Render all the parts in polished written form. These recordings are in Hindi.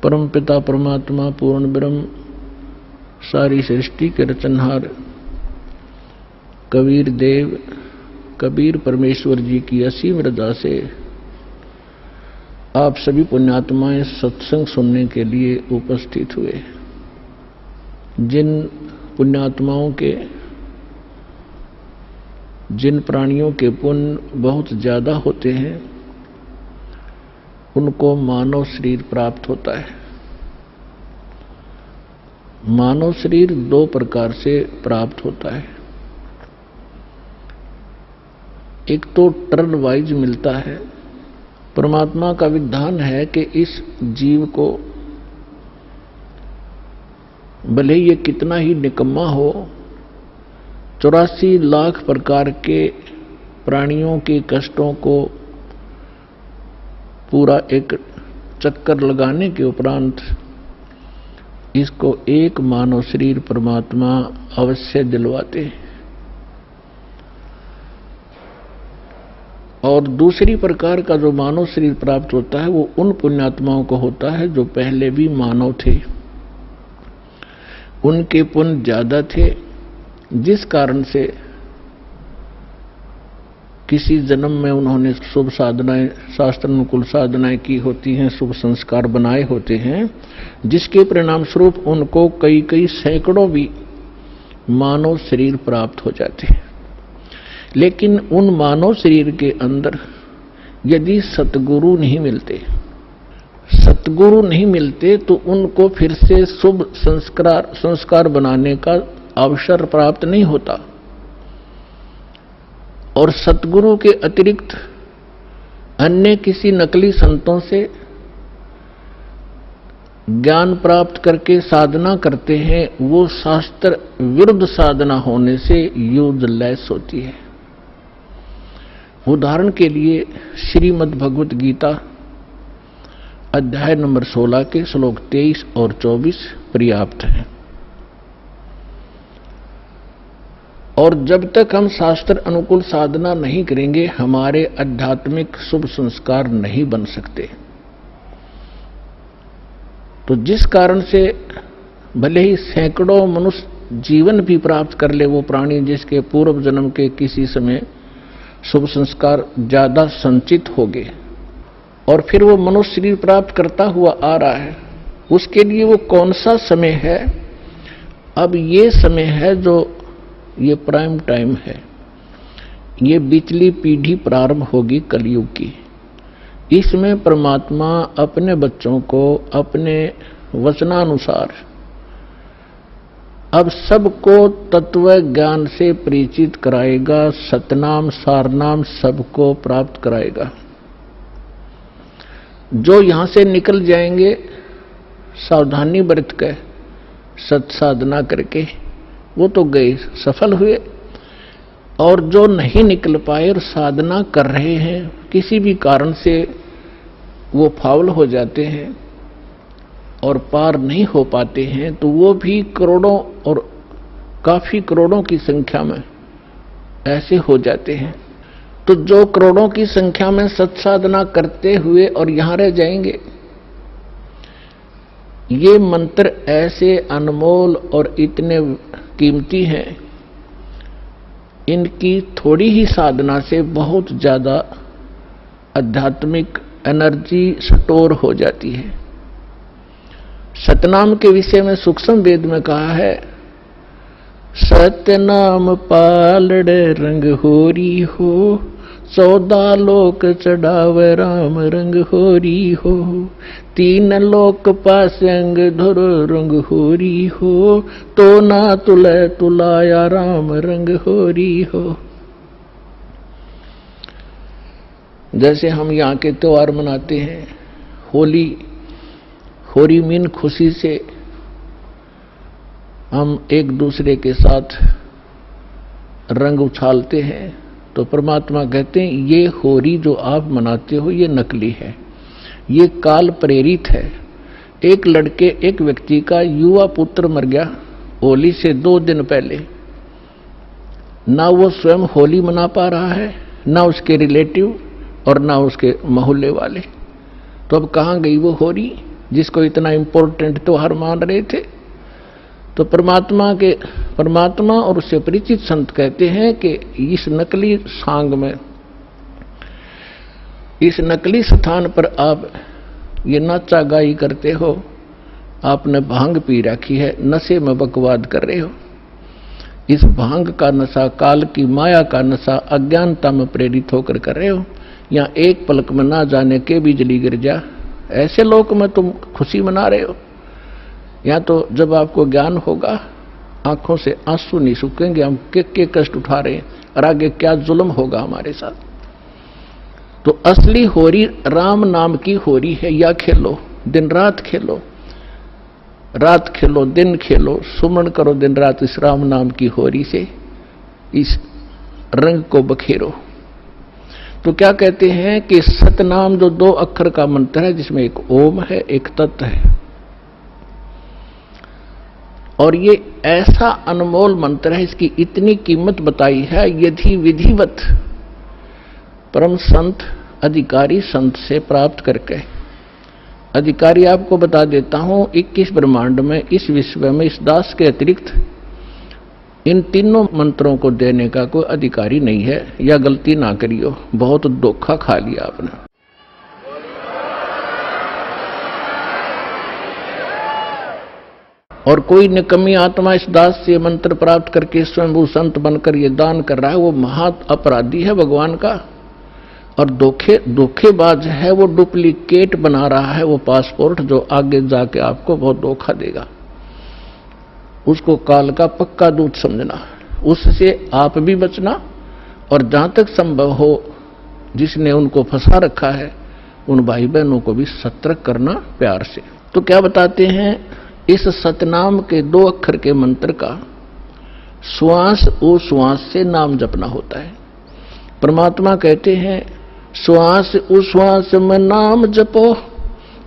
परम पिता परमात्मा पूर्ण ब्रह्म सारी सृष्टि के रचनहार कबीर देव कबीर परमेश्वर जी की असीम रजा से आप सभी पुण्यात्माएं सत्संग सुनने के लिए उपस्थित हुए। जिन पुण्यात्माओं के जिन प्राणियों के पुण्य बहुत ज्यादा होते हैं उनको मानव शरीर प्राप्त होता है। मानव शरीर दो प्रकार से प्राप्त होता है। एक तो टर्न वाइज मिलता है। परमात्मा का विधान है कि इस जीव को भले ये कितना ही निकम्मा हो, 84 लाख प्रकार के प्राणियों के कष्टों को पूरा एक चक्कर लगाने के उपरांत इसको एक मानव शरीर परमात्मा अवश्य दिलवाते हैं। और दूसरी प्रकार का जो मानव शरीर प्राप्त होता है वो उन पुण्यात्माओं को होता है जो पहले भी मानव थे, उनके पुण्य ज्यादा थे, जिस कारण से किसी जन्म में उन्होंने शुभ साधनाएं, शास्त्र अनुकूल साधनाएं की होती हैं, शुभ संस्कार बनाए होते हैं, जिसके परिणाम स्वरूप उनको कई कई सैकड़ों भी मानव शरीर प्राप्त हो जाते हैं। लेकिन उन मानव शरीर के अंदर यदि सतगुरु नहीं मिलते तो उनको फिर से शुभ संस्कार बनाने का अवसर प्राप्त नहीं होता। और सतगुरु के अतिरिक्त अन्य किसी नकली संतों से ज्ञान प्राप्त करके साधना करते हैं, वो शास्त्र विरुद्ध साधना होने से यूजलेस होती है। उदाहरण के लिए श्रीमद् भगवत गीता अध्याय नंबर 16 के श्लोक 23 और 24 पर्याप्त हैं। और जब तक हम शास्त्र अनुकूल साधना नहीं करेंगे हमारे आध्यात्मिक शुभ संस्कार नहीं बन सकते। तो जिस कारण से भले ही सैकड़ों मनुष्य जीवन भी प्राप्त कर ले वो प्राणी जिसके पूर्व जन्म के किसी समय शुभ संस्कार ज्यादा संचित हो गए और फिर वो मनुष्य शरीर प्राप्त करता हुआ आ रहा है, उसके लिए वो कौन सा समय है? अब ये समय है जो ये प्राइम टाइम है, ये बिचली पीढ़ी प्रारंभ होगी कलयुग की। इसमें परमात्मा अपने बच्चों को अपने वचनानुसार अब सबको तत्व ज्ञान से परिचित कराएगा, सतनाम सारनाम सबको प्राप्त कराएगा। जो यहां से निकल जाएंगे सावधानी बरत कर सत साधना करके वो तो गए, सफल हुए। और जो नहीं निकल पाए और साधना कर रहे हैं किसी भी कारण से वो फाउल हो जाते हैं और पार नहीं हो पाते हैं, तो वो भी करोड़ों और काफी करोड़ों की संख्या में ऐसे हो जाते हैं। तो जो करोड़ों की संख्या में सत्साधना करते हुए और यहां रह जाएंगे, ये मंत्र ऐसे अनमोल और इतने कीमती हैं, इनकी थोड़ी ही साधना से बहुत ज्यादा आध्यात्मिक एनर्जी स्टोर हो जाती है। सतनाम के विषय में सूक्ष्म वेद में कहा है, सतनाम पालड़े रंग होरी हो, 14 लोक चढ़ावे राम रंग होरी हो, 3 लोक पास अंग धुर रंग होरी हो, तो ना तुले तुलाया राम रंग होरी हो। जैसे हम यहाँ के त्योहार मनाते हैं, होली मीन खुशी से हम एक दूसरे के साथ रंग उछालते हैं, तो परमात्मा कहते हैं ये होली जो आप मनाते हो ये नकली है, ये काल प्रेरित है। एक व्यक्ति का युवा पुत्र मर गया होली से 2 दिन पहले, ना वो स्वयं होली मना पा रहा है, ना उसके रिलेटिव और ना उसके मोहल्ले वाले। तो अब कहाँ गई वो होली? जिसको इतना इंपॉर्टेंट त्योहार मान रहे थे। तो परमात्मा और उससे परिचित संत कहते हैं कि इस नकली सांग में, इस नकली स्थान पर आप ये नाचा गाई करते हो, आपने भांग पी रखी है, नशे में बकवाद कर रहे हो। इस भांग का नशा, काल की माया का नशा अज्ञानता में प्रेरित होकर कर रहे हो। यहाँ एक पलक में ना जाने के बिजली गिर जा, ऐसे लोक में तुम खुशी मना रहे हो। या तो जब आपको ज्ञान होगा, आंखों से आंसू नहीं सूखेंगे, हम के कष्ट उठा रहे हैं और आगे क्या जुल्म होगा हमारे साथ। तो असली होरी राम नाम की होरी है। या खेलो, दिन रात खेलो, रात खेलो दिन खेलो, सुमन करो दिन रात इस राम नाम की होरी से, इस रंग को बखेरो। तो क्या कहते हैं कि सतनाम जो 2 अक्षर का मंत्र है, जिसमें एक ओम है, एक तत् है, और ये ऐसा अनमोल मंत्र है, इसकी इतनी कीमत बताई है। यदि विधिवत परम संत अधिकारी संत से प्राप्त करके, अधिकारी आपको बता देता हूं, 21 ब्रह्मांड में, इस विश्व में, इस दास के अतिरिक्त इन तीनों मंत्रों को देने का कोई अधिकारी नहीं है। या गलती ना करियो, बहुत धोखा खा लिया आपने। और कोई निकम्मी आत्मा इस दास से मंत्र प्राप्त करके स्वयं संत बनकर ये दान कर रहा है, वो महा अपराधी है भगवान का, और धोखेबाज है, वो डुप्लीकेट बना रहा है वो पासपोर्ट, जो आगे जाके आपको बहुत धोखा देगा। उसको काल का पक्का दूत समझना, उससे आप भी बचना, और जहां तक संभव हो जिसने उनको फंसा रखा है उन भाई बहनों को भी सतर्क करना प्यार से। तो क्या बताते हैं, इस सतनाम के 2 अक्षर के मंत्र का श्वास उश्वास से नाम जपना होता है। परमात्मा कहते हैं, श्वास उश्वास में नाम जपो,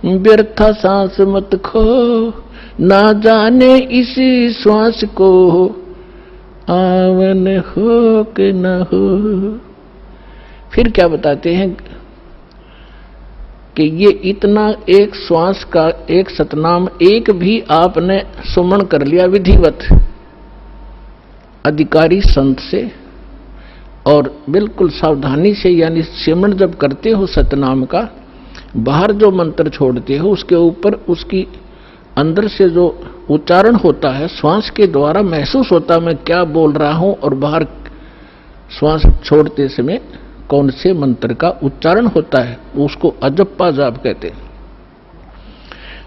व्यर्था सांस मत खो, ना जाने इसी श्वास को आवन हो कि न हो। फिर क्या बताते हैं कि ये इतना एक श्वास का एक सतनाम एक भी आपने सुमन कर लिया विधिवत अधिकारी संत से, और बिल्कुल सावधानी से, यानी सिमरन जब करते हो सतनाम का, बाहर जो मंत्र छोड़ते हो उसके ऊपर उसकी अंदर से जो उच्चारण होता है, श्वास के द्वारा महसूस होता है मैं क्या बोल रहा हूं, और बाहर श्वास छोड़ते समय कौन से मंत्र का उच्चारण होता है, उसको अजप्पा जाप कहते हैं।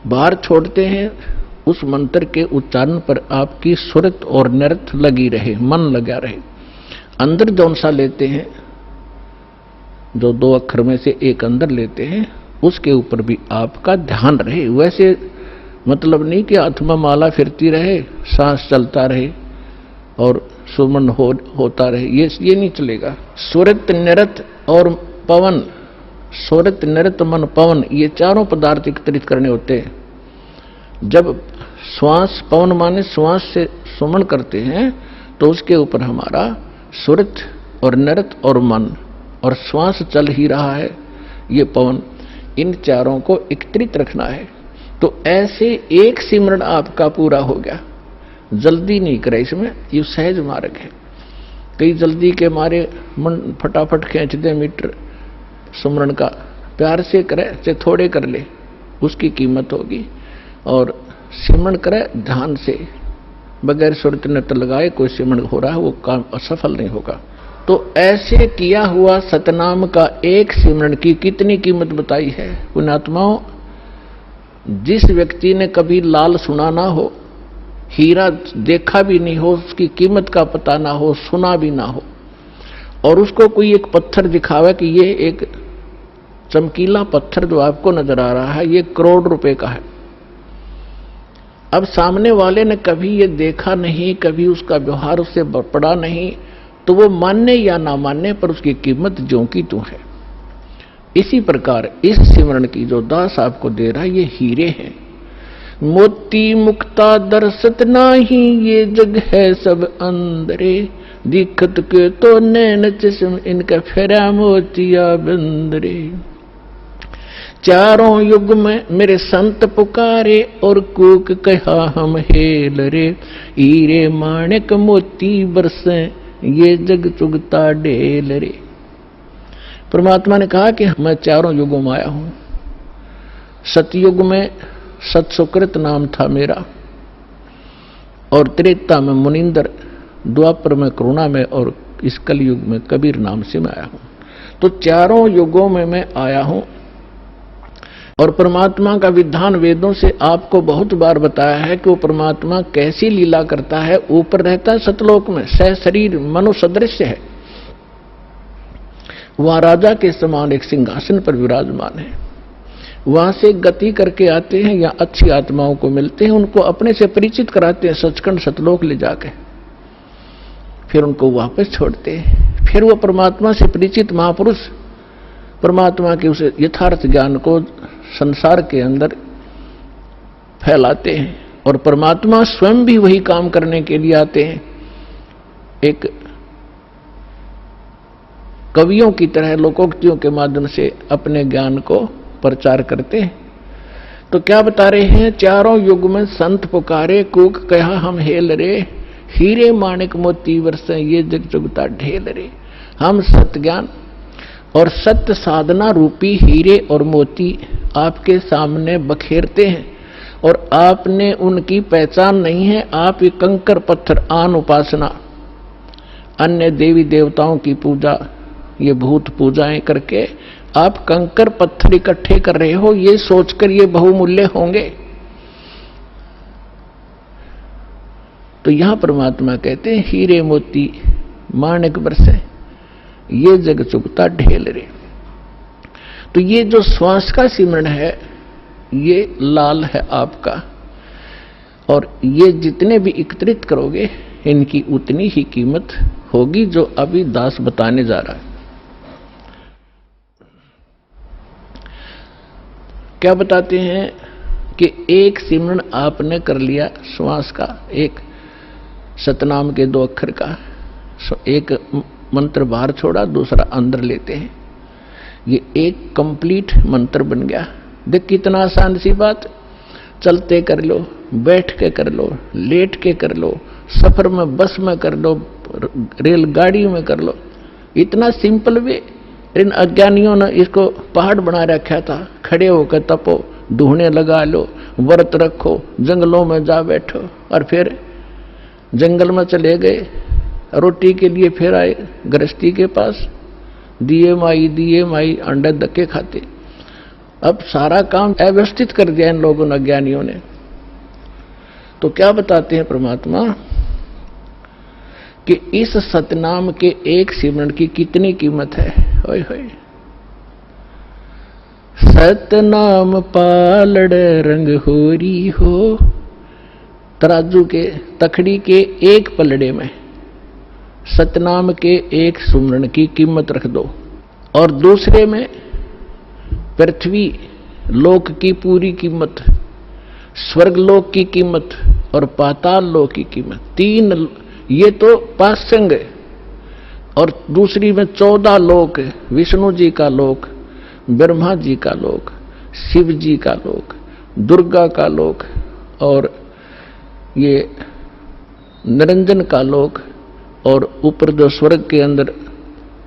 बाहर छोड़ते हैं, उस मंत्र के उच्चारण पर आपकी सुरत और नृत लगी रहे, मन लगा रहे। अंदर जौन सा लेते हैं, जो 2 अक्षर में से एक अंदर लेते हैं, उसके ऊपर भी आपका ध्यान रहे। वैसे मतलब नहीं कि हाथ में माला फिरती रहे, सांस चलता रहे और सुमन होता रहे, ये नहीं चलेगा। सुरत नृत और पवन, सुरत नृत मन पवन, ये चारों पदार्थ एकत्रित करने होते हैं। जब श्वास, पवन माने श्वास से सुमन करते हैं, तो उसके ऊपर हमारा सुरत और नृत और मन और श्वास चल ही रहा है, ये पवन, इन चारों को एकत्रित रखना है। तो ऐसे एक सिमरन आपका पूरा हो गया। जल्दी नहीं करे इसमें, ये सहज मार्ग है। कई जल्दी के मारे मन फटाफट खींच दे मीटर सुमरन का, प्यार से करे चाहे थोड़े कर ले, उसकी कीमत होगी। और सिमरन करे ध्यान से, बगैर सुरत नृत लगाए कोई सिमरन हो रहा है, वो काम असफल नहीं होगा। तो ऐसे किया हुआ सतनाम का एक सिमरन की कितनी कीमत बताई है पुण्यात्माओं। जिस व्यक्ति ने कभी लाल सुना ना हो, हीरा देखा भी नहीं हो, उसकी कीमत का पता ना हो, सुना भी ना हो, और उसको कोई एक पत्थर दिखावे कि ये एक चमकीला पत्थर जो आपको नजर आ रहा है, ये करोड़ रुपए का है। अब सामने वाले ने कभी ये देखा नहीं, कभी उसका व्यवहार उससे पड़ा नहीं, तो वो मानने या ना मानने पर उसकी कीमत ज्यों की त्यों है। इसी प्रकार इस सिमरन की जो दास आपको दे रहा है, ये हीरे हैं। मोती मुक्ता दरसत नाही, ये जग है सब अंदरे, दिखत के तो नैन चश्म इनका फेरा मोतिया बंदरे। चारों युग में मेरे संत पुकारे और कूक कहा हम हेल रे, हीरे माणिक मोती बरसे ये जग चुगता ढेल रे। परमात्मा ने कहा कि मैं चारों युगों में आया हूं। सतयुग में सतसुकृत नाम था मेरा, और त्रेता में मुनिंदर, द्वापर में करुणा में, और इस कलयुग में कबीर नाम से मैं आया हूं। तो चारों युगों में मैं आया हूं। और परमात्मा का विधान वेदों से आपको बहुत बार बताया है कि वो परमात्मा कैसी लीला करता है। ऊपर रहता है सतलोक में, सह शरीर मनुष्य सदृश्य है, वहां राजा के समान एक सिंहासन पर विराजमान है। वहां से गति करके आते हैं या अच्छी आत्माओं को मिलते हैं, उनको अपने से परिचित कराते हैं सचखंड सतलोक ले जाके, फिर उनको वापस छोड़ते हैं। फिर वो परमात्मा से परिचित महापुरुष परमात्मा के उस यथार्थ ज्ञान को संसार के अंदर फैलाते हैं, और परमात्मा स्वयं भी वही काम करने के लिए आते हैं। एक कवियों की तरह लोकोक्तियों के माध्यम से अपने ज्ञान को प्रचार करते हैं। तो क्या बता रहे हैं? चारों युग में संत पुकारे कूक कहा हम हेल रे, हीरे माणिक मोती बरसे ये जग चुगता ढेल रे। हम सत्य ज्ञान और सत्य साधना रूपी हीरे और मोती आपके सामने बखेरते हैं, और आपने उनकी पहचान नहीं है। आप ये कंकर पत्थर आन उपासना, अन्य देवी देवताओं की पूजा, ये भूत पूजाएं करके आप कंकर पत्थर इकट्ठे कर रहे हो, ये सोचकर ये बहुमूल्य होंगे। तो यहां परमात्मा कहते हैं हीरे मोती माणिक बरसे ये जग चुगता ढेल रे। तो ये जो श्वास का सिमरण है ये लाल है आपका, और ये जितने भी एकत्रित करोगे इनकी उतनी ही कीमत होगी, जो अभी दास बताने जा रहा है। क्या बताते हैं कि एक सिमरण आपने कर लिया श्वास का, एक सतनाम के 2 अक्षर का, एक मंत्र बाहर छोड़ा, दूसरा अंदर लेते हैं, ये एक कंप्लीट मंत्र बन गया। देख कितना आसान सी बात, चलते कर लो, बैठ के कर लो, लेट के कर लो, सफर में बस में कर लो, रेलगाड़ी में कर लो, इतना सिंपल वे। इन अज्ञानियों ने इसको पहाड़ बना रखा था। खड़े होकर तपो, ढूंढने लगा लो, व्रत रखो, जंगलों में जा बैठो, और फिर जंगल में चले गए, रोटी के लिए फिर आए गृहस्थी के पास, दिए माई अंडे धक्के खाते। अब सारा काम अव्यवस्थित कर दिया इन लोगों ने, अज्ञानियों ने। तो क्या बताते हैं परमात्मा कि इस सतनाम के एक सिमरण की कितनी कीमत है। होय होय, सतनाम पालड़ रंग होरी हो। तराजू के तखड़ी के एक पलड़े में सतनाम के एक सुमरण की कीमत रख दो, और दूसरे में पृथ्वी लोक की पूरी कीमत, स्वर्ग लोक की कीमत और पाताल लोक की कीमत। 3 ये तो पासंग है, और दूसरी में 14 लोक, विष्णु जी का लोक, ब्रह्मा जी का लोक, शिव जी का लोक, दुर्गा का लोक, और ये निरंजन का लोक, और ऊपर जो स्वर्ग के अंदर,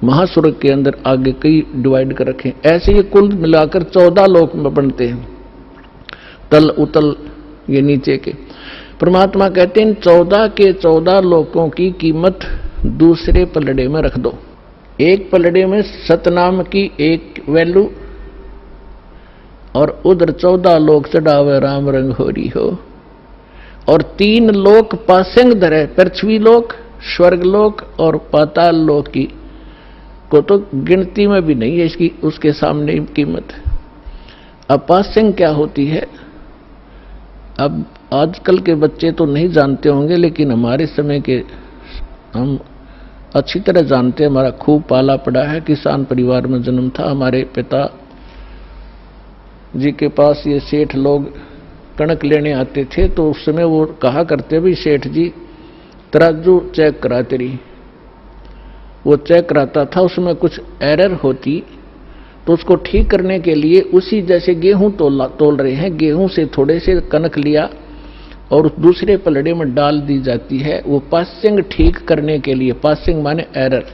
महास्वर्ग के अंदर आगे कई डिवाइड कर रखे। ऐसे ये कुल मिलाकर 14 लोक में बनते हैं, तल उतल ये नीचे के। परमात्मा कहते हैं 14 के 14 लोकों की कीमत दूसरे पलड़े में रख दो। एक पलड़े में सतनाम की एक वैल्यू, और उधर 14 लोक चढ़ावे राम रंग होरी हो, और 3 लोक पासंग धरे, पृथ्वी लोक, स्वर्ग लोक और पाताल लोक की को तो गिनती में भी नहीं है इसकी, उसके सामने कीमत। अब पासंग क्या होती है? अब आजकल के बच्चे तो नहीं जानते होंगे, लेकिन हमारे समय के हम अच्छी तरह जानते हैं। हमारा खूब पाला पड़ा है, किसान परिवार में जन्म था। हमारे पिता जी के पास ये सेठ लोग कणक लेने आते थे, तो उस समय वो कहा करते भी सेठ जी तराजू चेक करा तेरी। वो चेक कराता था, उसमें कुछ एरर होती तो उसको ठीक करने के लिए उसी जैसे गेहूं तोल रहे हैं, गेहूं से थोड़े से कनक लिया और उस दूसरे पलड़े में डाल दी जाती है। वो पासिंग ठीक करने के लिए, पासिंग माने एरर,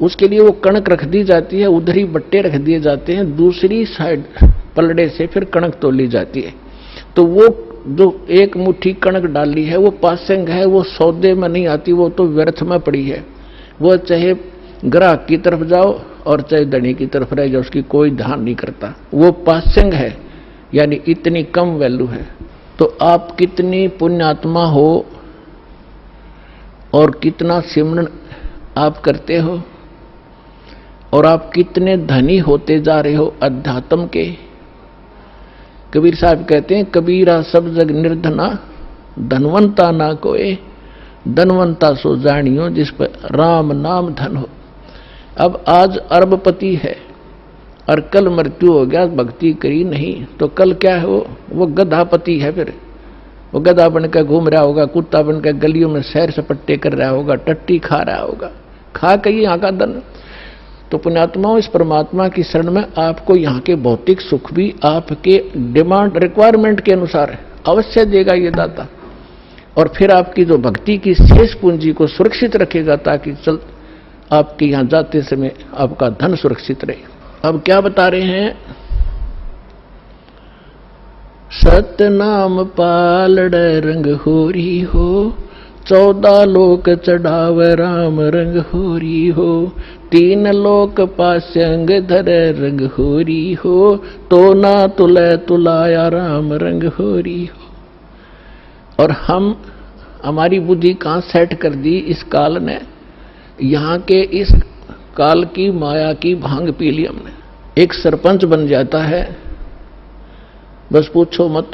उसके लिए वो कणक रख दी जाती है, उधर ही बट्टे रख दिए जाते हैं, दूसरी साइड पलड़े से फिर कणक तोली जाती है। तो वो जो एक मुट्ठी कणक डाली है वो पासिंग है, वो सौदे में नहीं आती, वो तो व्यर्थ में पड़ी है। वो चाहे ग्राहक की तरफ जाओ और चाहे धनी की तरफ रह जाओ, उसकी कोई ध्यान नहीं करता, वो पासिंग है, यानी इतनी कम वैल्यू है। तो आप कितनी पुण्यात्मा हो और कितना सिमरन आप करते हो और आप कितने धनी होते जा रहे हो अध्यात्म के। कबीर साहब कहते हैं, कबीरा सब जग निर्धना, धनवंता ना कोई, धनवंता सो जानियो जिस पर राम नाम धन हो। अब आज अरबपति है और कल मृत्यु हो गया, भक्ति करी नहीं, तो कल क्या है, वो गधापति है। फिर वो गधा बनकर घूम रहा होगा, कुत्ता बनकर गलियों में सैर सपट्टे कर रहा होगा, टट्टी खा रहा होगा, खा के यहाँ का धन। तो पुण्यात्माओं, इस परमात्मा की शरण में आपको यहाँ के भौतिक सुख भी आपके डिमांड रिक्वायरमेंट के अनुसार अवश्य देगा ये दाता, और फिर आपकी जो भक्ति की शेष पूंजी को सुरक्षित रखेगा, ताकि चल आपके यहाँ जाते समय आपका धन सुरक्षित रहे। अब क्या बता रहे हैं, सतनाम पालड़ रंग होरी हो, 14 लोक चढ़ाव राम रंग होरी हो, 3 लोक पास्यंग धर रंग होरी हो, तो ना तुले तुलाया राम रंग होरी हो। और हमारी बुद्धि कहाँ सेट कर दी इस काल ने, यहाँ के इस काल की माया की भांग पी ली हमने। एक सरपंच बन जाता है, बस पूछो मत,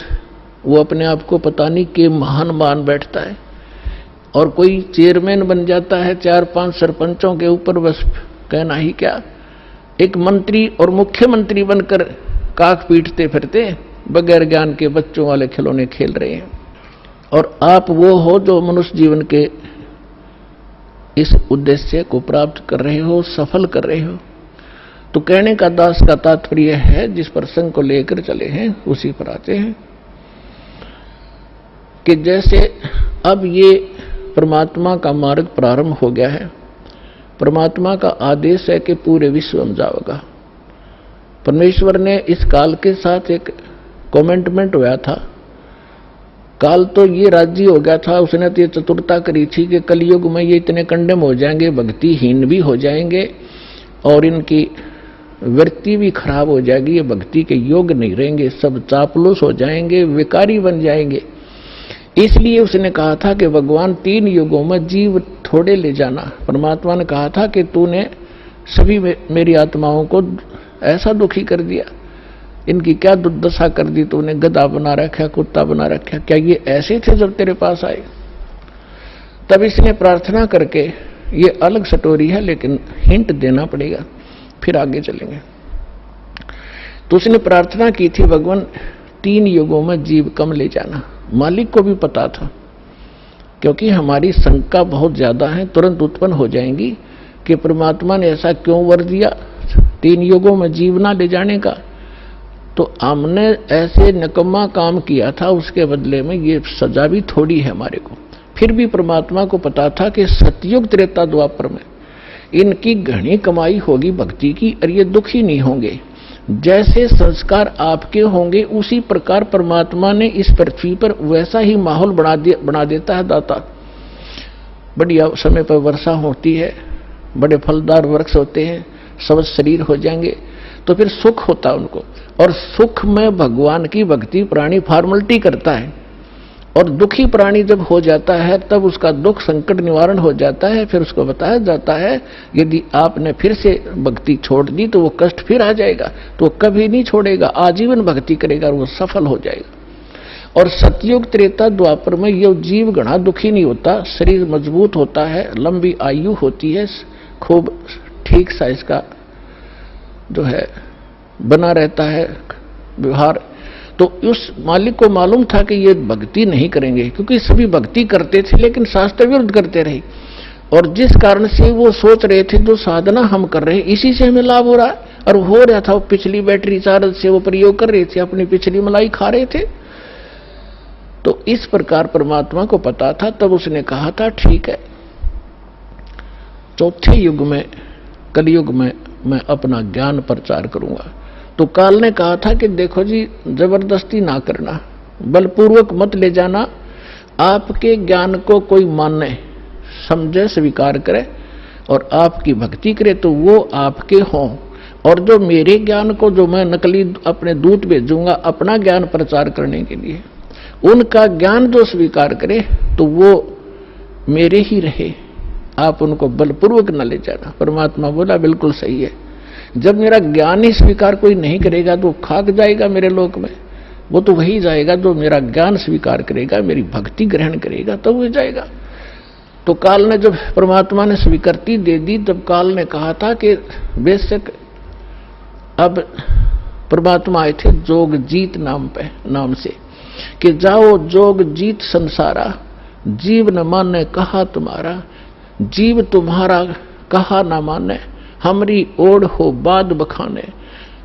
वो अपने आप को पता नहीं कि महान मान बैठता है। और कोई चेयरमैन बन जाता है 4-5 सरपंचों के ऊपर, बस कहना ही क्या। एक मंत्री और मुख्यमंत्री बनकर काक पीटते फिरते, बगैर ज्ञान के बच्चों वाले खिलौने खेल रहे हैं। और आप वो हो जो मनुष्य जीवन के इस उद्देश्य को प्राप्त कर रहे हो, सफल कर रहे हो। तो कहने का दास का तात्पर्य है, जिस प्रसंग को लेकर चले हैं उसी पर आते हैं कि जैसे अब ये परमात्मा का मार्ग प्रारंभ हो गया है, परमात्मा का आदेश है कि पूरे विश्व में जाओगा। परमेश्वर ने इस काल के साथ एक कमेंटमेंट हुआ था। काल तो ये राजी हो गया था, उसने तो ये चतुरता करी थी कि कलयुग में ये इतने कंडम हो जाएंगे, भक्तिहीन भी हो जाएंगे और इनकी वृत्ति भी खराब हो जाएगी, ये भक्ति के योग्य नहीं रहेंगे, सब चापलूस हो जाएंगे, विकारी बन जाएंगे। इसलिए उसने कहा था कि भगवान 3 युगों में जीव थोड़े ले जाना। परमात्मा ने कहा था कि तूने सभी मेरी आत्माओं को ऐसा दुखी कर दिया, इनकी क्या दुर्दशा कर दी तूने, गधा बना रखा, कुत्ता बना रखा, क्या ये ऐसे थे जब तेरे पास आए? तब इसने प्रार्थना करके, ये अलग स्टोरी है लेकिन हिंट देना पड़ेगा, फिर आगे चलेंगे। तो उसने प्रार्थना की थी, भगवान 3 युगों में जीव कम ले जाना। मालिक को भी पता था, क्योंकि हमारी शंका बहुत ज्यादा है, तुरंत उत्पन्न हो जाएंगी कि परमात्मा ने ऐसा क्यों वर दिया 3 युगों में जीव ना ले जाने का। तो हमने ऐसे निकम्मा काम किया था, उसके बदले में ये सजा भी थोड़ी है हमारे को। फिर भी परमात्मा को पता था कि सतयुग त्रेता द्वापर में इनकी घनी कमाई होगी भक्ति की, और ये दुखी नहीं होंगे। जैसे संस्कार आपके होंगे उसी प्रकार परमात्मा ने इस पृथ्वी पर वैसा ही माहौल बना देता है दाता। बढ़िया समय पर वर्षा होती है, बड़े फलदार वृक्ष होते हैं, सब शरीर हो जाएंगे, तो फिर सुख होता है उनको। और सुख में भगवान की भक्ति प्राणी फॉर्मेलिटी करता है, और दुखी प्राणी जब हो जाता है तब उसका दुख संकट निवारण हो जाता है। फिर उसको बताया जाता है यदि आपने फिर से भक्ति छोड़ दी तो वो कष्ट फिर आ जाएगा, तो कभी नहीं छोड़ेगा, आजीवन भक्ति करेगा और वो सफल हो जाएगा। और सतयुग त्रेता द्वापर में ये जीव घना दुखी नहीं होता, शरीर मजबूत होता है, लंबी आयु होती है, खूब ठीक सा इसका जो है बना रहता है व्यवहार। तो उस मालिक को मालूम था कि ये भक्ति नहीं करेंगे, क्योंकि सभी भक्ति करते थे लेकिन शास्त्र विरुद्ध करते रहे। और जिस कारण से वो सोच रहे थे जो साधना हम कर रहे हैं इसी से हमें लाभ हो रहा है, और हो रहा था, वो पिछली बैटरी चार्ज से वो प्रयोग कर रहे थे, अपनी पिछली मलाई खा रहे थे। तो इस प्रकार परमात्मा को पता था, तब उसने कहा था ठीक है, चौथे युग में, कलयुग में मैं अपना ज्ञान प्रचार करूंगा। तो काल ने कहा था कि देखो जी, जबरदस्ती ना करना, बलपूर्वक मत ले जाना, आपके ज्ञान को कोई माने, समझे, स्वीकार करे और आपकी भक्ति करे तो वो आपके हों, और जो मेरे ज्ञान को, जो मैं नकली अपने दूत भेजूंगा अपना ज्ञान प्रचार करने के लिए, उनका ज्ञान जो स्वीकार करे तो वो मेरे ही रहे, आप उनको बलपूर्वक न ले जाना। परमात्मा बोला बिल्कुल सही है, जब मेरा ज्ञान ही स्वीकार कोई नहीं करेगा तो खाक जाएगा मेरे लोक में, वो तो वही जाएगा जो मेरा ज्ञान स्वीकार करेगा, मेरी भक्ति ग्रहण करेगा, तो वो जाएगा। तो काल ने, जब परमात्मा ने स्वीकृति दे दी, तब काल ने कहा था कि बेशक, अब परमात्मा आए थे जोग जीत नाम से, कि जाओ जोग जीत संसारा, जीव न माने कहा तुम्हारा, जीव तुम्हारा कहा न माने, हमरी ओढ़ हो बाद बखाने।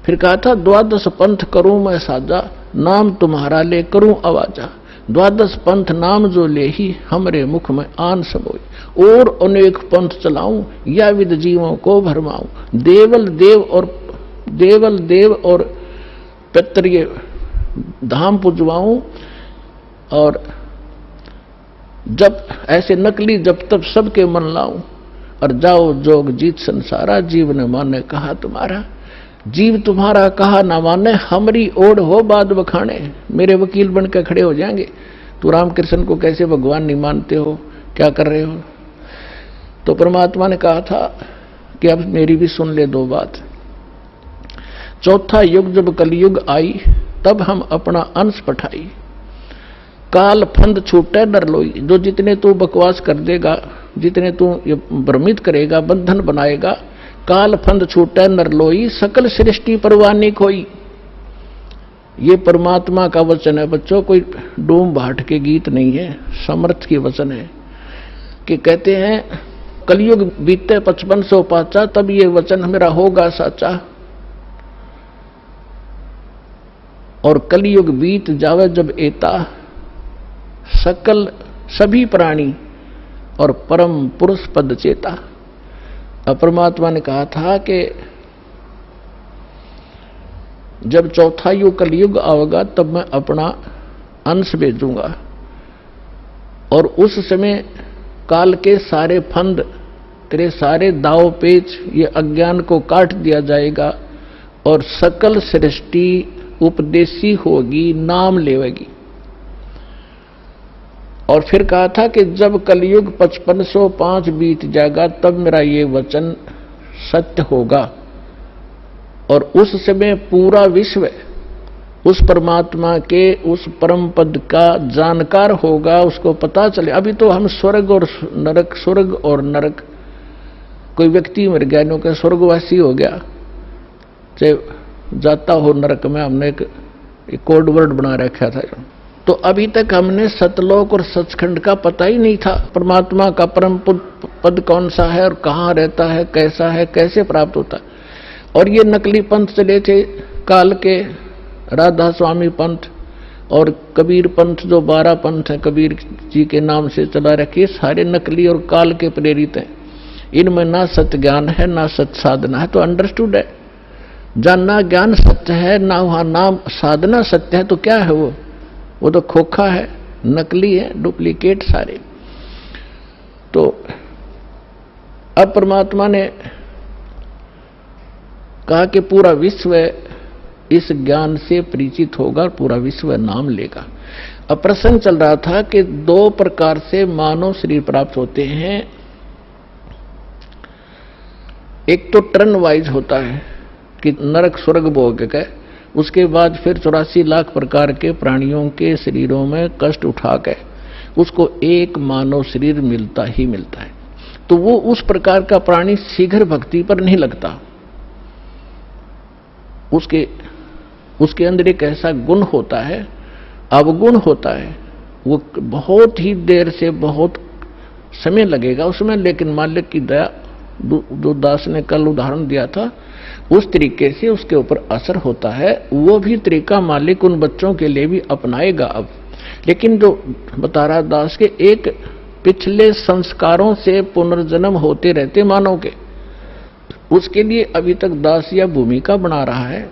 फिर कहा था द्वादश पंथ करूं मैं साजा, नाम तुम्हारा ले करूं आवाजा, द्वादश पंथ नाम जो ले ही हमरे मुख में आन समोई, और अनेक पंथ चलाऊं या विद जीवों को भरमाऊं, देवल देव और पितृ धाम पुजवाऊं, और जब ऐसे नकली जब तब सबके मन लाऊं, और जाओ जोग जीत संसारा, जीव न माने कहा तुम्हारा, जीव तुम्हारा कहा ना माने, हमरी ओढ़ हो बाद बखाने। मेरे वकील बन के खड़े हो जाएंगे, तू रामकृष्ण को कैसे भगवान नहीं मानते हो, क्या कर रहे हो। तो परमात्मा ने कहा था कि अब मेरी भी सुन ले दो बात। चौथा युग जब कलयुग आई, तब हम अपना अंश पठाई, काल फंद छूटे डर लोई। जो जितने तू बकवास कर देगा, जितने तू भ्रमित करेगा, बंधन बनाएगा, काल फंद छूटे नर लोई, सकल सृष्टि परवानी खोई। ये परमात्मा का वचन है बच्चों, कोई डूम भाट के गीत नहीं है, समर्थ की वचन है। कि कहते हैं कलयुग बीते 5500 पाचा, तब ये वचन मेरा होगा साचा, और कलयुग बीत जावे जब एता, सकल सभी प्राणी और परम पुरुष पद चेता। परमात्मा ने कहा था कि जब चौथा युग कलयुग आएगा तब मैं अपना अंश भेजूंगा, और उस समय काल के सारे फंद, तेरे सारे दाव पेच, ये अज्ञान को काट दिया जाएगा, और सकल सृष्टि उपदेशी होगी, नाम लेवेगी। और फिर कहा था कि जब कलयुग 5505 बीत जाएगा तब मेरा ये वचन सत्य होगा, और उस समय पूरा विश्व उस परमात्मा के उस परम पद का जानकार होगा, उसको पता चले। अभी तो हम स्वर्ग और नरक, स्वर्ग और नरक, कोई व्यक्ति मर गया, नो के स्वर्गवासी हो गया, चाहे जाता हो नरक में, हमने एक कोड वर्ड बना रखा था। तो अभी तक हमने सतलोक और सचखंड का पता ही नहीं था, परमात्मा का परम पद कौन सा है और कहाँ रहता है, कैसा है, कैसे प्राप्त होता है। और ये नकली पंथ चले थे काल के, राधा स्वामी पंथ और कबीर पंथ, जो 12 पंथ हैं कबीर जी के नाम से चला रखे, सारे नकली और काल के प्रेरित हैं। इनमें ना सत्य ज्ञान है, ना सत्य साधना है। तो अंडरस्टूड है, जानना ज्ञान सत्य है, ना वहां नाम साधना सत्य है, तो क्या है वो तो खोखा है, नकली है, डुप्लीकेट सारे। तो अब परमात्मा ने कहा कि पूरा विश्व इस ज्ञान से परिचित होगा, पूरा विश्व नाम लेगा। अब प्रसंग चल रहा था कि 2 प्रकार से मानव शरीर प्राप्त होते हैं। एक तो टर्न वाइज होता है कि नरक स्वर्ग भोग के, उसके बाद फिर 84 लाख प्रकार के प्राणियों के शरीरों में कष्ट उठा के उसको एक मानव शरीर मिलता ही मिलता है। तो वो उस प्रकार का प्राणी शीघ्र भक्ति पर नहीं लगता। उसके अंदर एक ऐसा गुण होता है, अवगुण होता है, वो बहुत ही देर से, बहुत समय लगेगा उसमें, लेकिन मालिक की दया, जो दास ने कल उदाहरण दिया था, उस तरीके से उसके ऊपर असर होता है। वो भी तरीका मालिक उन बच्चों के लिए भी अपनाएगा अब। लेकिन जो बता रहा दास के एक पिछले संस्कारों से पुनर्जन्म होते रहते मानव के, उसके लिए अभी तक दास या भूमिका बना रहा है,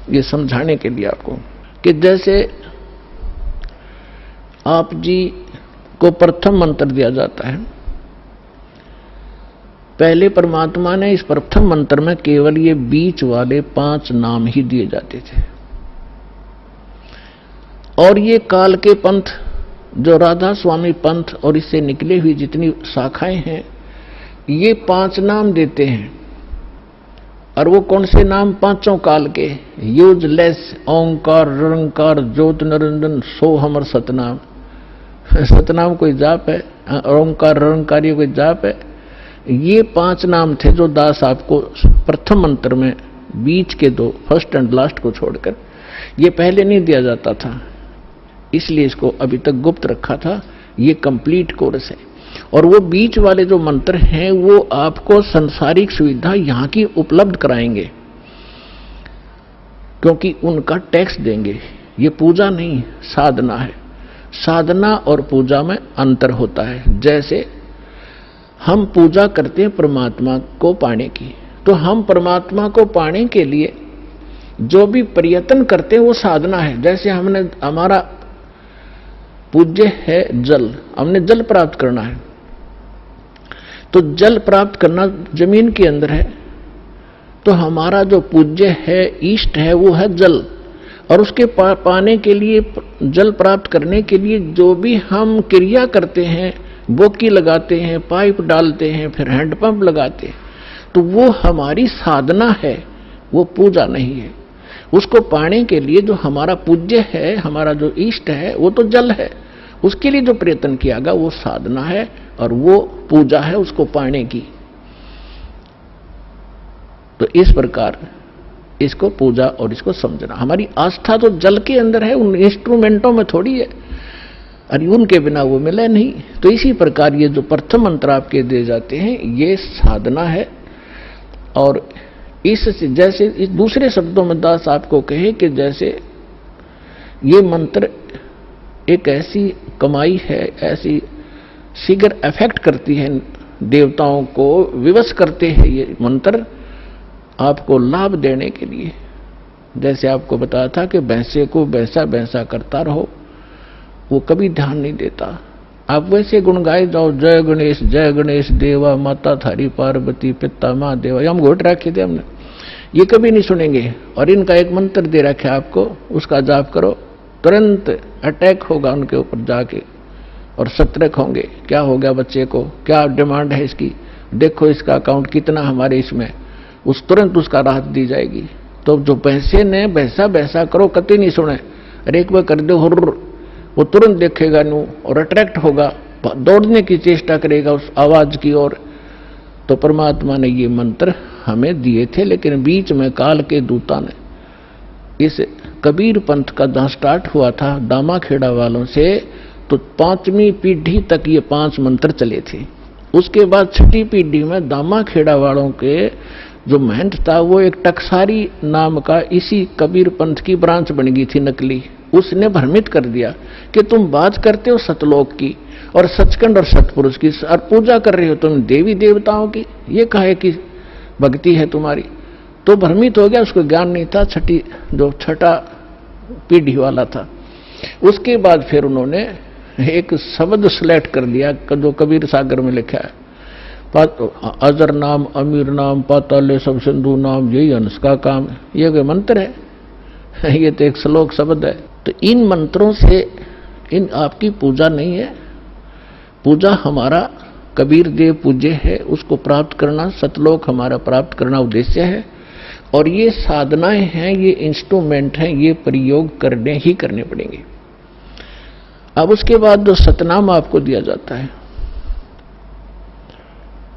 ये समझाने के लिए आपको कि जैसे आप जी को प्रथम मंत्र दिया जाता है। पहले परमात्मा ने इस प्रथम मंत्र में केवल ये बीच वाले 5 नाम ही दिए जाते थे, और ये काल के पंथ जो राधा स्वामी पंथ और इससे निकले हुई जितनी शाखाएं हैं, ये 5 नाम देते हैं। और वो कौन से नाम? पांचों काल के, यूजलेस, ओंकार, निरंकार, ज्योत निरंजन, सो हमर सतनाम। सतनाम कोई जाप है? ओंकार निरंकार ये कोई जाप है? ये 5 नाम थे जो दास आपको प्रथम मंत्र में बीच के 2 फर्स्ट एंड लास्ट को छोड़कर, ये पहले नहीं दिया जाता था, इसलिए इसको अभी तक गुप्त रखा था। ये कंप्लीट कोर्स है। और वो बीच वाले जो मंत्र हैं वो आपको संसारिक सुविधा यहां की उपलब्ध कराएंगे, क्योंकि उनका टैक्स देंगे। ये पूजा नहीं, साधना है। साधना और पूजा में अंतर होता है। जैसे हम पूजा करते हैं परमात्मा को पाने की, तो हम परमात्मा को पाने के लिए जो भी प्रयत्न करते हैं वो साधना है। जैसे हमने, हमारा पूज्य है जल, हमने जल प्राप्त करना है, तो जल प्राप्त करना जमीन के अंदर है, तो हमारा जो पूज्य है, इष्ट है, वो है जल। और उसके पाने के लिए, जल प्राप्त करने के लिए जो भी हम क्रिया करते हैं, बोकी लगाते हैं, पाइप डालते हैं, फिर हैंडपंप लगाते हैं, तो वो हमारी साधना है, वो पूजा नहीं है। उसको पाने के लिए जो हमारा पूज्य है, हमारा जो इष्ट है, वो तो जल है, उसके लिए जो प्रयत्न किया गया वो साधना है और वो पूजा है उसको पाने की। तो इस प्रकार इसको पूजा और इसको समझना। हमारी आस्था तो जल के अंदर है, उन इंस्ट्रूमेंटों में थोड़ी है, और उनके बिना वो मिले नहीं। तो इसी प्रकार ये जो प्रथम मंत्र आपके दिए जाते हैं ये साधना है। और इस जैसे इस दूसरे शब्दों में दास आपको कहे कि जैसे ये मंत्र एक ऐसी कमाई है, ऐसी शीघ्र अफेक्ट करती है, देवताओं को विवश करते हैं ये मंत्र आपको लाभ देने के लिए। जैसे आपको बताया था कि भैंसे को भैंसा भैंसा करता रहो, वो कभी ध्यान नहीं देता। आप वैसे गुण गाए जाओ, जय गणेश देवा, माता थारी पार्वती, पिता महादेवा, हम घोट रखे थे हमने, ये कभी नहीं सुनेंगे। और इनका एक मंत्र दे रखा है आपको, उसका जाप करो, तुरंत अटैक होगा उनके ऊपर जाके और सतर्क होंगे। क्या हो गया बच्चे को, क्या डिमांड है इसकी, देखो इसका अकाउंट कितना हमारे इसमें, उस तुरंत उसका राहत दी जाएगी। तो जो पैसे ने भैंसा भैंसा करो कति नहीं सुने, अरे एक बार कर दो हुर्र, वो तुरंत देखेगा नू और अट्रैक्ट होगा, दौड़ने की चेष्टा करेगा उस आवाज की ओर। तो परमात्मा ने ये मंत्र हमें दिए थे, लेकिन बीच में काल के दूता ने इस कबीर पंथ का जहां स्टार्ट हुआ था दामाखेड़ा वालों से, तो 5वीं पीढ़ी तक ये 5 मंत्र चले थे। उसके बाद 6ठी पीढ़ी में दामाखेड़ा वालों के जो महंत था वो एक टकसारी नाम का इसी कबीर पंथ की ब्रांच बन गई थी नकली। उसने भ्रमित कर दिया कि तुम बात करते हो सतलोक की और सचखंड और सतपुरुष की, और पूजा कर रहे हो तुम देवी देवताओं की, ये कहे कि भक्ति है तुम्हारी। तो भ्रमित हो गया, उसको ज्ञान नहीं था, छठा पीढ़ी वाला था। उसके बाद फिर उन्होंने एक शब्द सिलेक्ट कर दिया जो कबीर सागर में लिखा है, अजर नाम, अमीर नाम, पाताले सब सिंधु नाम, यही हंस का काम। ये कोई मंत्र है? ये तो एक श्लोक शब्द है। तो इन मंत्रों से इन आपकी पूजा नहीं है। पूजा हमारा कबीर देव पूज्य है, उसको प्राप्त करना, सतलोक हमारा प्राप्त करना उद्देश्य है। और ये साधनाएं हैं, ये इंस्ट्रूमेंट हैं, ये प्रयोग करने ही करने पड़ेंगे। अब उसके बाद जो सतनाम आपको दिया जाता है,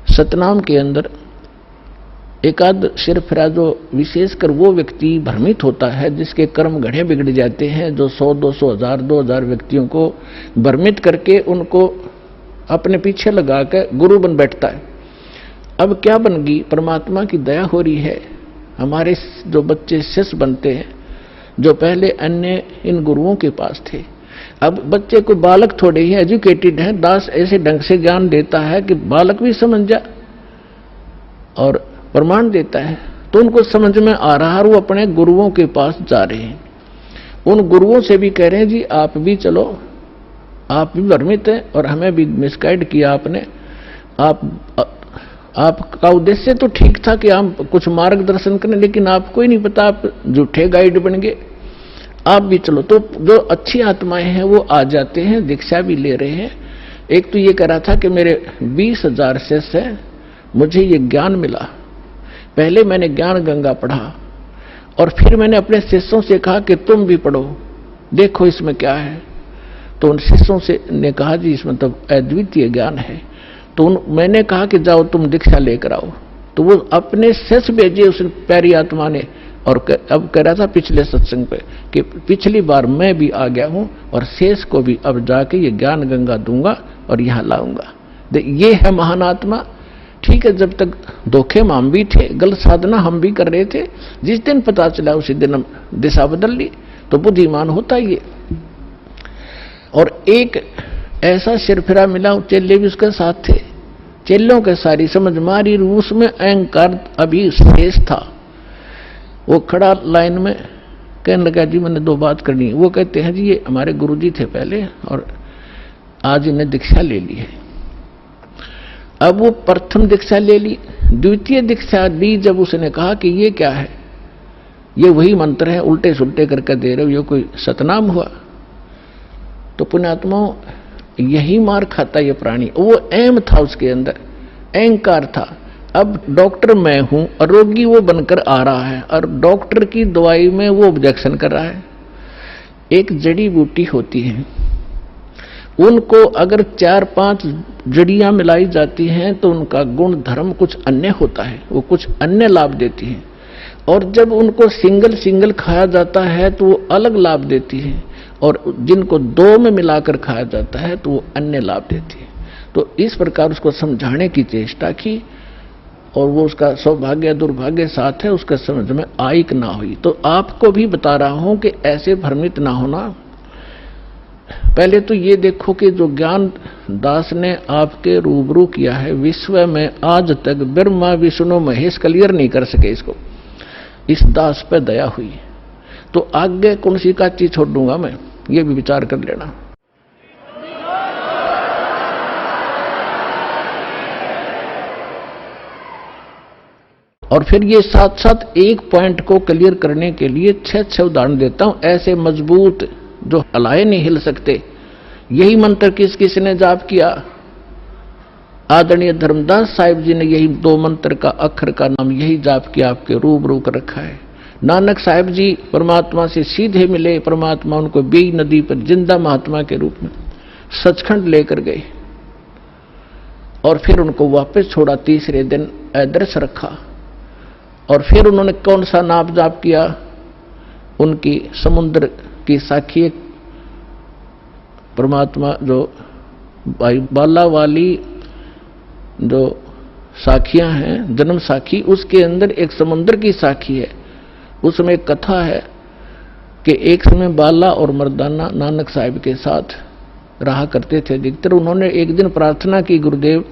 सतनाम के अंदर एकाध सिरफिरा जो विशेषकर वो व्यक्ति भ्रमित होता है जिसके कर्म घड़े बिगड़ जाते हैं, जो 100, 200, 1000, 2000 व्यक्तियों को भ्रमित करके उनको अपने पीछे लगा कर गुरु बन बैठता है। अब क्या बन गई, परमात्मा की दया हो रही है, हमारे जो बच्चे शिष्य बनते हैं, जो पहले अन्य इन गुरुओं के पास थे, अब बच्चे को बालक थोड़े ही एजुकेटेड है, दास ऐसे ढंग से ज्ञान देता है कि बालक भी समझ जा और प्रमाण देता है, तो उनको समझ में आ रहा है, वो अपने गुरुओं के पास जा रहे हैं। उन गुरुओं से भी कह रहे हैं जी आप भी चलो, आप भी भ्रमित हैं और हमें भी मिसगाइड किया आपने। आपका उद्देश्य तो ठीक था कि हम कुछ मार्गदर्शन करें, लेकिन आपको ही नहीं पता, आप झूठे गाइड बन गए, आप भी चलो। तो जो अच्छी आत्माएं हैं वो आ जाते हैं, दीक्षा भी ले रहे हैं। एक तो ये कह रहा था कि मेरे 20,000 शिष्य हैं, मुझे ये ज्ञान मिला, पहले मैंने ज्ञान गंगा पढ़ा और फिर मैंने अपने शिष्यों से कहा कि तुम भी पढ़ो, देखो इसमें क्या है। तो उन शिष्यों से ने कहा जी इसमें तो अद्वितीय ज्ञान है। तो मैंने कहा कि जाओ तुम दीक्षा लेकर आओ। तो वो अपने शिष्य भेजे उस प्यारी आत्मा ने, और अब कह रहा था पिछले सत्संग पे कि पिछली बार मैं भी आ गया हूं और शेष को भी अब जाके ये ज्ञान गंगा दूंगा और यहां लाऊंगा। ये है महान आत्मा। ठीक है, जब तक धोखे में हम भी थे, गलत साधना हम भी कर रहे थे, जिस दिन पता चला उसी दिन हम दिशा बदल ली। तो बुद्धिमान होता ही है। और एक ऐसा सिरफिरा मिला, चेले भी उसके साथ थे, चेलों के सारी समझ मारी, रूस में अहंकार अभी शेष था। वो खड़ा लाइन में कहने लगा जी मैंने 2 बात करनी है। वो कहते हैं जी ये हमारे गुरुजी थे पहले और आज इन्हें दीक्षा ले ली है। अब वो प्रथम दीक्षा ले ली, द्वितीय दीक्षा ली जब उसने कहा कि ये क्या है, ये वही मंत्र है, उल्टे सुल्टे करके दे रहे हो, ये कोई सतनाम हुआ। तो पुण्यात्माओं यही मार खाता ये प्राणी। वो एम था उसके अंदर, अहंकार था। अब डॉक्टर मैं हूं और रोगी वो बनकर आ रहा है और डॉक्टर की दवाई में वो ऑब्जेक्शन कर रहा है। एक जड़ी बूटी होती है, उनको अगर 4-5 जड़ियां मिलाई जाती हैं तो उनका गुण धर्म कुछ अन्य होता है, वो कुछ अन्य लाभ देती है। और जब उनको सिंगल खाया जाता है तो वो अलग लाभ देती है, और जिनको 2 में मिलाकर खाया जाता है तो वो अन्य लाभ देती है। तो इस प्रकार उसको समझाने की चेष्टा की और वो उसका सौभाग्य दुर्भाग्य साथ है, उसका समझ में आई कि ना हुई। तो आपको भी बता रहा हूं कि ऐसे भ्रमित ना होना। पहले तो ये देखो कि जो ज्ञान दास ने आपके रूबरू किया है, विश्व में आज तक ब्रह्मा विष्णु महेश क्लियर नहीं कर सके इसको, इस दास पे दया हुई। तो आगे कौन सी का चीज छोड़ दूंगा मैं, ये भी विचार कर लेना। और फिर ये साथ साथ एक पॉइंट को क्लियर करने के लिए 6 उदाहरण देता हूं, ऐसे मजबूत जो हलाए नहीं हिल सकते। यही मंत्र किस किस ने जाप किया? आदरणीय धर्मदास साहिब जी ने यही 2 मंत्र का अक्षर का नाम यही जाप किया, आपके रूबरू कर रखा है। नानक साहिब जी परमात्मा से सीधे मिले, परमात्मा उनको बेई नदी पर जिंदा महात्मा के रूप में सचखंड लेकर गए और फिर उनको वापस छोड़ा। तीसरे दिन अदृश्य रखा और फिर उन्होंने कौन सा नाप जाप किया? उनकी समुद्र की साखी परमात्मा जो बाला वाली जो साखियां हैं, जन्म साखी, उसके अंदर एक समुद्र की साखी है। उसमें एक कथा है कि एक समय बाला और मर्दाना नानक साहिब के साथ रहा करते थे अधिकतर। उन्होंने एक दिन प्रार्थना की, गुरुदेव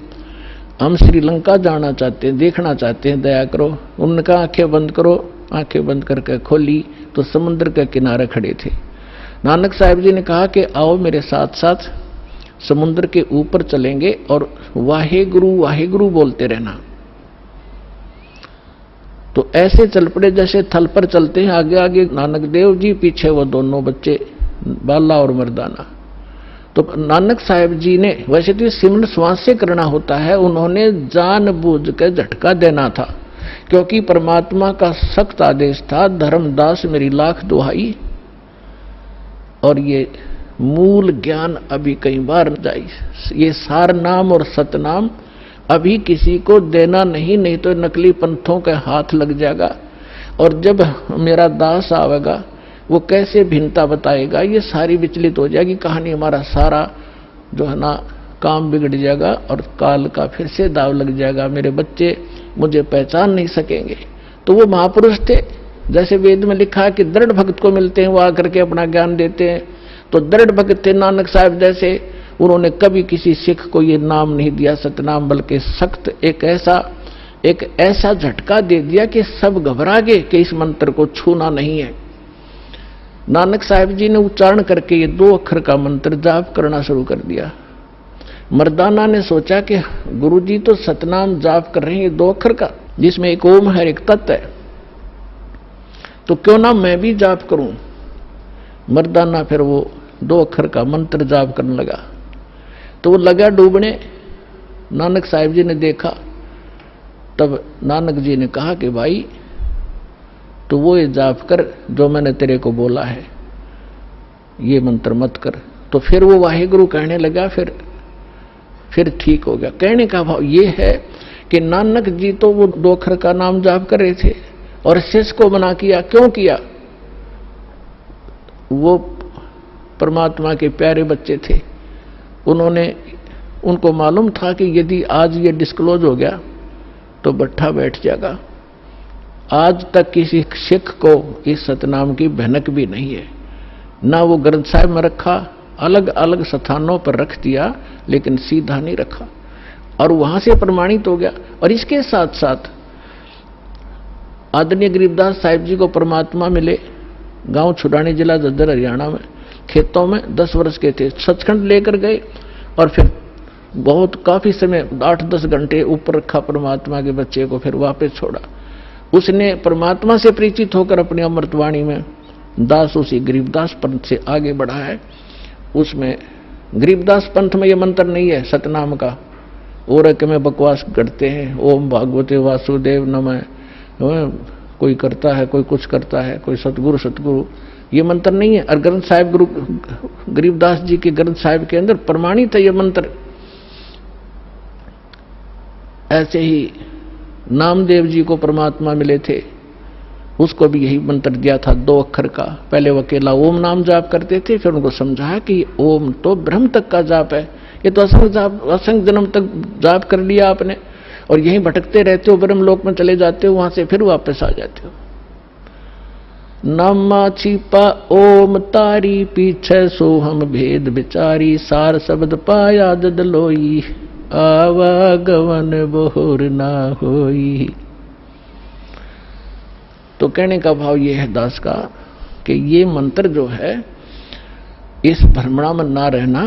हम श्रीलंका जाना चाहते हैं, देखना चाहते हैं, दया करो। उन्होंने कहा आंखें बंद करो। आंखें बंद करके खोली तो समुद्र के किनारे खड़े थे। नानक साहिब जी ने कहा कि आओ मेरे साथ साथ समुद्र के ऊपर चलेंगे और वाहे गुरु बोलते रहना। तो ऐसे चल पड़े जैसे थल पर चलते हैं, आगे आगे नानक देव जी, पीछे वो दोनों बच्चे बाला और मर्दाना। तो नानक साहिब जी ने, वैसे तो सिमरन श्वास से करना होता है, उन्होंने जानबूझ के झटका देना था क्योंकि परमात्मा का सख्त आदेश था, धर्मदास मेरी लाख दुहाई। और ये मूल ज्ञान अभी कई बार जाई, ये सार नाम और सतनाम अभी किसी को देना नहीं तो नकली पंथों के हाथ लग जाएगा। और जब मेरा दास आवेगा वो कैसे भिन्नता बताएगा, ये सारी विचलित हो जाएगी कहानी। हमारा सारा जो है ना काम बिगड़ जाएगा और काल का फिर से दाव लग जाएगा। मेरे बच्चे मुझे पहचान नहीं सकेंगे। तो वो महापुरुष थे, जैसे वेद में लिखा है कि दृढ़ भक्त को मिलते हैं, वो आकर के अपना ज्ञान देते हैं। तो दृढ़ भक्त थे नानक साहब जैसे, उन्होंने कभी किसी सिख को ये नाम नहीं दिया सतनाम, बल्कि सख्त एक ऐसा झटका दे दिया कि सब घबरा गए कि इस मंत्र को छूना नहीं है। नानक साहब जी ने उच्चारण करके ये 2 अक्षर का मंत्र जाप करना शुरू कर दिया। मर्दाना ने सोचा कि गुरुजी तो सतनाम जाप कर रहे हैं 2 अक्षर का, जिसमें एक ओम है, एक तत् है, तो क्यों ना मैं भी जाप करूं। मर्दाना फिर वो 2 अक्षर का मंत्र जाप करने लगा, तो वो लगा डूबने। नानक साहब जी ने देखा, तब नानक जी ने कहा कि भाई तो वो ये जाप कर जो मैंने तेरे को बोला है, ये मंत्र मत कर। तो फिर वो वाहेगुरु कहने लगा, फिर ठीक हो गया। कहने का भाव ये है कि नानक जी तो वो 2 अक्षर का नाम जाप कर रहे थे और शिष्य को मना किया। क्यों किया? वो परमात्मा के प्यारे बच्चे थे, उनको मालूम था कि यदि आज ये डिस्क्लोज हो गया तो बट्ठा बैठ जाएगा। आज तक किसी सिख को इस सतनाम की भनक भी नहीं है, ना वो ग्रंथ साहिब में रखा, अलग अलग स्थानों पर रख दिया, लेकिन सीधा नहीं रखा, और वहां से प्रमाणित हो गया। और इसके साथ साथ आदरणीय गरीबदास साहिब जी को परमात्मा मिले, गांव छुड़ानी, जिला जज्जर, हरियाणा में, खेतों में 10 वर्ष के थे, सचखंड लेकर गए और फिर बहुत काफी समय 8-10 घंटे ऊपर रखा परमात्मा के बच्चे को, फिर वापस छोड़ा। उसने परमात्मा से परिचित होकर अपनी अमृतवाणी में दास उसी गरीबदास पंथ से आगे बढ़ा है। उसमें गरीबदास पंथ में यह मंत्र नहीं है सतनाम का, और के में बकवास करते हैं, ओम भागवते वासुदेव नमः, कोई करता है, कोई कुछ करता है, कोई सतगुरु, ये मंत्र नहीं है। और ग्रंथ साहिब गुरु गरीबदास जी के ग्रंथ साहिब के अंदर प्रमाणित है ये मंत्र। ऐसे ही नामदेव जी को परमात्मा मिले थे, उसको भी यही मंत्र दिया था 2 अक्षर का। पहले वो अकेला ओम नाम जाप करते थे, फिर उनको समझाया कि ओम तो ब्रह्म तक का जाप है, ये तो असंख्य जन्म तक जाप कर लिया आपने, और यहीं भटकते रहते हो, ब्रह्म लोक में चले जाते हो, वहां से फिर वापस आ जाते हो। नामा छिपा ओम तारी, पीछे सो हम भेद विचारी, सार शब्द पाया जद लोई, आवागमन बोर ना होई। तो कहने का भाव ये है दास का कि ये मंत्र जो है, इस भ्रमणा में ना रहना,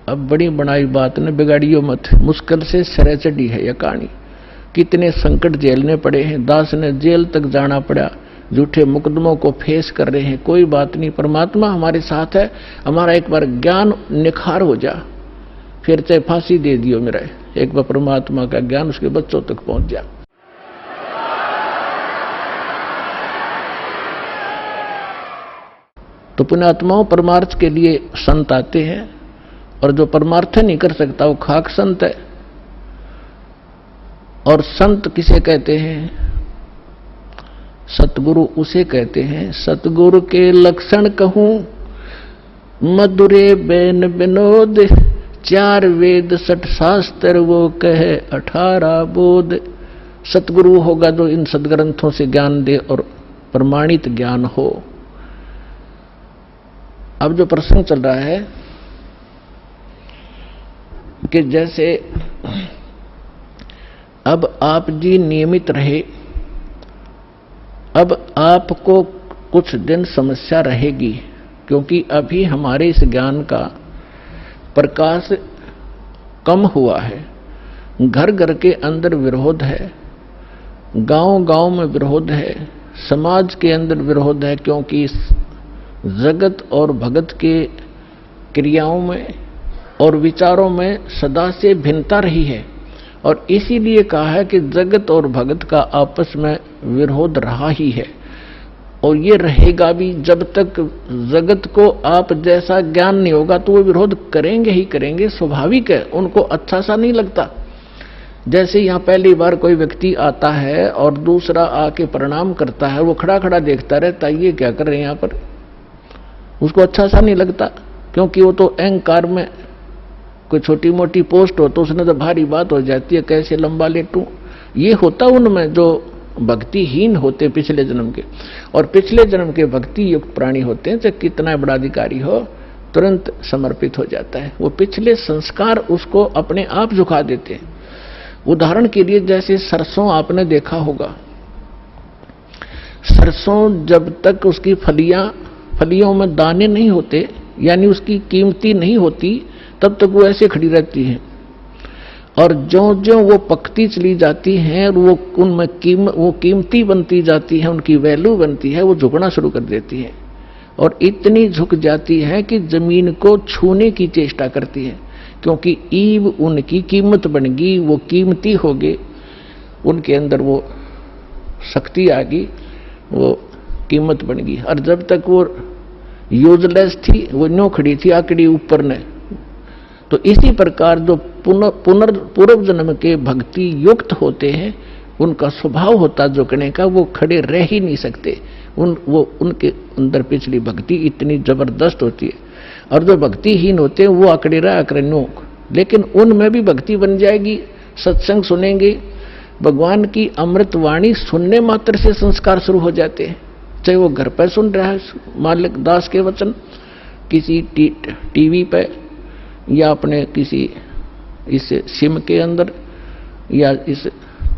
अब बड़ी बनाई बात ने बिगाड़ियो मत, मुश्किल से सिरे चढ़ी है यह कहानी। कितने संकट झेलने पड़े हैं, दास ने जेल तक जाना पड़ा, झूठे मुकदमों को फेस कर रहे हैं। कोई बात नहीं, परमात्मा हमारे साथ है। हमारा एक बार ज्ञान निखार हो जा, फिर चाहे फांसी दे दियो मेरा, एक बार परमात्मा का ज्ञान उसके बच्चों तक पहुंच जा। तो पुण्यात्माओं, परमार्थ के लिए संत आते हैं, और जो परमार्थ नहीं कर सकता वो खाक संत है। और संत किसे कहते हैं? सतगुरु उसे कहते हैं। सतगुरु के लक्षण कहूं, मधुरे बैन विनोद, 4 वेद 60 शास्त्र वो कहे 18 बोध। सतगुरु होगा जो इन सदग्रंथों से ज्ञान दे और प्रमाणित ज्ञान हो। अब जो प्रसंग चल रहा है कि जैसे अब आप जी नियमित रहे, अब आपको कुछ दिन समस्या रहेगी, क्योंकि अभी हमारे इस ज्ञान का प्रकाश कम हुआ है। घर घर के अंदर विरोध है, गांव गांव में विरोध है, समाज के अंदर विरोध है, क्योंकि इस जगत और भगत के क्रियाओं में और विचारों में सदा से भिन्नता रही है। और इसीलिए कहा है कि जगत और भगत का आपस में विरोध रहा ही है, और ये रहेगा भी। जब तक जगत को आप जैसा ज्ञान नहीं होगा तो वो विरोध करेंगे ही करेंगे, स्वाभाविक है, उनको अच्छा सा नहीं लगता। जैसे यहाँ पहली बार कोई व्यक्ति आता है और दूसरा आके प्रणाम करता है, वो खड़ा खड़ा देखता रहता है, ये क्या कर रहे हैं यहाँ पर, उसको अच्छा सा नहीं लगता, क्योंकि वो तो अहंकार में कोई छोटी मोटी पोस्ट हो तो उसने तो भारी बात हो जाती है, कैसे लंबा लेटूं। ये होता उनमें जो भक्तिहीन होते पिछले जन्म के, और पिछले जन्म के भक्ति युक्त प्राणी होते हैं, चाहे कितना बड़ा अधिकारी हो तुरंत समर्पित हो जाता है। वो पिछले संस्कार उसको अपने आप झुका देते हैं। उदाहरण के लिए जैसे सरसों आपने देखा होगा, सरसों जब तक उसकी फलियों में दाने नहीं होते, यानी उसकी कीमती नहीं होती, तब तक वो ऐसे खड़ी रहती है। और जो जो वो पकती चली जाती हैं और वो उनमें वो कीमती बनती जाती है, उनकी वैल्यू बनती है, वो झुकना शुरू कर देती है और इतनी झुक जाती है कि जमीन को छूने की चेष्टा करती है, क्योंकि ईव उनकी कीमत बन गई, वो कीमती हो गए, उनके अंदर वो शक्ति आ गई, वो कीमत बन गई। और जब तक वो यूजलेस थी, वो न्यों खड़ी थी आकड़ी ऊपर ने। तो इसी प्रकार जो पूर्व जन्म के भक्ति युक्त होते हैं, उनका स्वभाव होता झुकने का, वो खड़े रह ही नहीं सकते। उनके अंदर पिछली भक्ति इतनी जबरदस्त होती है। और जो भक्तिहीन होते हैं वो आकड़े रहा आकड़नोक, लेकिन उनमें भी भक्ति बन जाएगी। सत्संग सुनेंगे, भगवान की अमृत वाणी सुनने मात्र से संस्कार शुरू हो जाते हैं। चाहे वो घर पर सुन रहा है मालिक दास के वचन, किसी टीवी पे, या अपने किसी इस सिम के अंदर या इस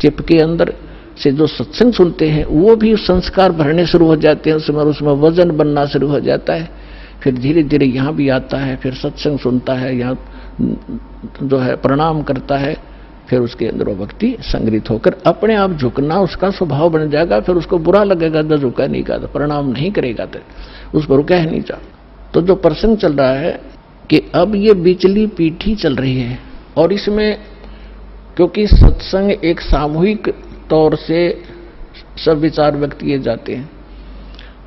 चिप के अंदर से जो सत्संग सुनते हैं, वो भी संस्कार भरने शुरू हो जाते हैं उसमें वजन बनना शुरू हो जाता है। फिर धीरे धीरे यहाँ भी आता है, फिर सत्संग सुनता है, यहाँ जो है प्रणाम करता है, फिर उसके अंदर वो भक्ति संग्रहित होकर अपने आप झुकना उसका स्वभाव बन जाएगा। फिर उसको बुरा लगेगा तो झुका नहीं का, प्रणाम नहीं करेगा तो उस पर कह नहीं जा। तो जो प्रसंग चल रहा है कि अब ये बिचली पीठी चल रही है, और इसमें क्योंकि सत्संग एक सामूहिक तौर से सब विचार व्यक्त किए जाते हैं,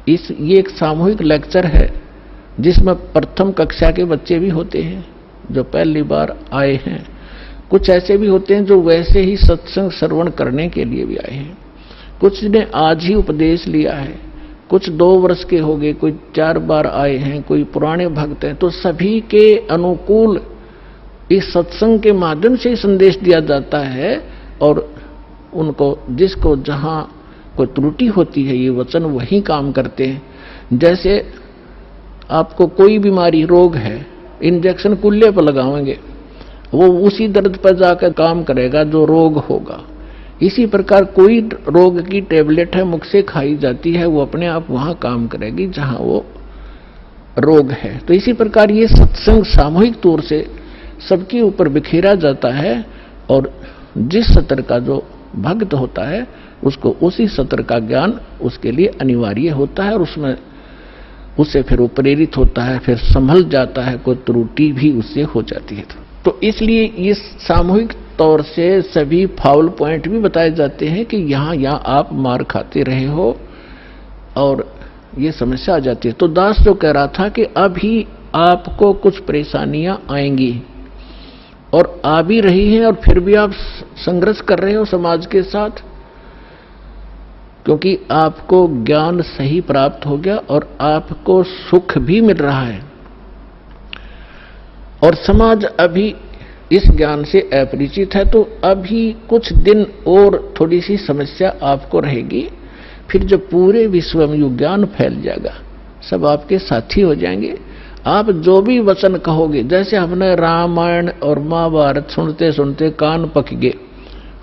ये एक सामूहिक लेक्चर है जिसमें प्रथम कक्षा के बच्चे भी होते हैं जो पहली बार आए हैं, कुछ ऐसे भी होते हैं जो वैसे ही सत्संग श्रवण करने के लिए भी आए हैं, कुछ ने आज ही उपदेश लिया है, कुछ 2 वर्ष के हो गए, कोई 4 बार आए हैं, कोई पुराने भक्त हैं। तो सभी के अनुकूल इस सत्संग के माध्यम से संदेश दिया जाता है, और उनको जिसको जहां कोई त्रुटि होती है ये वचन वही काम करते हैं। जैसे आपको कोई बीमारी रोग है, इंजेक्शन कुल्ले पर लगाएंगे, वो उसी दर्द पर जाकर काम करेगा जो रोग होगा। इसी प्रकार कोई रोग की टेबलेट है मुख से खाई जाती है, वो अपने आप वहां काम करेगी जहां वो रोग है। तो इसी प्रकार ये सत्संग सामूहिक तौर से सबके ऊपर बिखेरा जाता है, और जिस सत्र का जो भक्त होता है उसको उसी सत्र का ज्ञान उसके लिए अनिवार्य होता है, और उसमें उससे फिर वो प्रेरित होता है, फिर संभल जाता है, कोई त्रुटि भी उससे हो जाती है। तो इसलिए इस सामूहिक तौर से सभी फाउल पॉइंट भी बताए जाते हैं कि यहाँ आप मार खाते रहे हो और ये समस्या आ जाती है। तो दास जो कह रहा था कि अभी आपको कुछ परेशानियां आएंगी और आ भी रही हैं, और फिर भी आप संघर्ष कर रहे हो समाज के साथ, क्योंकि आपको ज्ञान सही प्राप्त हो गया और आपको सुख भी मिल रहा है, और समाज अभी इस ज्ञान से अपरिचित है। तो अभी कुछ दिन और थोड़ी सी समस्या आपको रहेगी, फिर जब पूरे विश्व में ये ज्ञान फैल जाएगा, सब आपके साथी हो जाएंगे। आप जो भी वचन कहोगे, जैसे हमने रामायण और महाभारत सुनते सुनते कान पक गए,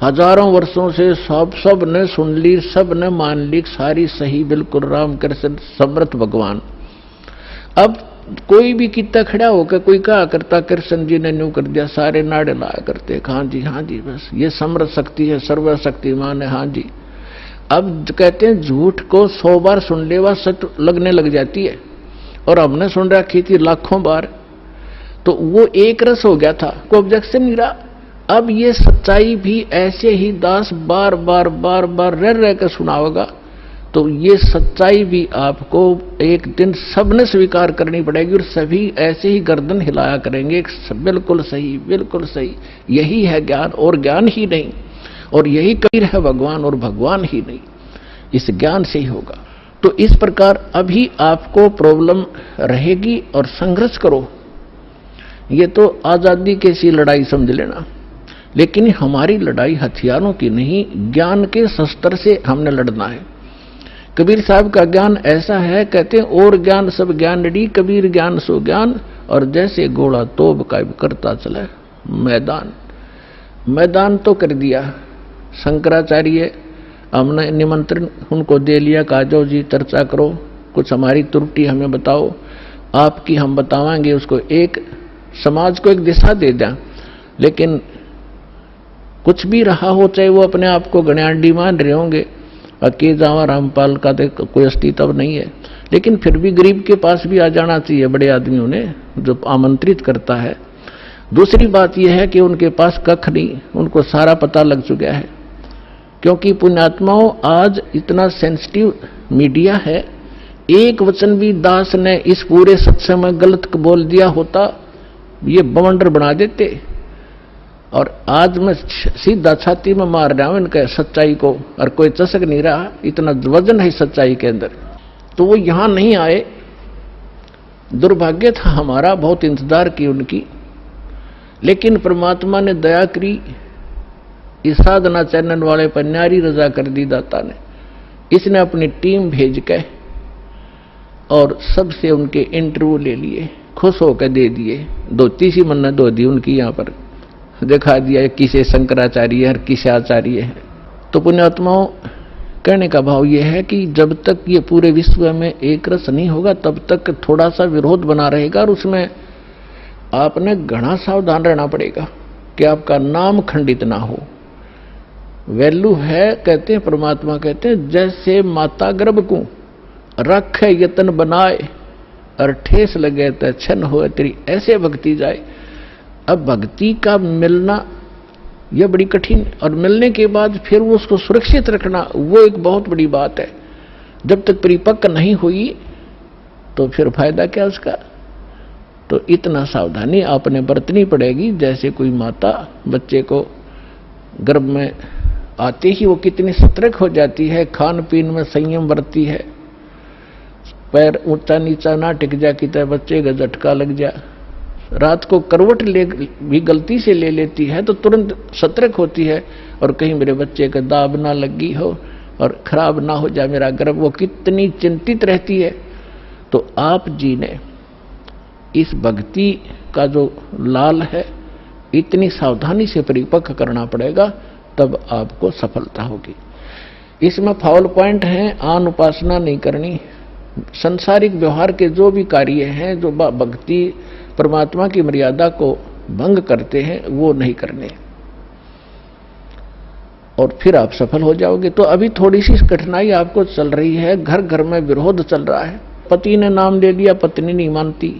हजारों वर्षों से सब ने सुन ली, सब ने मान ली, सारी सही बिल्कुल राम कृष्ण समर्थ भगवान। अब कोई भी कितना खड़ा होकर कोई कहा करता कृष्ण जी ने न्यू कर दिया, सारे नाड़े लाया करते, हाँ जी बस ये समर्थ शक्ति है, सर्वशक्तिमान है, हाँ जी। अब कहते हैं झूठ को 100 बार सुन ले वह सच लगने लग जाती है, और हमने सुन रखी थी लाखों बार, तो वो एक रस हो गया था, कोई ऑब्जेक्शन नहीं रहा। अब ये सच्चाई भी ऐसे ही दास बार बार रह कर सुनाओगा, तो ये सच्चाई भी आपको एक दिन सबने स्वीकार करनी पड़ेगी, और सभी ऐसे ही गर्दन हिलाया करेंगे, बिल्कुल सही, यही है ज्ञान और ज्ञान ही नहीं, और यही कबीर है भगवान और भगवान ही नहीं, इस ज्ञान से ही होगा। तो इस प्रकार अभी आपको प्रॉब्लम रहेगी और संघर्ष करो। ये तो आजादी की सी लड़ाई समझ लेना, लेकिन हमारी लड़ाई हथियारों की नहीं, ज्ञान के शस्त्र से हमने लड़ना है। कबीर साहब का ज्ञान ऐसा है, कहते हैं और ज्ञान सब ज्ञानड़ी, कबीर ज्ञान सो ज्ञान, और जैसे घोड़ा तोब का करता चला मैदान तो कर दिया। शंकराचार्य हमने निमंत्रण उनको दे लिया, कहा जाओ जी चर्चा करो, कुछ हमारी त्रुटि हमें बताओ, आपकी हम बतावांगे, उसको एक समाज को एक दिशा दे दें। लेकिन कुछ भी रहा हो, चाहे वो अपने आप को गण्याडी मान रहे होंगे, अके जावा रामपाल का तो कोई अस्तित्व नहीं है, लेकिन फिर भी गरीब के पास भी आ जाना चाहिए बड़े आदमियों ने, जो आमंत्रित करता है। दूसरी बात यह है कि उनके पास कख नहीं, उनको सारा पता लग चुका है, क्योंकि पुण्यात्माओं आज इतना सेंसिटिव मीडिया है, एक वचन भी दास ने इस पूरे सत्संग में गलत बोल दिया होता, ये बवंडर बना देते। और आज मैं सीधा छाती में मार रहा हूं इनके सच्चाई को, और कोई चसक नहीं रहा, इतना वजन है सच्चाई के अंदर। तो वो यहां नहीं आए, दुर्भाग्य था हमारा, बहुत इंतजार की उनकी, लेकिन परमात्मा ने दया करी, इस साधना चैनल वाले पर न्यारी रजा कर दी दाता ने। इसने अपनी टीम भेज के और सबसे उनके इंटरव्यू ले लिए, खुश होकर दे दिए, धोती सी मन्नत धो दी उनकी, यहां पर दिखा दिया किसे शंकराचार्य है और किसे आचार्य है। तो पुण्यात्माओं, कहने का भाव यह है कि जब तक ये पूरे विश्व में एक रस नहीं होगा तब तक थोड़ा सा विरोध बना रहेगा, और उसमें आपने घना सावधान रहना पड़ेगा कि आपका नाम खंडित ना हो। वैल्यू है, कहते हैं परमात्मा कहते हैं, जैसे माता गर्भ को रखे यतन बनाए, और ठेस लगे तो छन हो तेरी, ऐसे भक्ति जाए। अब भक्ति का मिलना यह बड़ी कठिन, और मिलने के बाद फिर वो उसको सुरक्षित रखना, वो एक बहुत बड़ी बात है। जब तक परिपक्व नहीं हुई तो फिर फायदा क्या उसका। तो इतना सावधानी आपने बरतनी पड़ेगी, जैसे कोई माता बच्चे को गर्भ में आते ही वो कितनी सतर्क हो जाती है, खान पीन में संयम बरतती है, पैर ऊंचा नीचा ना टिक जा कि बच्चे का झटका लग जा, रात को करवट ले भी गलती से ले लेती है तो तुरंत सतर्क होती है, और कहीं मेरे बच्चे का दाब ना लगी हो और खराब ना हो जाए मेरा गर्भ, वो कितनी चिंतित रहती है। तो आप जी ने इस भक्ति का जो लाल है, इतनी सावधानी से परिपक्व करना पड़ेगा, तब आपको सफलता होगी। इसमें फाउल पॉइंट है, आन उपासना नहीं करनी, संसारिक व्यवहार के जो भी कार्य हैं जो भक्ति परमात्मा की मर्यादा को भंग करते हैं वो नहीं करने, और फिर आप सफल हो जाओगे। तो अभी थोड़ी सी कठिनाई आपको चल रही है, घर घर में विरोध चल रहा है। पति ने नाम ले लिया, पत्नी नहीं मानती,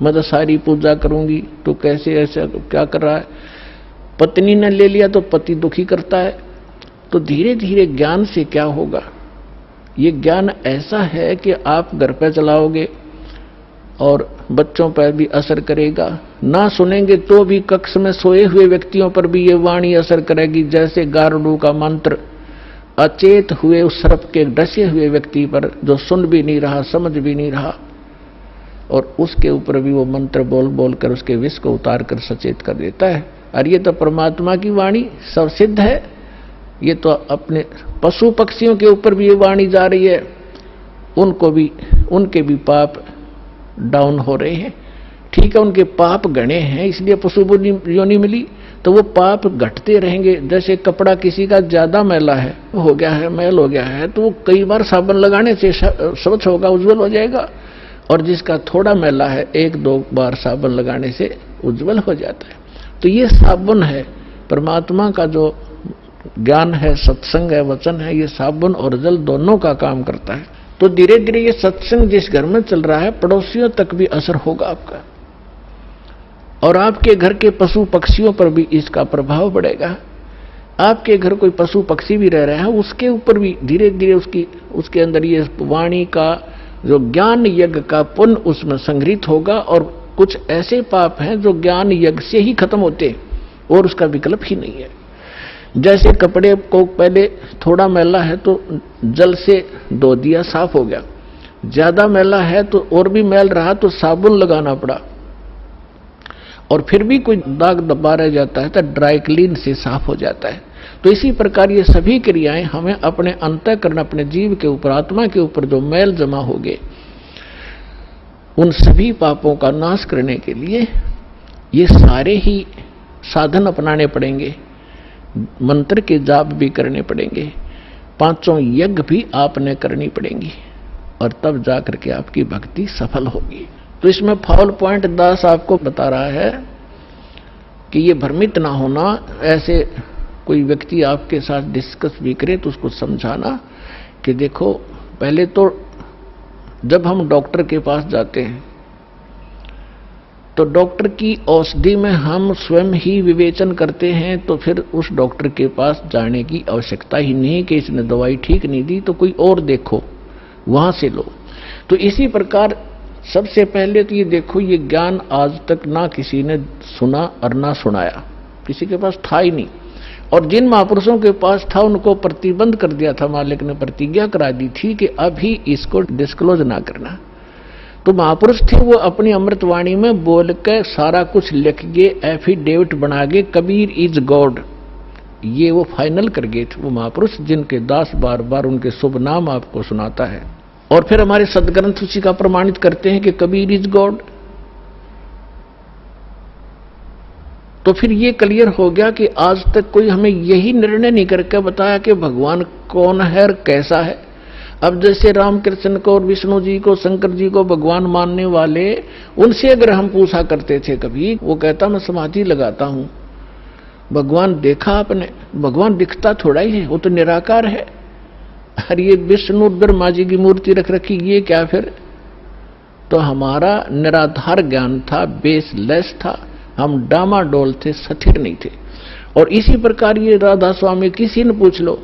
मैं तो सारी पूजा करूंगी, तो कैसे ऐसा क्या कर रहा है। पत्नी ने ले लिया तो पति दुखी करता है। तो धीरे धीरे ज्ञान से क्या होगा, ये ज्ञान ऐसा है कि आप घर पर चलाओगे और बच्चों पर भी असर करेगा, ना सुनेंगे तो भी कक्ष में सोए हुए व्यक्तियों पर भी ये वाणी असर करेगी, जैसे गारुड़ का मंत्र अचेत हुए उस सर्प के डसे हुए व्यक्ति पर, जो सुन भी नहीं रहा समझ भी नहीं रहा, और उसके ऊपर भी वो मंत्र बोल बोल कर उसके विष को उतार कर सचेत कर देता है। और ये तो परमात्मा की वाणी सब सिद्ध है, ये तो अपने पशु पक्षियों के ऊपर भी ये वाणी जा रही है, उनको भी उनके भी पाप डाउन हो रहे हैं। ठीक है, उनके पाप गणे हैं इसलिए पशु योनि मिली, तो वो पाप घटते रहेंगे। जैसे कपड़ा किसी का ज्यादा मैला है, हो गया है, मैल हो गया है, तो वो कई बार साबुन लगाने से स्वच्छ होगा, उज्जवल हो जाएगा, और जिसका थोड़ा मैला है एक दो बार साबुन लगाने से उज्जवल हो जाता है। तो ये साबुन है, परमात्मा का जो ज्ञान है, सत्संग है, वचन है, ये साबुन और जल दोनों का काम करता है। तो धीरे धीरे ये सत्संग जिस घर में चल रहा है, पड़ोसियों तक भी असर होगा आपका, और आपके घर के पशु पक्षियों पर भी इसका प्रभाव पड़ेगा। आपके घर कोई पशु पक्षी भी रह रहा है, उसके ऊपर भी धीरे धीरे उसके अंदर ये वाणी का जो ज्ञान यज्ञ का पुण्य उसमें संग्रहित होगा, और कुछ ऐसे पाप हैं जो ज्ञान यज्ञ से ही खत्म होते और उसका विकल्प ही नहीं है। जैसे कपड़े को पहले थोड़ा मैला है तो जल से धो दिया, साफ हो गया, ज्यादा मैला है तो और भी मैल रहा तो साबुन लगाना पड़ा, और फिर भी कोई दाग दबा रह जाता है तो ड्राई क्लीन से साफ हो जाता है। तो इसी प्रकार ये सभी क्रियाएं हमें अपने अंतःकरण, अपने जीव के ऊपर, आत्मा के ऊपर जो मैल जमा हो गए, उन सभी पापों का नाश करने के लिए ये सारे ही साधन अपनाने पड़ेंगे, मंत्र के जाप भी करने पड़ेंगे, पांचों यज्ञ भी आपने करनी पड़ेंगी, और तब जाकर के आपकी भक्ति सफल होगी। तो इसमें फाउल पॉइंट दास आपको बता रहा है कि ये भ्रमित ना होना। ऐसे कोई व्यक्ति आपके साथ डिस्कस भी करे तो उसको समझाना कि देखो, पहले तो जब हम डॉक्टर के पास जाते हैं तो डॉक्टर की औषधि में हम स्वयं ही विवेचन करते हैं, तो फिर उस डॉक्टर के पास जाने की आवश्यकता ही नहीं कि इसने दवाई ठीक नहीं दी तो कोई और देखो, वहां से लो। तो इसी प्रकार सबसे पहले तो ये देखो, ये ज्ञान आज तक ना किसी ने सुना और ना सुनाया, किसी के पास था ही नहीं। और जिन महापुरुषों के पास था उनको प्रतिबंध कर दिया था, मालिक ने प्रतिज्ञा करा दी थी कि अभी इसको डिस्क्लोज ना करना। तो महापुरुष थे, वो अपनी अमृतवाणी में बोल के सारा कुछ लिख के एफिडेविट बना के कबीर इज गॉड, ये वो फाइनल कर गए थे वो महापुरुष, जिनके दास बार बार उनके शुभ नाम आपको सुनाता है। और फिर हमारे सदग्रंथ उसी का प्रमाणित करते हैं कि कबीर इज गॉड। तो फिर ये क्लियर हो गया कि आज तक कोई हमें यही निर्णय नहीं करके बताया कि भगवान कौन है और कैसा है। अब जैसे रामकृष्ण को और विष्णु जी को, शंकर जी को भगवान मानने वाले, उनसे अगर हम पूछा करते थे कभी, वो कहता मैं समाधि लगाता हूं, भगवान देखा आपने? भगवान दिखता थोड़ा ही है, वो तो निराकार है। अरे ये विष्णु ब्रह्मा जी की मूर्ति रख रखी, ये क्या फिर? तो हमारा निराधार ज्ञान था, बेसलेस था, हम डामाडोल थे, स्थिर नहीं थे। और इसी प्रकार ये राधा स्वामी किसी ने पूछ लो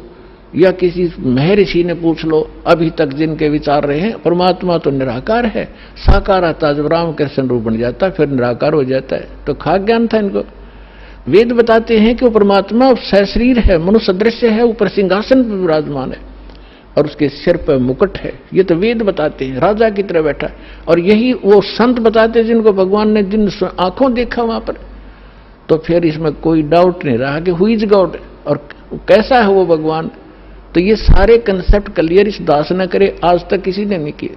या किसी महर्षि ने पूछ लो, अभी तक जिनके विचार रहे हैं, परमात्मा तो निराकार है, साकार आता जब रामकृष्ण रूप बन जाता फिर निराकार हो जाता है। तो खाक ज्ञान था इनको। वेद बताते हैं कि वो परमात्मा सशरीर है, मनुष्य दृश्य है, ऊपर सिंहासन पर विराजमान है और उसके सिर पर मुकुट है। ये तो वेद बताते हैं, राजा की तरह बैठा। और यही वो संत बताते हैं जिनको भगवान ने जिन आंखों देखा वहां पर। तो फिर इसमें कोई डाउट नहीं रहा कि हु इज गॉड और कैसा है वो भगवान। तो ये सारे कंसेप्ट क्लियर इस दास ने करे, आज तक किसी ने नहीं किए।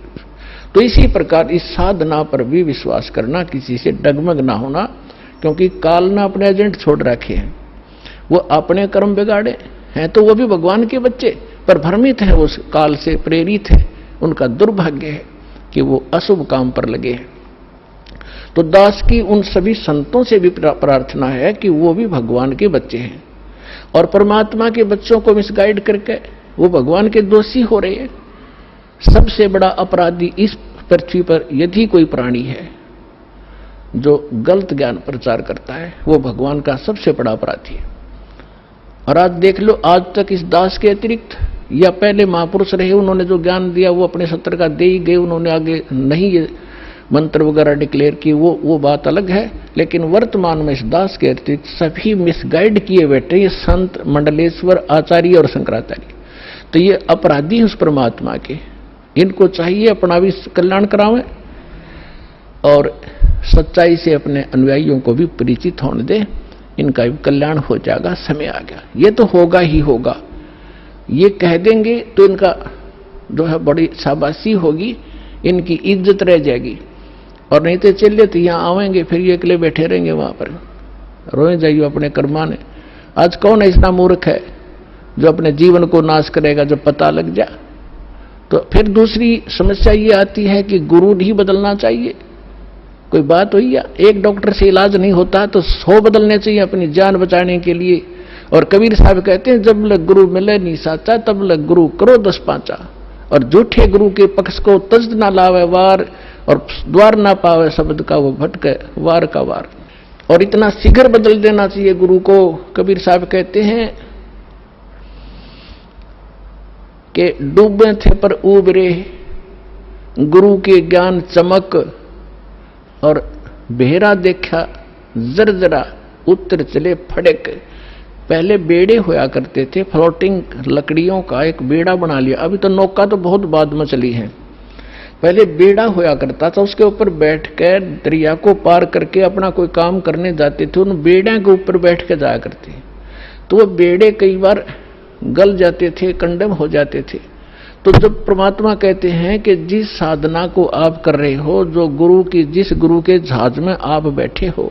तो इसी प्रकार इस साधना पर भी विश्वास करना, किसी से डगमग ना होना, क्योंकि काल ने अपने एजेंट छोड़ रखे हैं, वो अपने कर्म बिगाड़े हैं। तो वो भी भगवान के बच्चे पर भ्रमित है, उस काल से प्रेरित है। उनका दुर्भाग्य है कि वो अशुभ काम पर लगे हैं। तो दास की उन सभी संतों से भी प्रार्थना है कि वो भी भगवान के बच्चे हैं और परमात्मा के बच्चों को मिसगाइड करके वो भगवान के दोषी हो रहे हैं। सबसे बड़ा अपराधी इस पृथ्वी पर यदि कोई प्राणी है जो गलत ज्ञान प्रचार करता है, वो भगवान का सबसे बड़ा अपराधी है। और आज देख लो, आज तक इस दास के अतिरिक्त या पहले महापुरुष रहे, उन्होंने जो ज्ञान दिया वो अपने सत्र का दे ही गए, उन्होंने आगे नहीं ये मंत्र वगैरह डिक्लेयर किए, वो बात अलग है। लेकिन वर्तमान में इस दास के अतिरिक्त सभी मिसगाइड किए बैठे ये संत, मंडलेश्वर, आचार्य और शंकराचार्य। तो ये अपराधी हैं उस परमात्मा के। इनको चाहिए अपना भी कल्याण करावें और सच्चाई से अपने अनुयायियों को भी परिचित होने दें, इनका भी कल्याण हो जाएगा। समय आ गया, ये तो होगा ही होगा। ये कह देंगे तो इनका जो है बड़ी शाबाशी होगी, इनकी इज्जत रह जाएगी। और नहीं तो चलिए तो यहाँ आवेंगे, फिर ये अकेले बैठे रहेंगे वहां पर, रोए जाइए अपने कर्माने। आज कौन ऐसा मूर्ख है जो अपने जीवन को नाश करेगा जब पता लग जाए? तो फिर दूसरी समस्या ये आती है कि गुरु नहीं बदलना चाहिए। कोई बात हुई या एक डॉक्टर से इलाज नहीं होता तो 100 बदलने चाहिए अपनी जान बचाने के लिए। और कबीर साहब कहते हैं, जब लग गुरु मिले नहीं साचा, तब लग गुरु करो 10 पांचा। और झूठे गुरु के पक्ष को तज ना लावे वार, और द्वार ना पावे शब्द का वो भटके वार का वार। और इतना शीघ्र बदल देना चाहिए गुरु को। कबीर साहब कहते हैं कि डूबे थे पर उबरे, गुरु के ज्ञान चमक, और बेहरा देखा जरजरा, उत्तर चले फड़क। पहले बेड़े होया करते थे, फ्लोटिंग लकड़ियों का एक बेड़ा बना लिया। अभी तो नौका तो बहुत बाद में चली है। पहले बेड़ा होया करता था, उसके ऊपर बैठकर दरिया को पार करके अपना कोई काम करने जाते थे, उन बेड़े के ऊपर बैठ के जाया करते। तो वो बेड़े कई बार गल जाते थे, कंडम हो जाते थे। तो जब परमात्मा कहते हैं कि जिस साधना को आप कर रहे हो, जो गुरु की, जिस गुरु के जहाज में आप बैठे हो,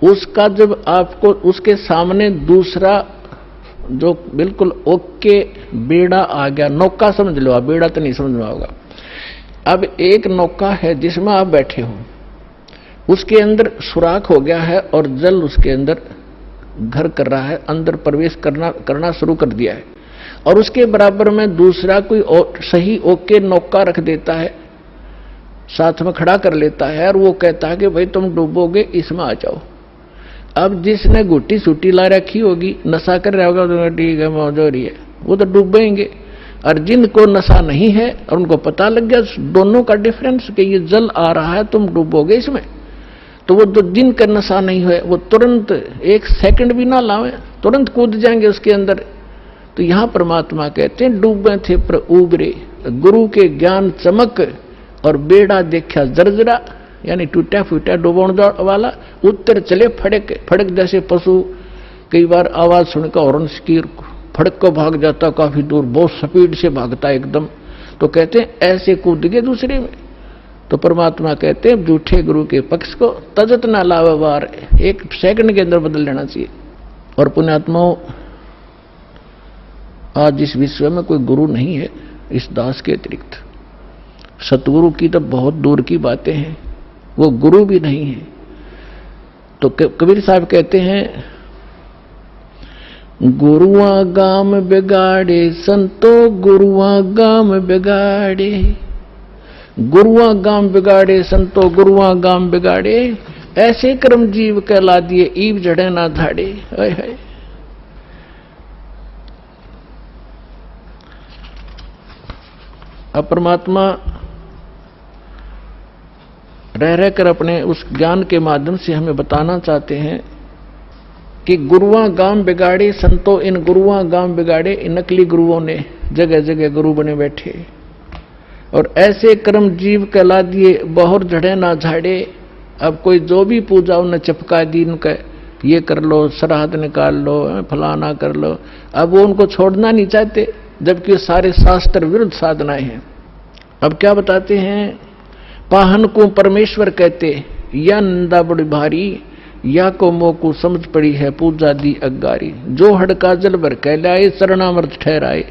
उसका जब आपको उसके सामने दूसरा जो बिल्कुल ओके बेड़ा आ गया, नौका समझ लो आप, बेड़ा तो नहीं समझ में होगा। अब एक नौका है जिसमें आप बैठे हो, उसके अंदर सुराख हो गया है और जल उसके अंदर घर कर रहा है, अंदर प्रवेश करना शुरू कर दिया है, और उसके बराबर में दूसरा कोई सही ओके नौका रख देता है, साथ में खड़ा कर लेता है, और वो कहता है कि भाई तुम डूबोगे, इसमें आ जाओ। अब जिसने गुट्टी सूटी ला रखी होगी, नशा कर रहा होगा, तो ठीक है मौज हो रही है, वो तो डूबेंगे। और जिनको नशा नहीं है और उनको पता लग गया दोनों का डिफरेंस कि ये जल आ रहा है, तुम डूबोगे इसमें, तो वो जो जिनका नशा नहीं हुआ वो तुरंत एक सेकंड भी ना लावे, तुरंत कूद जाएंगे उसके अंदर। तो यहां परमात्मा कहते हैं डूबे थे पर उबरे, गुरु के ज्ञान चमक और बेड़ा देखा जर्जरा, यानी टूटा फूटा डूबोण वाला, उत्तर चले फड़क फड़क जैसे पशु कई बार आवाज सुनकर हॉर्न की फड़क को भाग जाता, काफी दूर बहुत स्पीड से भागता एकदम। तो कहते हैं ऐसे कूद गए दूसरे में। तो परमात्मा कहते हैं झूठे गुरु के पक्ष को तजत ना लावे वार, एक सेकंड के अंदर बदल लेना चाहिए। और पुण्यात्माओं, आज इस विश्व में कोई गुरु नहीं है इस दास के अतिरिक्त। सतगुरु की तो बहुत दूर की बातें हैं, वो गुरु भी नहीं है। तो कबीर साहब कहते हैं, गुरुआ गाम बिगाड़े संतो, गुरुआ गाम बिगाड़े, गुरुआ गाम बिगाड़े संतो, गुरुआ गाम बिगाड़े, ऐसे कर्म जीव कहला दिए, ईव जड़े ना धाड़े। हाय हाय। अब परमात्मा रह रहकर अपने उस ज्ञान के माध्यम से हमें बताना चाहते हैं कि गुरुआ गाम बिगाड़े संतो, इन गुरुआ गाम बिगाड़े, इन नकली गुरुओं ने जगह जगह गुरु बने बैठे, और ऐसे कर्म जीव कहला दिए, बहुत झड़े ना झाड़े। अब कोई जो भी पूजा उन्हें चपका दी, उनका ये कर लो, श्राद्ध निकाल लो, फलाना कर लो, अब वो उनको छोड़ना नहीं चाहते, जबकि सारे शास्त्र विरुद्ध साधनाएं हैं। अब क्या बताते हैं, पाहन को परमेश्वर कहते, या निंदा बड़ी भारी, या को मोकू समझ पड़ी है पूजा दी अगारी, जो हड़का जल भर कहलाए, चरणामृत ठहराए,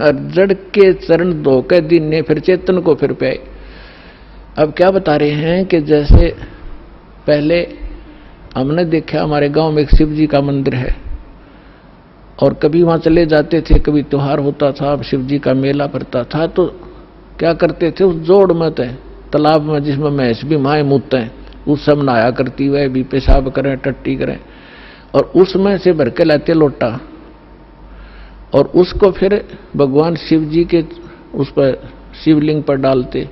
और जड़ के चरण धो के दिन ने फिर चेतन को फिर पाए। अब क्या बता रहे हैं कि जैसे पहले हमने देखा हमारे गांव में एक शिव जी का मंदिर है, और कभी वहां चले जाते थे, कभी त्योहार होता था, शिव जी का मेला पड़ता था, तो क्या करते थे, उस जोड़ में तालाब में जिसमें भैंस भी माए मूते हैं, उस सब नहाया करती, वह भी पेशाब करें, टट्टी करें, और उसमें से भर के लाते लोटा, और उसको फिर भगवान शिव जी के उस पर शिवलिंग पर डालते,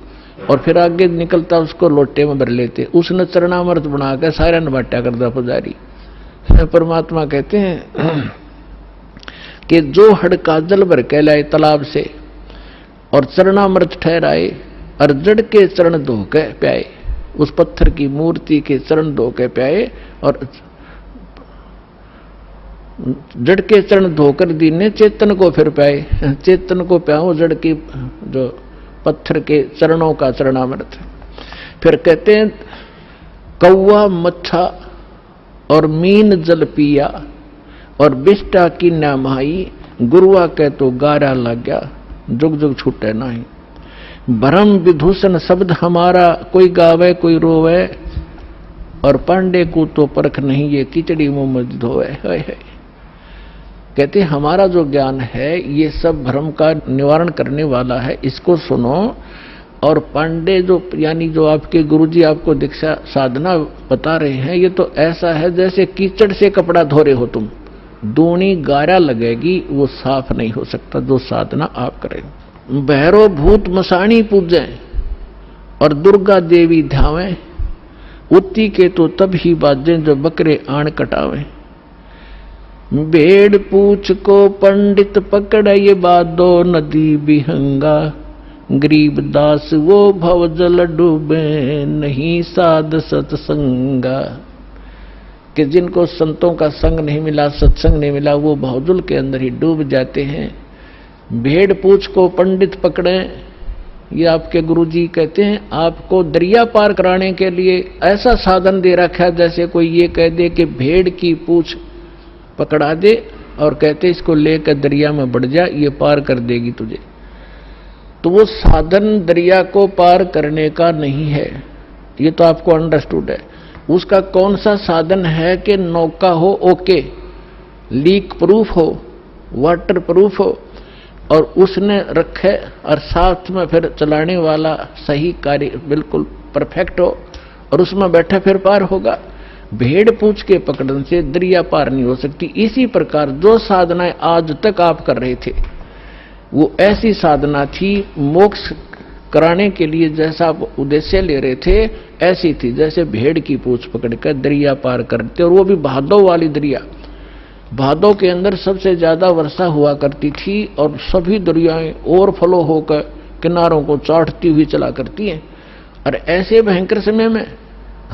और फिर आगे निकलता उसको लोटे में भर लेते। उसने चरणामृत बनाकर सारा नबाटा करता पुजारी। परमात्मा कहते हैं कि जो हड़का जल भर के लाए तालाब से, और चरणामृत ठहराए, और जड़ के चरण धो के प्याए, उस पत्थर की मूर्ति के चरण धो के प्याए, और जड़ के चरण धोकर दीने चेतन को फिर पाए, चेतन को प्याओ जड़ की जो पत्थर के चरणों का चरणामृत। फिर कहते हैं, कौवा मच्छा और मीन जल पिया, और बिष्टा की नामाई, गुरुआ कह तो गारा लग गया, जुग जुग छूटे नहीं। भरम विभूषण शब्द हमारा, कोई गावे कोई रोवे, और पांडे को तो परख नहीं, ये किचड़ी मुंह में धोवे। कहते हमारा जो ज्ञान है ये सब भ्रम का निवारण करने वाला है, इसको सुनो। और पांडे जो यानी जो आपके गुरुजी आपको दीक्षा साधना बता रहे हैं, ये तो ऐसा है जैसे कीचड़ से कपड़ा धो रहे हो तुम, दूनी गारा लगेगी, वो साफ नहीं हो सकता जो साधना आप करें। भैरो भूत मसाणी पूजें और दुर्गा देवी ध्यावें, उत्ती के तो तब ही बाजें जो बकरे आण कटावें। भेड़ पूछ को पंडित पकड़, ये बादो नदी बिहंगा, गरीबदास वो भवजल डूबे नहीं साध सत्संगा, कि जिनको संतों का संग नहीं मिला, सत्संग नहीं मिला, वो भवजल के अंदर ही डूब जाते हैं। भेड़ पूछ को पंडित पकड़े, ये आपके गुरुजी कहते हैं आपको दरिया पार कराने के लिए ऐसा साधन दे रखा है जैसे कोई ये कह दे कि भेड़ की पूछ पकड़ा दे और कहते इसको लेकर दरिया में बढ़ जा, ये पार कर देगी तुझे। तो वो साधन दरिया को पार करने का नहीं है, ये तो आपको अंडरस्टूड है। उसका कौन सा साधन है कि नौका हो ओके, लीक प्रूफ हो, वाटर प्रूफ हो, और उसने रखे और साथ में फिर चलाने वाला सही कार्य बिल्कुल परफेक्ट हो और उसमें बैठे फिर पार होगा। भेड़ पूछ के पकड़ने से दरिया पार नहीं हो सकती। इसी प्रकार जो साधनाएं आज तक आप कर रहे थे वो ऐसी साधना थी, मोक्ष कराने के लिए जैसा आप उद्देश्य ले रहे थे ऐसी थी जैसे भेड़ की पूछ पकड़कर दरिया पार करते, और वो भी भादों वाली दरिया। भादों के अंदर सबसे ज्यादा वर्षा हुआ करती थी और सभी दरियाएं ओवरफ्लो होकर किनारों को चाटती हुई चला करती हैं, और ऐसे भयंकर समय में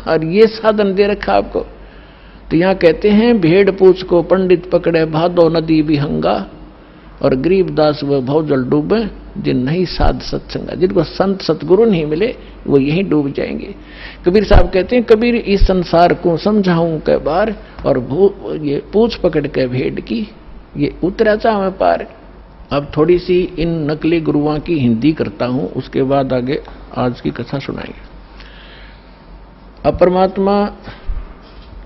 और ये साधन दे रखा आपको। तो यहां कहते हैं भेड़ पूछ को पंडित पकड़े भादो नदी विहंगा, और गरीबदास व भवजल डूबे जिन नहीं साध सत्संगा। जिनको संत सतगुरु नहीं मिले वो यहीं डूब जाएंगे। कबीर साहब कहते हैं कबीर इस संसार को समझाऊं के बार, और ये पूछ पकड़ के भेड़ की ये उतरा चाहे पार। अब थोड़ी सी इन नकली गुरुओं की हिंदी करता हूं, उसके बाद आगे आज की कथा सुनाएंगे। अब परमात्मा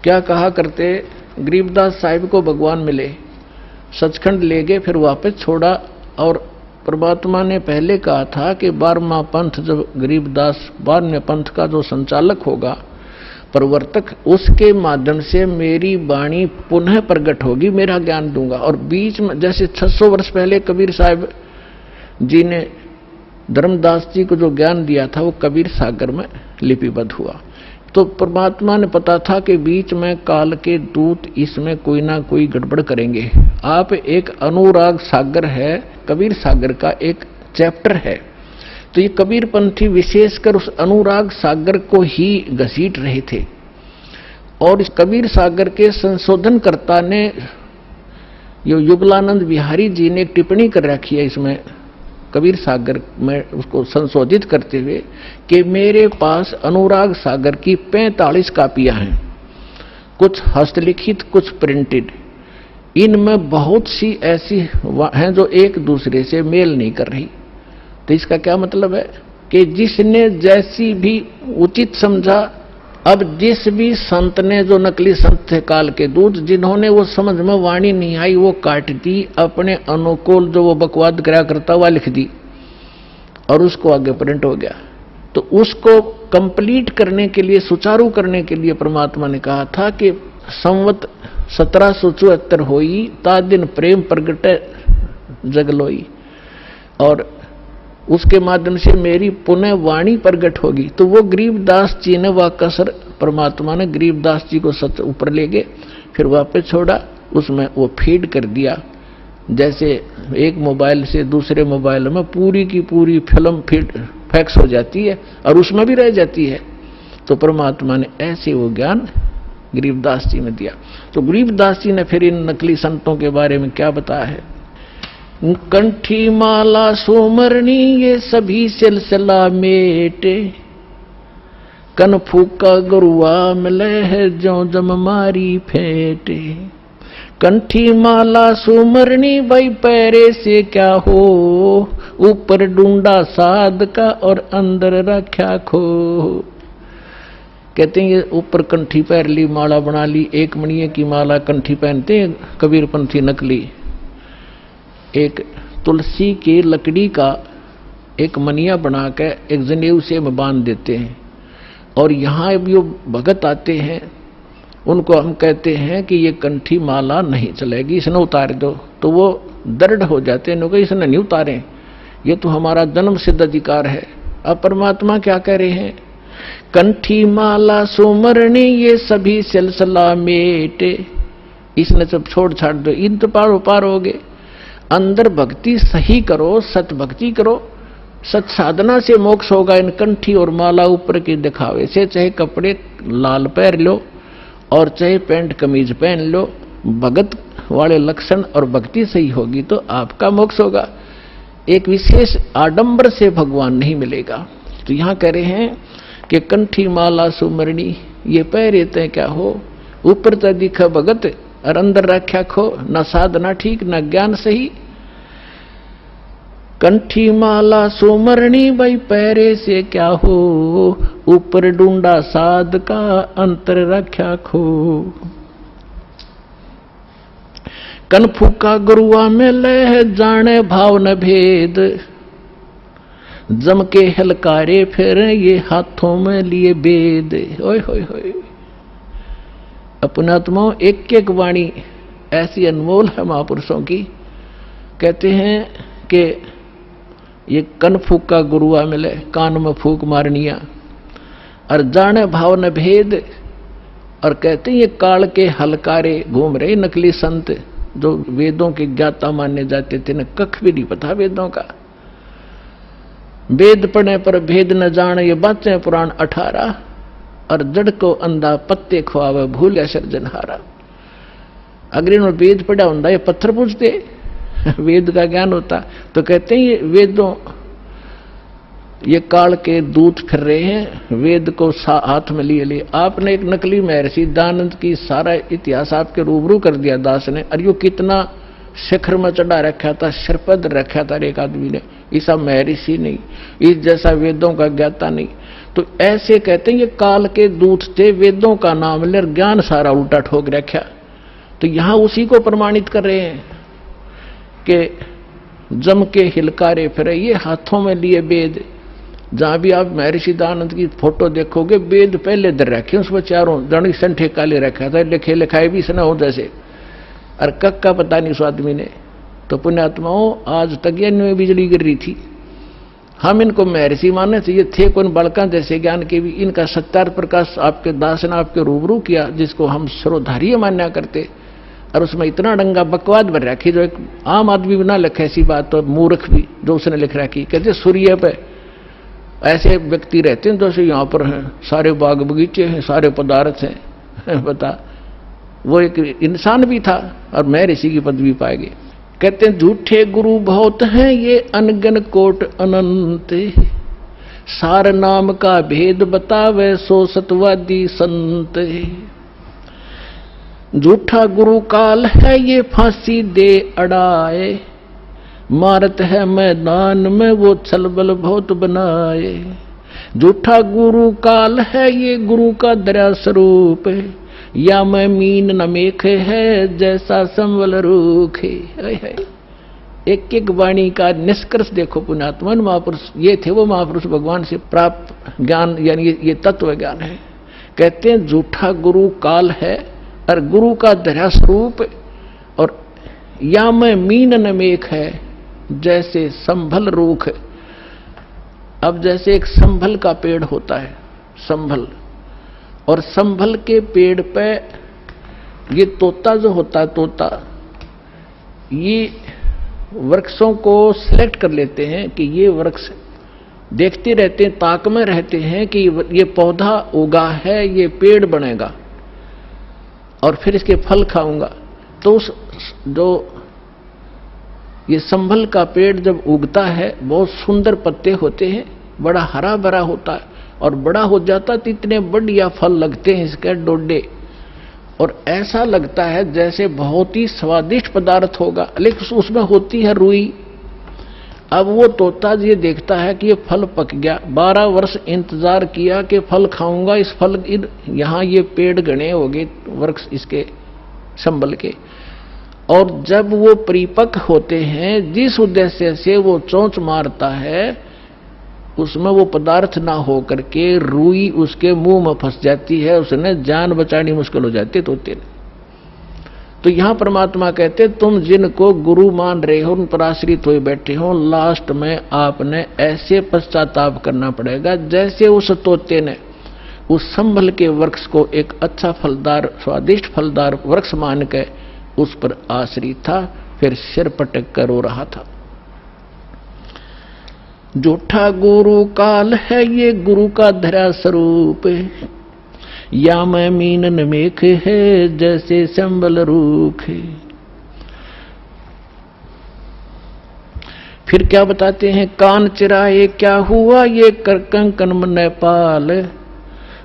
क्या कहा करते, गरीबदास साहिब को भगवान मिले, सचखंड ले गए, फिर वापस छोड़ा। और परमात्मा ने पहले कहा था कि 12वां पंथ जब गरीबदास 12वें पंथ का जो संचालक होगा, प्रवर्तक, उसके माध्यम से मेरी वाणी पुनः प्रकट होगी, मेरा ज्ञान दूंगा। और बीच में जैसे 600 वर्ष पहले कबीर साहब जी ने धर्मदास जी को जो ज्ञान दिया था वो कबीर सागर में लिपिबद्ध हुआ। तो परमात्मा ने पता था कि बीच में काल के दूत इसमें कोई ना कोई गड़बड़ करेंगे। आप एक अनुराग सागर है, कबीर सागर का एक चैप्टर है, तो ये कबीर पंथी विशेषकर उस अनुराग सागर को ही घसीट रहे थे। और इस कबीर सागर के संशोधनकर्ता ने यो युगलानंद बिहारी जी ने एक टिप्पणी कर रखी है इसमें कबीर सागर में, उसको संशोधित करते हुए कि मेरे पास अनुराग सागर की 45 कापियां हैं, कुछ हस्तलिखित कुछ प्रिंटेड। इनमें बहुत सी ऐसी हैं जो एक दूसरे से मेल नहीं कर रही। तो इसका क्या मतलब है कि जिसने जैसी भी उचित समझा, अब जिस भी संत ने, जो नकली संत थे काल के दूत, जिन्होंने वो समझ में वाणी नहीं आई वो काट दी, अपने अनुकूल जो वो बकवाद करा करता हुआ लिख दी और उसको आगे प्रिंट हो गया। तो उसको कंप्लीट करने के लिए, सुचारू करने के लिए परमात्मा ने कहा था कि संवत 1774 होई ता दिन प्रेम प्रगटे जगलोई, और उसके माध्यम से मेरी पुनः वाणी प्रगट होगी। तो वो गरीबदास जी ने वह कसर, परमात्मा ने गरीबदास जी को सच ऊपर ले गए, फिर वापस छोड़ा, उसमें वो फीड कर दिया। जैसे एक मोबाइल से दूसरे मोबाइल में पूरी की पूरी फिल्म फीड फैक्स हो जाती है और उसमें भी रह जाती है, तो परमात्मा ने ऐसे वो ज्ञान गरीबदास जी ने दिया। तो गरीबदास जी ने फिर इन नकली संतों के बारे में क्या बताया है, कंठी माला सुमरनी ये सभी सिलसिला मेटे, कन फूका गुरुआ मिले है जो जम मारी फेटे। कंठी माला सुमरनी भाई पैरे से क्या हो, ऊपर डूंडा साध का और अंदर रख्या खो। कहते हैं ये ऊपर कंठी पैर ली, माला बना ली, एक मणिये की माला कंठी पहनते हैं कबीरपंथी नकली। एक तुलसी की लकड़ी का एक मनिया बनाकर एक जनेऊ से में बांध देते हैं, और यहाँ जो भगत आते हैं उनको हम कहते हैं कि ये कंठी माला नहीं चलेगी, इसने उतार दो। तो वो दृढ़ हो जाते हैं, कि इसने नहीं उतारें, ये तो हमारा जन्म सिद्ध अधिकार है। अब परमात्मा क्या कह रहे हैं, कंठी माला सुमरणी ये सभी सिलसिला मेटे, इसने सब छोड़ छाड़ दो, इन तो पार हो गए। अंदर भक्ति सही करो, सत भक्ति करो, सत साधना से मोक्ष होगा इन कंठी और माला ऊपर के दिखावे से, चाहे कपड़े लाल पहन लो और चाहे पैंट कमीज पहन लो, भगत वाले लक्षण और भक्ति सही होगी तो आपका मोक्ष होगा। एक विशेष आडंबर से भगवान नहीं मिलेगा। तो यहां कह रहे हैं कि कंठी माला सुमरणी ये पहरे ते क्या हो, ऊपर तो दिखा भगत और अंदर रख्या खो, न साधना ठीक न ज्ञान सही। कंठी माला सुमरणी भाई पहरे से क्या हो, ऊपर ढूंढा साध का अंतर रख्या खो। कन फूका गुरुआ में लह जाने भाव न भेद, जम के हलकारे फिर ये हाथों में लिए बेद। ओए होए होए, अपनात्माओं एक एक वाणी ऐसी अनमोल है महापुरुषों की। कहते हैं कि ये कन फूका गुरुआ मिले, कान में फूक मारनिया और जाने भाव न भेद। और कहते हैं ये काल के हलकारे घूम रहे नकली संत जो वेदों के ज्ञाता माने जाते थे, न कख भी नहीं पता वेदों का। वेद पढ़ने पर भेद न जाने ये बातें पुराण 18, और जड़ को अंधा पत्ते खुआवे भूल सर्जनहारा। अगर इन्होंने वेद पढ़ा होता ये पत्थर पूछते, वेद का ज्ञान होता। तो कहते हैं ये वेदों, ये काल के दूत फिर रहे हैं, वेद को हाथ में लिए लिए। आपने एक नकली महर्षि दयानंद की सारा इतिहास आपके रूबरू कर दिया दास ने, और यो कितना शिखर में चढ़ा रखा था, सिरपद रखा था एक आदमी ने। ऐसा महर्षि नहीं, इस जैसा वेदों का ज्ञाता नहीं। तो ऐसे कहते हैं ये काल के दूत थे, वेदों का नाम ले ज्ञान सारा उल्टा ठोक रखा। तो यहां उसी को प्रमाणित कर रहे हैं कि जम के हिलकारे फिरे ये हाथों में लिए वेद। जहां भी आप महर्षि दयानंद की फोटो देखोगे वेद पहले दर रखे, उसमें चारों दणी संठे काले रखा था, लिखे लिखाए भी सना हो जैसे, और कक का पता नहीं उस आदमी ने। तो पुण्यात्माओं आज तक ये में बिजली गिर रही थी। हम इनको महर्षि मानने से, ये थे कौन बालका जैसे ज्ञान के भी। इनका सत्यार प्रकाश आपके दास ने आपके रूबरू किया, जिसको हम सर्वधारीय मान्या करते, और उसमें इतना डंगा बकवाद भर रखी जो एक आम आदमी भी ना लिखे ऐसी बात, तो मूर्ख भी जो उसने लिख रखी। कहते सूर्य पे ऐसे व्यक्ति रहते हैं जैसे यहाँ पर हैं, सारे बाग बगीचे हैं, सारे पदार्थ हैं। बता, वो एक इंसान भी था और मैं ऋषि की पदवी पाएगी। कहते हैं झूठे गुरु बहुत हैं ये अनगन कोट अनंत, सार नाम का भेद बतावे सो सतवादी संत। झूठा गुरु काल है ये फांसी दे अड़ाए, मारत है मैदान में वो छलबल बहुत बनाए। झूठा गुरु काल है ये गुरु का दया स्वरूप, या मैं मीन न मेख है जैसा संवल रूख है। एक एक वाणी का निष्कर्ष देखो पुण्यात्मन महापुरुष, ये थे वो महापुरुष भगवान से प्राप्त ज्ञान, यानी ये तत्व ज्ञान है। कहते हैं झूठा गुरु काल है और गुरु का दया स्वरूप, और या मैं मीन न मेख है जैसे संभल रूख। अब जैसे एक संभल का पेड़ होता है, संभल, और संभल के पेड़ पे ये तोता जो होता है, तोता ये वृक्षों को सिलेक्ट कर लेते हैं कि ये वृक्ष, देखते रहते हैं, ताक में रहते हैं कि ये पौधा उगा है, ये पेड़ बनेगा और फिर इसके फल खाऊंगा। तो उस जो ये संभल का पेड़ जब उगता है, बहुत सुंदर पत्ते होते हैं, बड़ा हरा भरा होता है, और बड़ा हो जाता तो इतने बढ़िया फल लगते हैं इसके डोडे, और ऐसा लगता है जैसे बहुत ही स्वादिष्ट पदार्थ होगा, लेकिन उसमें होती है रुई। अब वो तोता ये देखता है कि ये फल पक गया, 12 वर्ष इंतजार किया कि फल खाऊंगा, इस फल यहाँ ये पेड़ गणे हो गए वृक्ष इसके संभल के, और जब वो परिपक्व होते हैं, जिस उद्देश्य से वो चोंच मारता है, उसमें वो पदार्थ ना हो करके रुई उसके मुंह में फंस जाती है, उसने जान बचानी मुश्किल हो जाती है तोते ने। तो यहां परमात्मा कहते तुम जिनको गुरु मान रहे हो, उन पर आश्रित हुए बैठे हो, लास्ट में आपने ऐसे पश्चाताप करना पड़ेगा जैसे उस तोते ने उस संभल के वृक्ष को एक अच्छा फलदार, स्वादिष्ट फलदार वृक्ष मान के उस पर आश्रित था, फिर सिर पटक कर रो रहा था। झूठा गुरु काल है ये गुरु का धरा स्वरूप, या मैं मीनन मेख है जैसे संबल रूख। फिर क्या बताते हैं, कान चिराए क्या हुआ ये कर कंकन मन पाल,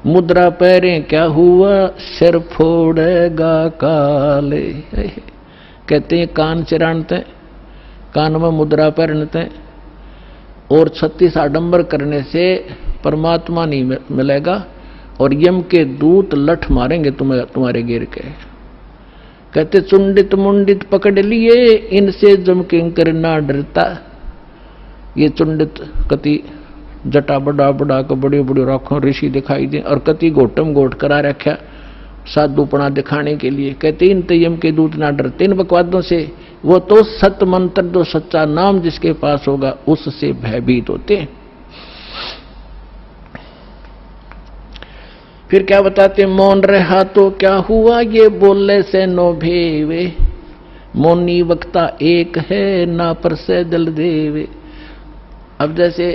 मुद्रा पैरें क्या हुआ सिर फोड़ेगा काले। कहते हैं कान चिरानते, कान में मुद्रा पहनते और 36 आडंबर करने से परमात्मा नहीं मिलेगा, और यम के दूत लठ मारेंगे तुम्हें तुम्हारे गिर के। कहते चुंडित मुंडित पकड़ लिए इनसे जम किंकर ना डरता। ये चुंडित कति जटा बड़ा बड़ा को बड़ी बड़ी राखों ऋषि दिखाई दे, और कति घोटम घोट करा रखा साधुपना दिखाने के लिए। कहते इन यम के दूत ना डरते इन बकवादों से, वो तो सत मंत्र जो सच्चा नाम जिसके पास होगा उससे भयभीत होते हैं। फिर क्या बताते, मौन रहा तो क्या हुआ ये बोले से नो भेवे, मौनी वक्ता एक है ना पर से दल देवे। अब जैसे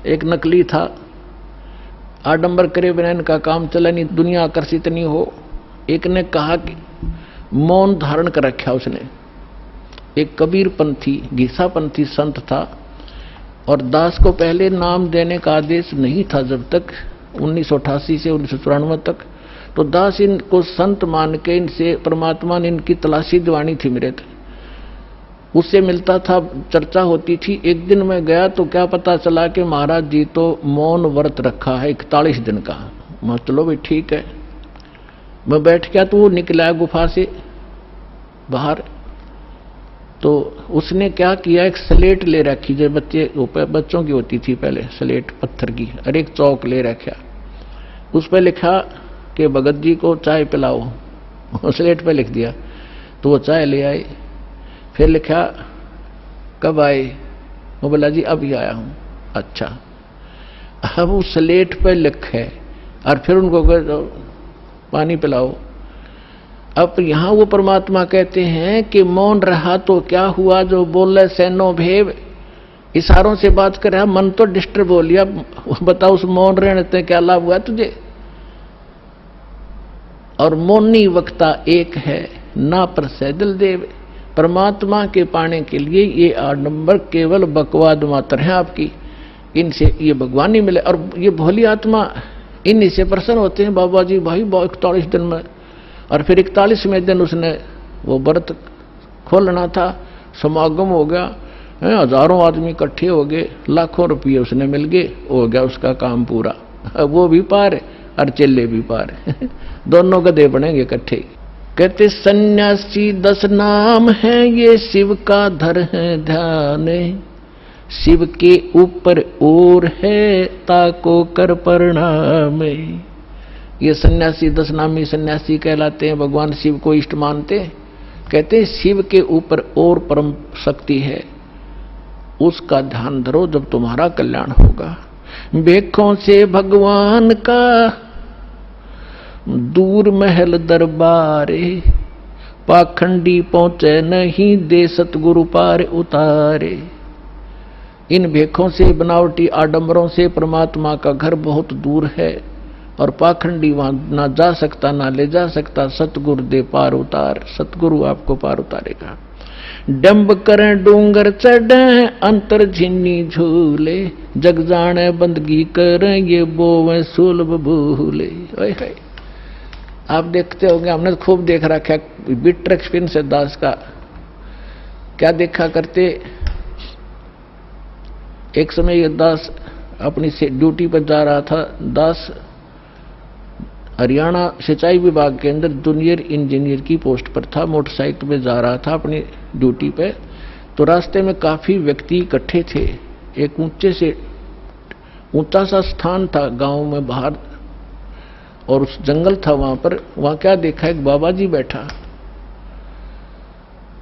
एक नकली था, आडंबर करे बिना इनका काम चला नहीं, दुनिया आकर्षित नहीं हो। एक ने कहा कि मौन धारण कर रखा उसने। एक कबीरपंथी घीसापंथी संत था, और दास को पहले नाम देने का आदेश नहीं था जब तक 1988 से 1994 तक। तो दास इनको संत मान के इनसे परमात्मा ने इनकी तलाशी दिवानी थी मेरे थे, उससे मिलता था, चर्चा होती थी। एक दिन मैं गया तो क्या पता चला कि महाराज जी तो मौन व्रत रखा है 41 दिन का। मैं चलो भाई ठीक है, मैं बैठ गया तो वो निकला गुफा से बाहर। तो उसने क्या किया, एक स्लेट ले रखी जो बच्चों की होती थी पहले, स्लेट पत्थर की, और एक चौक ले रखा, उस पर लिखा कि भगत जी को चाय पिलाओ। स्लेट पे लिख दिया, तो वो चाय ले आए। फिर लिखा कब आए, वो बोला जी अभी आया हूं। अच्छा, अब उस स्लेट पे लिखे और फिर उनको पानी पिलाओ। अब यहाँ वो परमात्मा कहते हैं कि मौन रहा तो क्या हुआ जो बोले सैनो भेव, इशारों से बात कर रहा, मन तो डिस्टर्ब हो लिया। बताओ उस मौन रहने से क्या लाभ हुआ तुझे। और मौनी वक्ता एक है ना पर सैदल देव, परमात्मा के पाने के लिए ये आडंबर केवल बकवाद मात्र है आपकी, इनसे ये भगवान नहीं मिले। और ये भोली आत्मा इन्हीं से प्रसन्न होते हैं, बाबा जी भाई 41 दिन में। और फिर 41वें दिन उसने वो व्रत खोलना था, समागम हो गया, हजारों आदमी इकट्ठे हो गए, लाखों रुपये उसने मिल गए, हो गया उसका काम पूरा। अब वो भी पार और चेले भी पार, दोनों गधे बनेंगे इकट्ठे। कहते सन्यासी 10 नाम है ये शिव का धर है ध्यान, शिव के ऊपर और है ताको कर प्रणाम। ये सन्यासी 10 नामी सन्यासी कहलाते हैं, भगवान शिव को इष्ट मानते। कहते हैं शिव के ऊपर और परम शक्ति है, उसका ध्यान धरो जब तुम्हारा कल्याण होगा। भेखों से भगवान का दूर महल दरबारे, पाखंडी पहुंचे नहीं दे सतगुरु पार उतारे। इन भेखों से बनावटी आडंबरों से परमात्मा का घर बहुत दूर है, और पाखंडी वहां ना जा सकता ना ले जा सकता। सतगुरु दे पार उतार, सतगुरु आपको पार उतारेगा। डंब करें डूंगर चढ़े अंतर झिन्नी झूले, जग जाने बंदगी करें ये बोवे सुलभ भूले। आप देखते होंगे, हमने खूब देख रखा बिटर एक्सपीरियंस है दास का। क्या देखा करते, एक समय ये दास अपनी ड्यूटी पर जा रहा था। दास हरियाणा सिंचाई विभाग के अंदर जूनियर इंजीनियर की पोस्ट पर था, मोटरसाइकिल पे जा रहा था अपनी ड्यूटी पे। तो रास्ते में काफी व्यक्ति इकट्ठे थे। एक ऊंचा सा स्थान था गांव में बाहर, और उस जंगल था वहां पर। वहां क्या देखा, एक बाबा जी बैठा,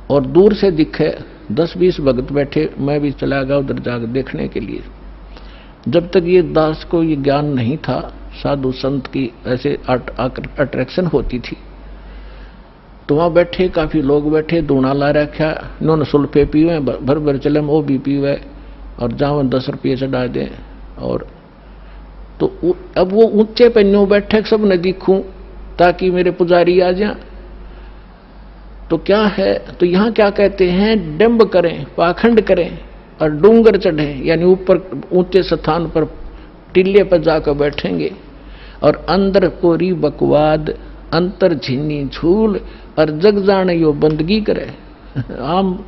और दूर से दिखे 10-20 भगत बैठे। मैं भी चला गया उधर जाकर देखने के लिए। जब तक ये दास को ये ज्ञान नहीं था, साधु संत की ऐसे अट्रैक्शन होती थी। तो वहां बैठे काफी लोग बैठे, दूना ला रखा, इन्होंने सुल्फे पीवे, भर भर चलम वो भी पीवे, और जहां 10 रुपये चढ़ा दें। और तो अब वो ऊंचे पे न्यू बैठे सब न दिखूं ताकि मेरे पुजारी आ जाए। तो क्या है, तो यहां क्या कहते हैं, डंब करें, पाखंड करें और डूंगर चढ़े, यानी ऊपर ऊंचे स्थान पर टिल्ले पर जाकर बैठेंगे और अंदर कोरी बकवाद अंतर झिन्नी झूल और जग जाने यो बंदगी करे। आम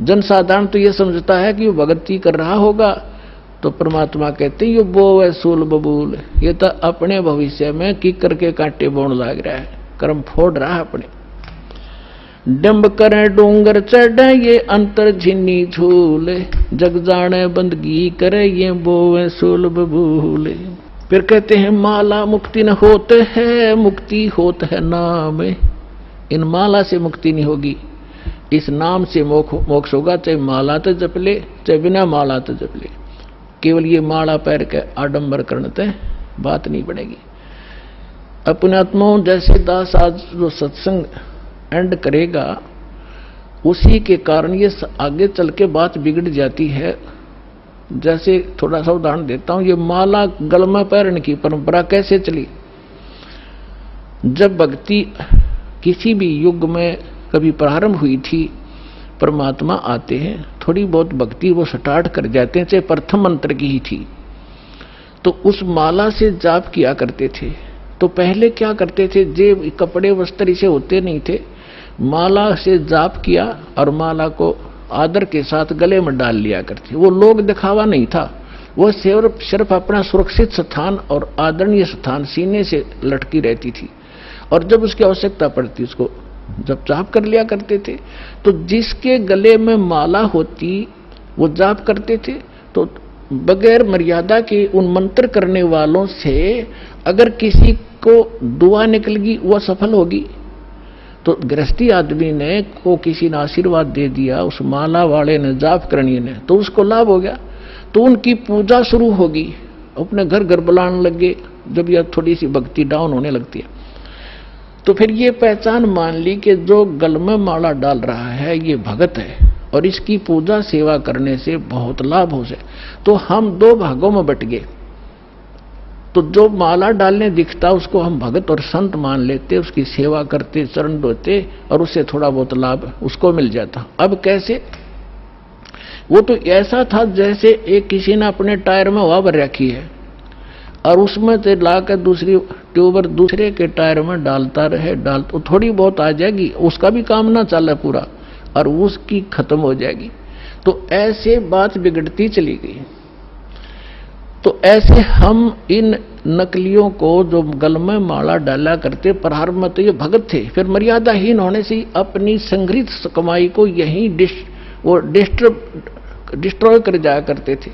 जनसाधारण तो ये समझता है कि वो भगती कर रहा होगा, तो परमात्मा कहते ये बो है सूल बबूल, ये तो अपने भविष्य में की करके कांटे बोन लाग रहा है, कर्म फोड़ रहा है अपने। डंब करे डूंगर चढ़े ये अंतर झिन्नी झूल, जग जाने बंदगी करे ये बोवे सूल बबूल। फिर कहते हैं माला मुक्ति न होते है, मुक्ति होत है नाम। इन माला से मुक्ति नहीं होगी, इस नाम से मोक्ष होगा। चाहे माला तो जप ले, चाहे बिना माला तो जप ले, केवल ये माला पैर के आडंबर करने ते बात नहीं बनेगी। अपने आत्माओं जैसे दास आज जो सत्संग एंड करेगा, उसी के कारण ये आगे चल के बात बिगड़ जाती है। जैसे थोड़ा सा उदाहरण देता हूं, ये माला गल में पहनने की परंपरा कैसे चली। जब भक्ति किसी भी युग में कभी प्रारंभ हुई थी, परमात्मा आते हैं, थोड़ी बहुत भक्ति वो स्टार्ट कर जाते हैं, चाहे प्रथम मंत्र की ही थी, तो उस माला से जाप किया करते थे। तो पहले क्या करते थे, जेब कपड़े वस्त्र इसे होते नहीं थे, माला से जाप किया और माला को आदर के साथ गले में डाल लिया करते। वो लोग दिखावा नहीं था, वो सिर्फ अपना सुरक्षित स्थान और आदरणीय स्थान सीने से लटकी रहती थी, और जब उसकी आवश्यकता पड़ती उसको जब जाप कर लिया करते थे। तो जिसके गले में माला होती वो जाप करते थे। तो बगैर मर्यादा के उन मंत्र करने वालों से अगर किसी को दुआ निकल गई वो सफल होगी। तो गृहस्थी आदमी ने को किसी ने आशीर्वाद दे दिया, उस माला वाले ने, जाप करनी ने, तो उसको लाभ हो गया। तो उनकी पूजा शुरू होगी, अपने घर घर बुलाने लगे जब यह थोड़ी सी भक्ति डाउन होने लगती है। तो फिर ये पहचान मान ली कि जो गल में माला डाल रहा है ये भगत है और इसकी पूजा सेवा करने से बहुत लाभ हो जाए। तो हम दो भागों में बट गए। तो जो माला डालने दिखता उसको हम भगत और संत मान लेते, उसकी सेवा करते, चरण धोते और उससे थोड़ा बहुत लाभ उसको मिल जाता। अब कैसे, वो तो ऐसा था जैसे एक किसी ने अपने टायर में हवा भर रखी है और उसमें से लाकर दूसरी ट्यूबर दूसरे के टायर में डालता रहे, तो थोड़ी बहुत आ जाएगी, उसका भी काम ना चले पूरा और उसकी खत्म हो जाएगी। तो ऐसे बात बिगड़ती चली गई। तो ऐसे हम इन नकलियों को जो गल में माला डाला करते, प्रारंभ में तो ये भगत थे, फिर मर्यादाहीन होने से अपनी संग्रहित कमाई को यहीं डिस्ट्रॉय कर जाया करते थे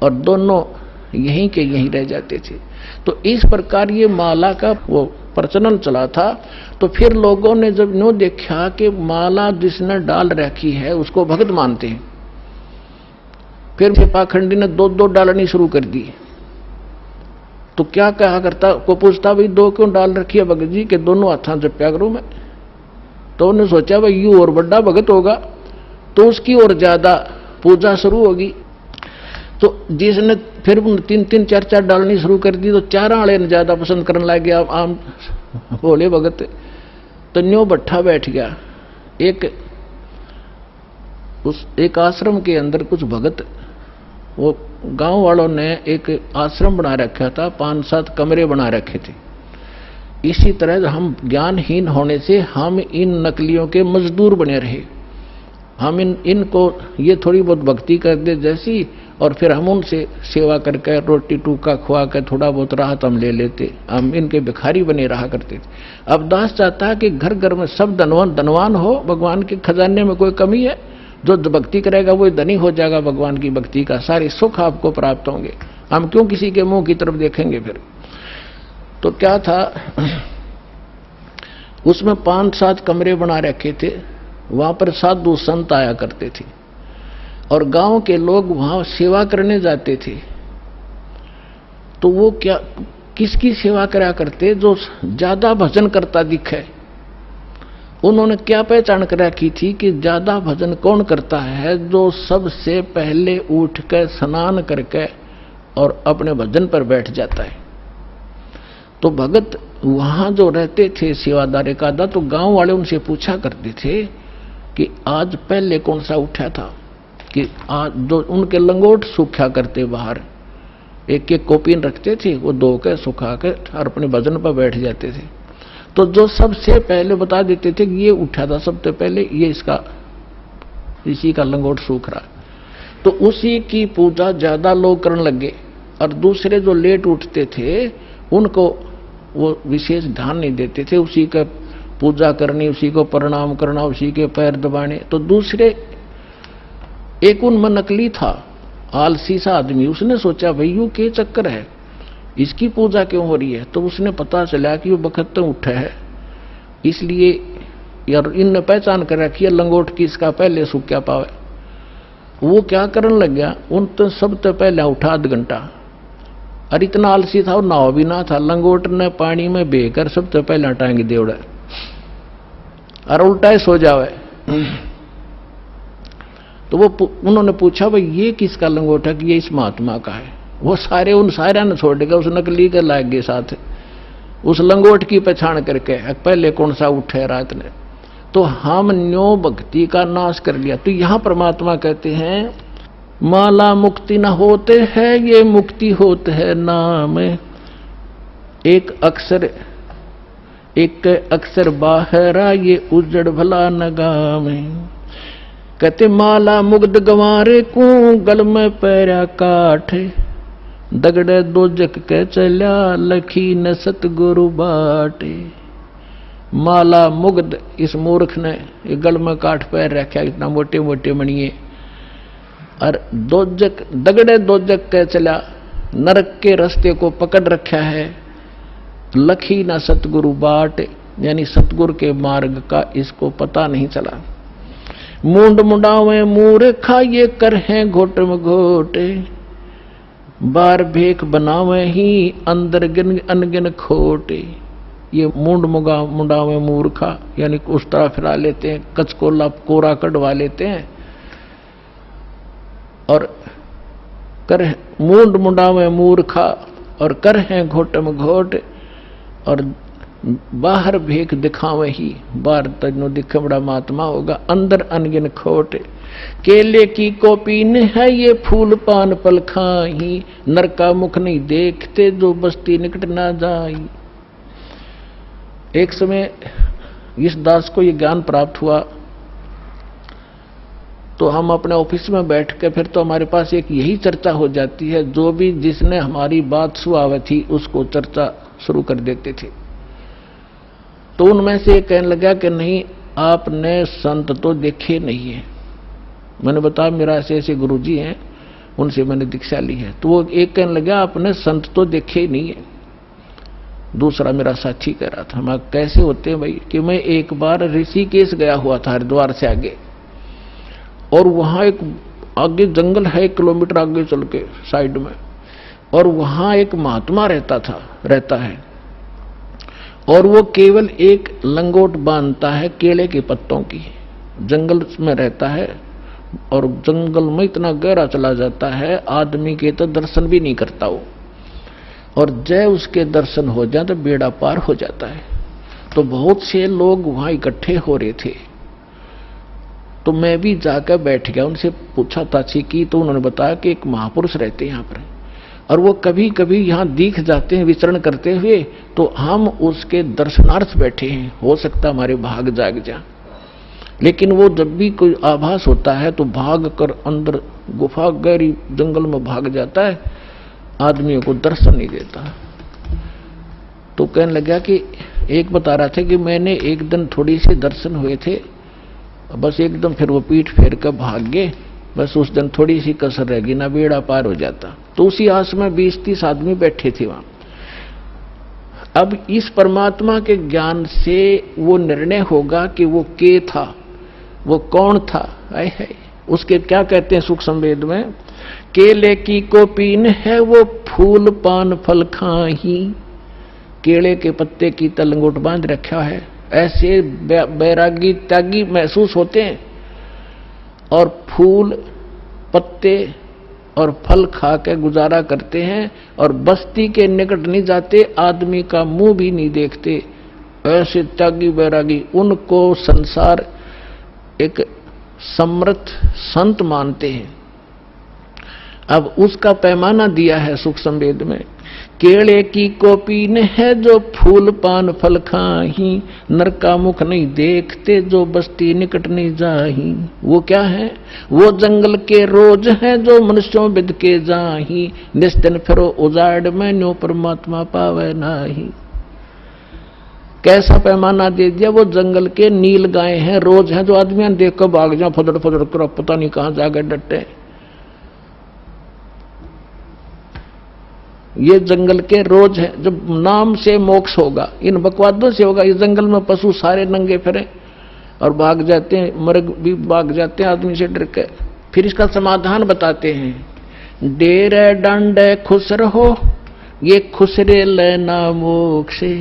और दोनों यहीं के यहीं रह जाते थे। तो इस प्रकार ये माला का वो प्रचलन चला था। तो फिर लोगों ने जब नो देखा कि माला जिसने डाल रखी है उसको भगत मानते हैं, फिर पाखंडी ने दो दो डालनी शुरू कर दी। तो क्या कहा करता, को पूछता भाई दो क्यों डाल रखी है भगत जी के, दोनों हाथों जप्या करूं मैं। तो उन्होंने सोचा भाई यू और बड़ा भगत होगा तो उसकी और ज्यादा पूजा शुरू होगी। तो जिसने फिर 3-3 4-4 डालनी शुरू कर दी तो चार आले ने ज्यादा पसंद करने लग गया आम भोले भगत। तो न्यो भट्ठा बैठ गया। एक आश्रम के अंदर कुछ भगत, वो गांव वालों ने एक आश्रम बना रखा था, 5-7 कमरे बना रखे थे। इसी तरह हम ज्ञानहीन होने से हम इन नकलियों के मजदूर बने रहे। हम इनको ये थोड़ी बहुत भक्ति कर दे जैसी, और फिर हम उनसे सेवा करके रोटी टूका खुआ कर थोड़ा बहुत राहत हम ले लेते, हम इनके भिखारी बने रहा करते थे। अब दास चाहता है कि घर घर में सब धनवान हो, भगवान के खजाने में कोई कमी है, जो भक्ति करेगा वो धनी हो जाएगा, भगवान की भक्ति का सारे सुख आपको प्राप्त होंगे, हम क्यों किसी के मुंह की तरफ देखेंगे। फिर तो क्या था, उसमें 5-7 कमरे बना रखे थे, वहां पर साधु संत आया करते थे और गांव के लोग वहां सेवा करने जाते थे। तो वो क्या किसकी सेवा करा करते, जो ज्यादा भजन करता दिखे उन्होंने क्या पहचान कर रखी थी कि ज्यादा भजन कौन करता है? जो सबसे पहले उठ कर स्नान करके और अपने भजन पर बैठ जाता है। तो भगत वहां जो रहते थे सेवादार एकादा, तो गांव वाले उनसे पूछा करते थे कि आज पहले कौन सा उठा था, कि आज जो उनके लंगोट सूखा करते बाहर, एक एक कॉपिन रखते थे, वो धो के सुखा के और अपने भजन पर बैठ जाते थे। तो जो सबसे पहले बता देते थे कि ये उठा था सबसे पहले, ये इसी का लंगोट सूख रहा, तो उसी की पूजा ज्यादा लोग करने लगे। और दूसरे जो लेट उठते थे उनको वो विशेष ध्यान नहीं देते थे, उसी का पूजा करनी, उसी को प्रणाम करना, उसी के पैर दबाने। तो दूसरे एक उनमें नकली था, आलसी सा आदमी, उसने सोचा भाई यू के चक्कर है, इसकी पूजा क्यों हो रही है? तो उसने पता चला कि वो बखत उठा है, इसलिए यार इनने पहचान कर रखी है लंगोट की, इसका पहले सूख्या पावे। वो क्या करने लग गया, उन तो सबसे पहले उठा आध घंटा, और इतना आलसी था और नाव भी ना था, लंगोट ने पानी में बेकर सबसे पहले टांग देवड़ा और उल्टा ही सो जावे। तो वो उन्होंने पूछा भाई ये किसका लंगोट है? कि ये इस महात्मा का है। वो सारे उन सारे ने छोड़ देगा, उस नकली के लाग गए साथ, उस लंगोट की पहचान करके पहले कौन सा उठे रात ने। तो हम न्यो भक्ति का नाश कर लिया। तो यहां परमात्मा कहते हैं माला मुक्ति न होते है, ये मुक्ति होते है नाम। एक अक्षर बाहरा, ये उजड़ भला नगाम। कहते माला मुग्ध गंवारे को, गल में पैरा काठ। दगड़े दोजक के चल्या, लखी न सतगुरु बाटे। माला मुग्ध, इस मूर्ख ने ये गल में काठ पैर रखा, इतना मोटे मोटे मणिये। और दोजक, दगड़े दोजक के चला, नरक के रास्ते को पकड़ रखा है। लखी ना सतगुरु बाट, यानी सतगुरु के मार्ग का इसको पता नहीं चला। मूंड मुंडावे मूर्खा, ये कर हैं घोट में घोटे। बार भेख बनावे ही, अंदर गिन अनगिन खोटे। ये मूंड मुंडावे मूर्खा, यानी उस तरह फिरा लेते हैं, कचकोला कोरा कटवा लेते हैं। और कर मूंड मुंडावे मूर्खा, और कर हैं घोट में घोट। और बाहर भेख दिखावे ही, बाहर तजनो दिखे बड़ा महात्मा होगा, अंदर अनगिन खोट। केले की कोपीन है, ये फूल पान पल खाही। नर का मुख नहीं देखते, जो बस्ती निकट ना जाई। एक समय इस दास को ये ज्ञान प्राप्त हुआ, तो हम अपने ऑफिस में बैठ के फिर तो हमारे पास एक यही चर्चा हो जाती है, जो भी जिसने हमारी बात सुनावी थी उसको चर्चा शुरू कर देते थे। तो उनमें से एक कहने लगा कि नहीं, आपने संत तो देखे नहीं है। मैंने बताया मेरा ऐसे ऐसे गुरुजी हैं, उनसे मैंने दीक्षा ली है। तो वो एक कहने लगा आपने संत तो देखे ही नहीं है। दूसरा मेरा साथी कह रहा था, मैं कैसे होते हैं भाई? कि मैं एक बार ऋषिकेश गया हुआ था, हरिद्वार से आगे, और वहां एक आगे जंगल है, 1 किलोमीटर आगे चल के साइड में, और वहां एक महात्मा रहता है, और वो केवल एक लंगोट बांधता है केले के पत्तों की। जंगल में रहता है, और जंगल में इतना गहरा चला जाता है, आदमी के तो दर्शन भी नहीं करता वो, और जय उसके दर्शन हो जाए तो बेड़ा पार हो जाता है। तो बहुत से लोग वहां इकट्ठे हो रहे थे, तो मैं भी जाकर बैठ गया, उनसे पूछा ताछी की, तो उन्होंने बताया कि एक महापुरुष रहते हैं यहाँ पर, और वो कभी कभी यहाँ दिख जाते हैं विचरण करते हुए, तो हम उसके दर्शनार्थ बैठे हैं, हो सकता हमारे भाग जाग जा। लेकिन वो जब भी कोई आभास होता है तो भाग कर अंदर गुफा गहरी जंगल में भाग जाता है, आदमियों को दर्शन नहीं देता। तो कहने लगा कि एक बता रहा था कि मैंने एक दिन थोड़ी सी दर्शन हुए थे, बस एकदम फिर वो पीठ फेर कर भाग गए, बस उस दिन थोड़ी सी कसर रह गई, ना बेड़ा पार हो जाता। तो उसी आस में 20-30 आदमी बैठे थे वहां। अब इस परमात्मा के ज्ञान से वो निर्णय होगा कि वो के था, वो कौन था। है उसके क्या कहते हैं सूक्ष्म वेद में, केले की कोपीन है, वो फूल पान फल खाही। केले के पत्ते की तलंगोट बांध रखा है, ऐसे बैरागी त्यागी महसूस होते हैं और फूल पत्ते और फल खा के गुजारा करते हैं और बस्ती के निकट नहीं जाते, आदमी का मुंह भी नहीं देखते। ऐसे त्यागी बैरागी, उनको संसार एक समर्थ संत मानते हैं। अब उसका पैमाना दिया है सुख संवेद में। केले की कोपीन है जो फूल पान फल खाही, नर का मुख नहीं देखते जो बस्ती निकट नहीं जाही। वो क्या है? वो जंगल के रोज है जो मनुष्यों बिद के जाही, निस्दिन फिरो उजाड़ में न्यो परमात्मा पावे नाही। कैसा पैमाना दे दिया? वो जंगल के नील गाय हैं, रोज हैं जो आदमियां देख कर भाग जाए, फदड़ फदड़ कर पता नहीं कहां जाकर डटे। ये जंगल के रोज है, जब नाम से मोक्ष होगा, इन बकवादों से होगा। इस जंगल में पशु सारे नंगे फिरे और भाग जाते हैं, मर्ग भी भाग जाते हैं आदमी से डर के। फिर इसका समाधान बताते हैं। डेरे डंडे खुश रहो, ये खुसरे लेना मोक्षे।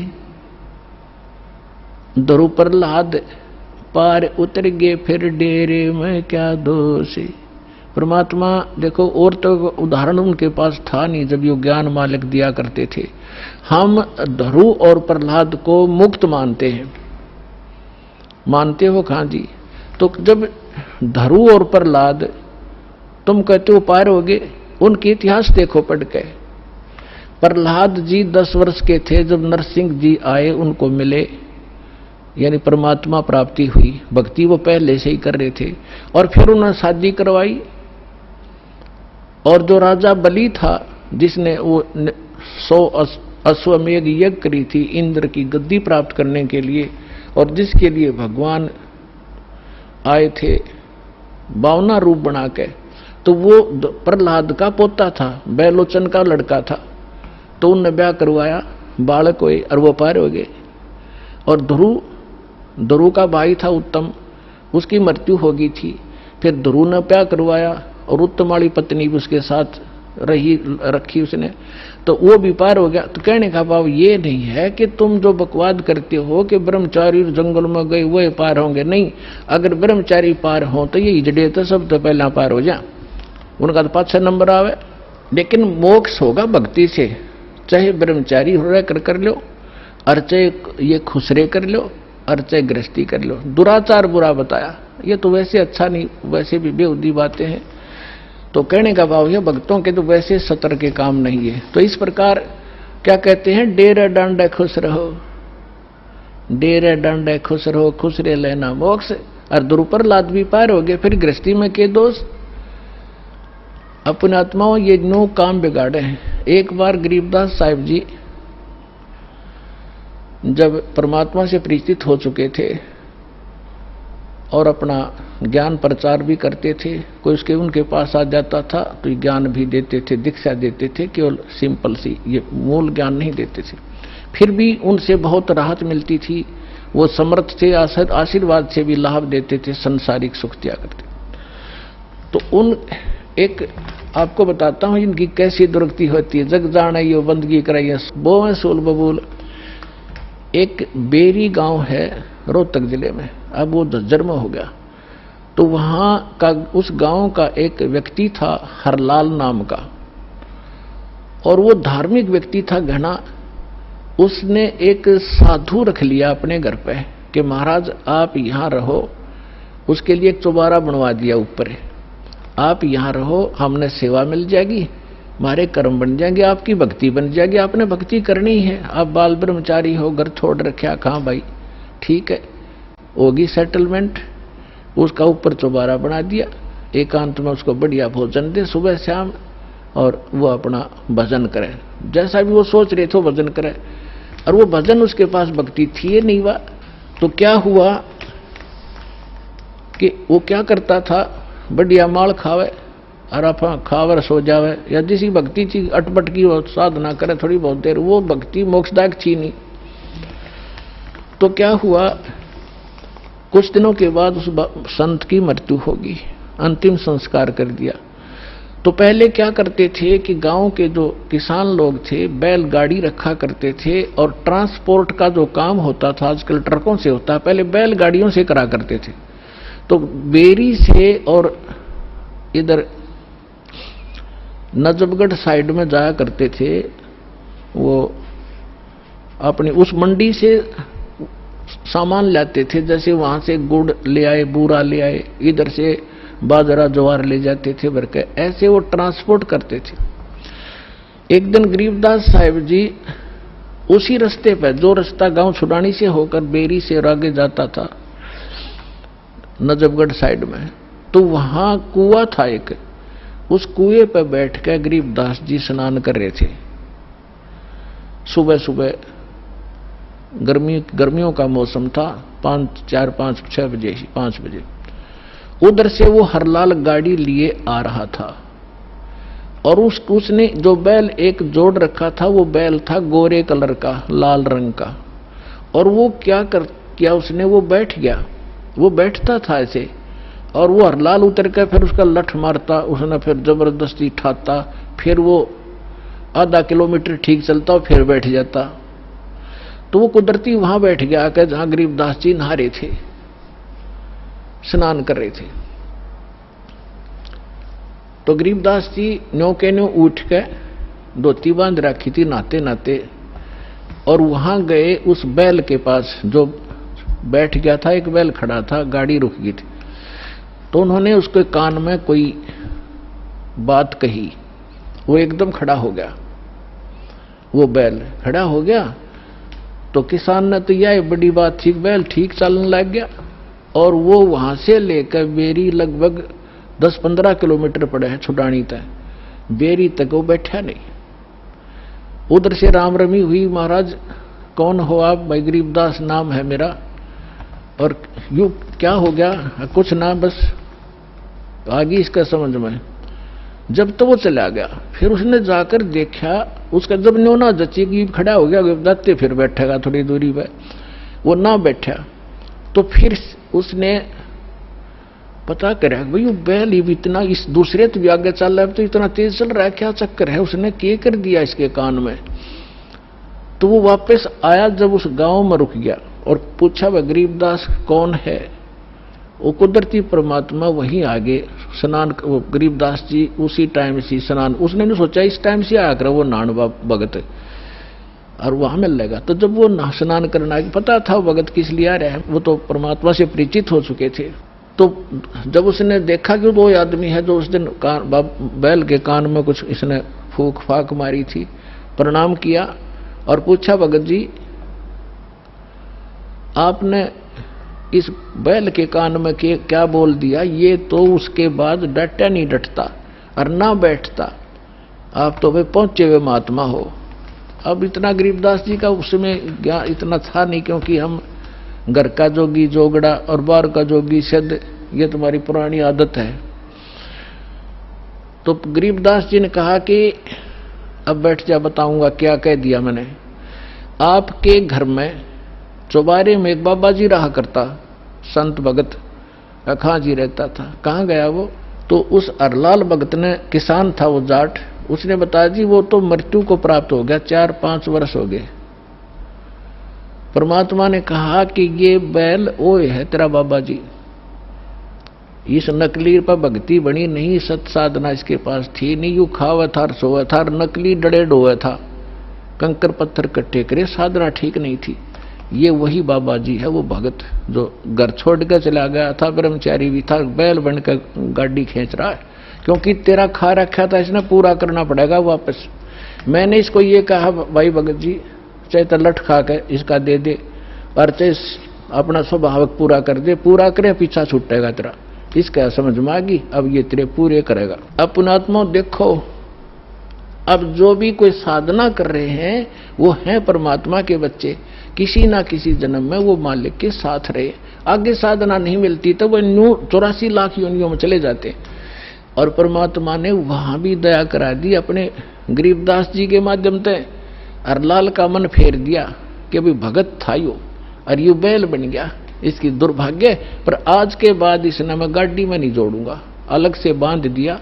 दरु प्रहलाद पार उतर गए, फिर डेरे में क्या दोष। परमात्मा देखो, और तो उदाहरण उनके पास था नहीं जब ये ज्ञान मालिक दिया करते थे। हम ध्रुव और प्रहलाद को मुक्त मानते हैं। मानते हो कहां जी? तो जब ध्रुव और प्रहलाद तुम कहते हो पार हो गए, उनके इतिहास देखो पढ़ के। प्रहलाद जी 10 वर्ष के थे जब नरसिंह जी आए, उनको मिले, यानी परमात्मा प्राप्ति हुई। भक्ति वो पहले से ही कर रहे थे और फिर उन्होंने शादी करवाई। और जो राजा बलि था, जिसने वो 100 अश्वमेध यज्ञ करी थी इंद्र की गद्दी प्राप्त करने के लिए, और जिसके लिए भगवान आए थे 52 रूप बना के, तो वो प्रहलाद का पोता था, बैलोचन का लड़का था। तो उनने ब्याह करवाया, बालक हुए और वो पार हो गए। और ध्रुव का भाई था उत्तम, उसकी मृत्यु हो गई थी। फिर ध्रुव ने ब्याह करवाया और उत्तम वाली पत्नी भी उसके साथ रखी उसने, तो वो भी पार हो गया। तो कहने का भाव ये नहीं है कि तुम जो बकवाद करते हो कि ब्रह्मचारी जंगल में गए वही पार होंगे। नहीं, अगर ब्रह्मचारी पार हो तो ये हिजड़े तो सब तो पहला पार हो जा, उनका तो 5-6 नंबर आवे। लेकिन मोक्ष होगा भक्ति से, चाहे ब्रह्मचारी हो रहा कर लो, और चाहे ये खुसरे कर लो, और चाहे गृहस्थी कर लो। दुराचार बुरा बताया, ये तो वैसे अच्छा नहीं, वैसे भी बेहुदी बातें हैं। तो कहने का भाव है भक्तों के तो वैसे सतर के काम नहीं है। तो इस प्रकार क्या कहते हैं? डेरे डंडे खुश रहो, डेरे डंडे खुश रहो, खुसरे लेना मोक्ष। और ध्रुव प्रहलाद भी पार हो गए। फिर गृहस्थी में के दोष? अपने आत्माओं ये नो काम बिगाड़े हैं। एक बार गरीबदास साहिब जी जब परमात्मा से परिचित हो चुके थे और अपना ज्ञान प्रचार भी करते थे, कोई उसके उनके पास आ जाता था तो ज्ञान भी देते थे, दीक्षा देते थे, केवल सिंपल सी, ये मूल ज्ञान नहीं देते थे। फिर भी उनसे बहुत राहत मिलती थी, वो समर्थ थे, आशीर्वाद से भी लाभ देते थे, संसारिक सुख दिया करते। तो उन एक आपको बताता हूं इनकी कैसी दुर्गति होती है। जग जाने यो बंदगी कराइए बोए सोल बबूल। एक बेरी गांव है रोहतक जिले में, अब वो झज्जर में हो गया। तो वहां का उस गांव का एक व्यक्ति था हरलाल नाम का, और वो धार्मिक व्यक्ति था घना। उसने एक साधु रख लिया अपने घर पे कि महाराज आप यहां रहो। उसके लिए एक चौबारा बनवा दिया ऊपर, आप यहां रहो, हमने सेवा मिल जाएगी, हमारे कर्म बन जाएंगे, आपकी भक्ति बन जाएगी। आपने भक्ति करनी है, आप बाल ब्रह्मचारी हो, घर छोड़ रखे, कहाँ भाई, ठीक है, होगी सेटलमेंट। उसका ऊपर चौबारा बना दिया, एकांत में उसको बढ़िया भोजन दे सुबह शाम, और वो अपना भजन करे, जैसा भी वो सोच रहे थे भजन करे। और वो भजन उसके पास भक्ति थी ये नहीं हुआ। तो क्या हुआ कि वो क्या करता था, बढ़िया माल खावे और आप खावर सो जावे, या जिसी भक्ति थी अटपट की वो साधना करे थोड़ी बहुत देर, वो भक्ति मोक्षदायक थी नहीं। तो क्या हुआ, कुछ दिनों के बाद उस संत की मृत्यु होगी, अंतिम संस्कार कर दिया। तो पहले क्या करते थे कि गांव के जो किसान लोग थे बैलगाड़ी रखा करते थे, और ट्रांसपोर्ट का जो काम होता था आजकल ट्रकों से होता है, पहले बैलगाड़ियों से करा करते थे। तो बेरी से और इधर नजफगढ़ साइड में जाया करते थे, वो अपनी उस मंडी से सामान लाते थे, जैसे वहां से गुड़ ले आए, बूरा ले आए, इधर से बाजरा ज्वार ले जाते थे भर के, ऐसे वो ट्रांसपोर्ट करते थे। एक दिन गरीबदास साहिब जी उसी रास्ते पर, जो रास्ता गांव छुड़ानी से होकर बेरी से और आगे जाता था नजफगढ़ साइड में, तो वहां कुआं था एक, उस कुएं पर बैठ कर गरीबदास जी स्नान कर रहे थे। सुबह सुबह गर्मियों का मौसम था, 5 बजे उधर से वो हरलाल गाड़ी लिए आ रहा था, और उसने जो बैल एक जोड़ रखा था, वो बैल था गोरे कलर का, लाल रंग का, और वो क्या उसने, वो बैठ गया, वो बैठता था ऐसे, और वो हरलाल उतर कर फिर उसका लठ मारता, उसने फिर जबरदस्ती ठाता, फिर वो आधा किलोमीटर ठीक चलता और फिर बैठ जाता। तो वो कुदरती वहां बैठ गया आकर जहां गरीबदास जी नहा रहे थे, स्नान कर रहे थे। तो गरीबदास जी न्यो के न्यो उठ के धोती बांध रखी थी नहाते नहाते, और वहां गए उस बैल के पास जो बैठ गया था, एक बैल खड़ा था, गाड़ी रुक गई थी। तो उन्होंने उसके कान में कोई बात कही, वो एकदम खड़ा हो गया, वो बैल खड़ा हो गया। तो किसान ने तो यह बड़ी बात थी, बैल ठीक चलने लग गया, और वो वहां से लेकर बेरी लगभग 10-15 किलोमीटर पड़े है छुड़ानी तक, बेरी तक वो बैठा नहीं। उधर से राम रमी हुई, महाराज कौन हो आप? भाई गरीबदास नाम है मेरा, और यू क्या हो गया? कुछ ना, बस आगे इसका समझ में। जब तो वो चला गया, फिर उसने जाकर देखा, उसका जब न्योना जची कि खड़ा हो गया गरीबदास, फिर बैठेगा थोड़ी दूरी पे, वो ना बैठा। तो फिर उसने पता करा भाई वो बैल ही इतना, इस दूसरे तो भी आगे चल रहा है, तो इतना तेज चल रहा है, क्या चक्कर है? उसने क्या कर दिया इसके कान में? तो वो वापस आया, जब उस गांव में रुक गया और पूछा वह गरीबदास कौन है? वो कुदरती परमात्मा वहीं आगे स्नान, वो गरीबदास जी उसी टाइम से स्नान, उसने नहीं सोचा इस टाइम से आया कर वो नान भगत और वहां मिल लेगा। तो जब वो स्नान करना, पता था भगत किस लिए आ रहा है, वो तो परमात्मा से परिचित हो चुके थे। तो जब उसने देखा कि वो आदमी है जो उस दिन बैल के कान में कुछ इसने फूक फाक मारी थी, प्रणाम किया और पूछा भगत जी आपने इस बैल के कान में क्या बोल दिया? ये तो उसके बाद डटा नहीं डटता और ना बैठता, आप तो वे पहुंचे हुए महात्मा हो। अब इतना गरीबदास जी का उसमें ज्ञान इतना था नहीं, क्योंकि हम घर का जोगी जोगड़ा और बाहर का जोगी सिद्ध, ये तुम्हारी पुरानी आदत है। तो गरीबदास जी ने कहा कि अब बैठ जा, बताऊंगा क्या कह दिया मैंने। आपके घर में चौबारे में एक बाबा जी रहा करता, संत भगत अखां जी रहता था। कहाँ गया वो? तो उस अरलाल भगत ने, किसान था वो जाट, उसने बताया जी वो तो मृत्यु को प्राप्त हो गया, 4-5 वर्ष हो गए। परमात्मा ने कहा कि ये बैल ओए है तेरा बाबा जी, इस नकली पर भक्ति बनी नहीं, सत साधना इसके पास थी नहीं, यू खावा था सोवा था, नकली डड़े डोया था, कंकर पत्थर कट्टे करे, साधना ठीक नहीं थी। ये वही बाबा जी है, वो भगत जो घर छोड़ कर चला गया था, ब्रह्मचारी भी था, बैल बनकर गाड़ी खींच रहा है, क्योंकि तेरा खा रखा था इसने, पूरा करना पड़ेगा वापस। मैंने इसको ये कहा भाई भगत जी, चाहे तो लठ खा के इसका दे दे और चाहे अपना स्वभावक पूरा कर दे, पूरा करे पीछा छूटेगा तेरा। इसका समझ में आ गई, अब ये तेरे पूरे करेगा। अब पुणात्मा देखो, अब जो भी कोई साधना कर रहे हैं वो हैं परमात्मा के बच्चे, किसी ना किसी जन्म में वो मालिक के साथ रहे। आगे साधना नहीं मिलती तो वो 84 लाख योनियों में चले जाते, और परमात्मा ने वहां भी दया करा दी अपने गरीबदास जी के माध्यम से। अरलाल का मन फेर दिया कि भाई भगत था यो, और यू बैल बन गया, इसकी दुर्भाग्य। पर आज के बाद इसने मैं गाड़ी में नहीं जोड़ूंगा, अलग से बांध दिया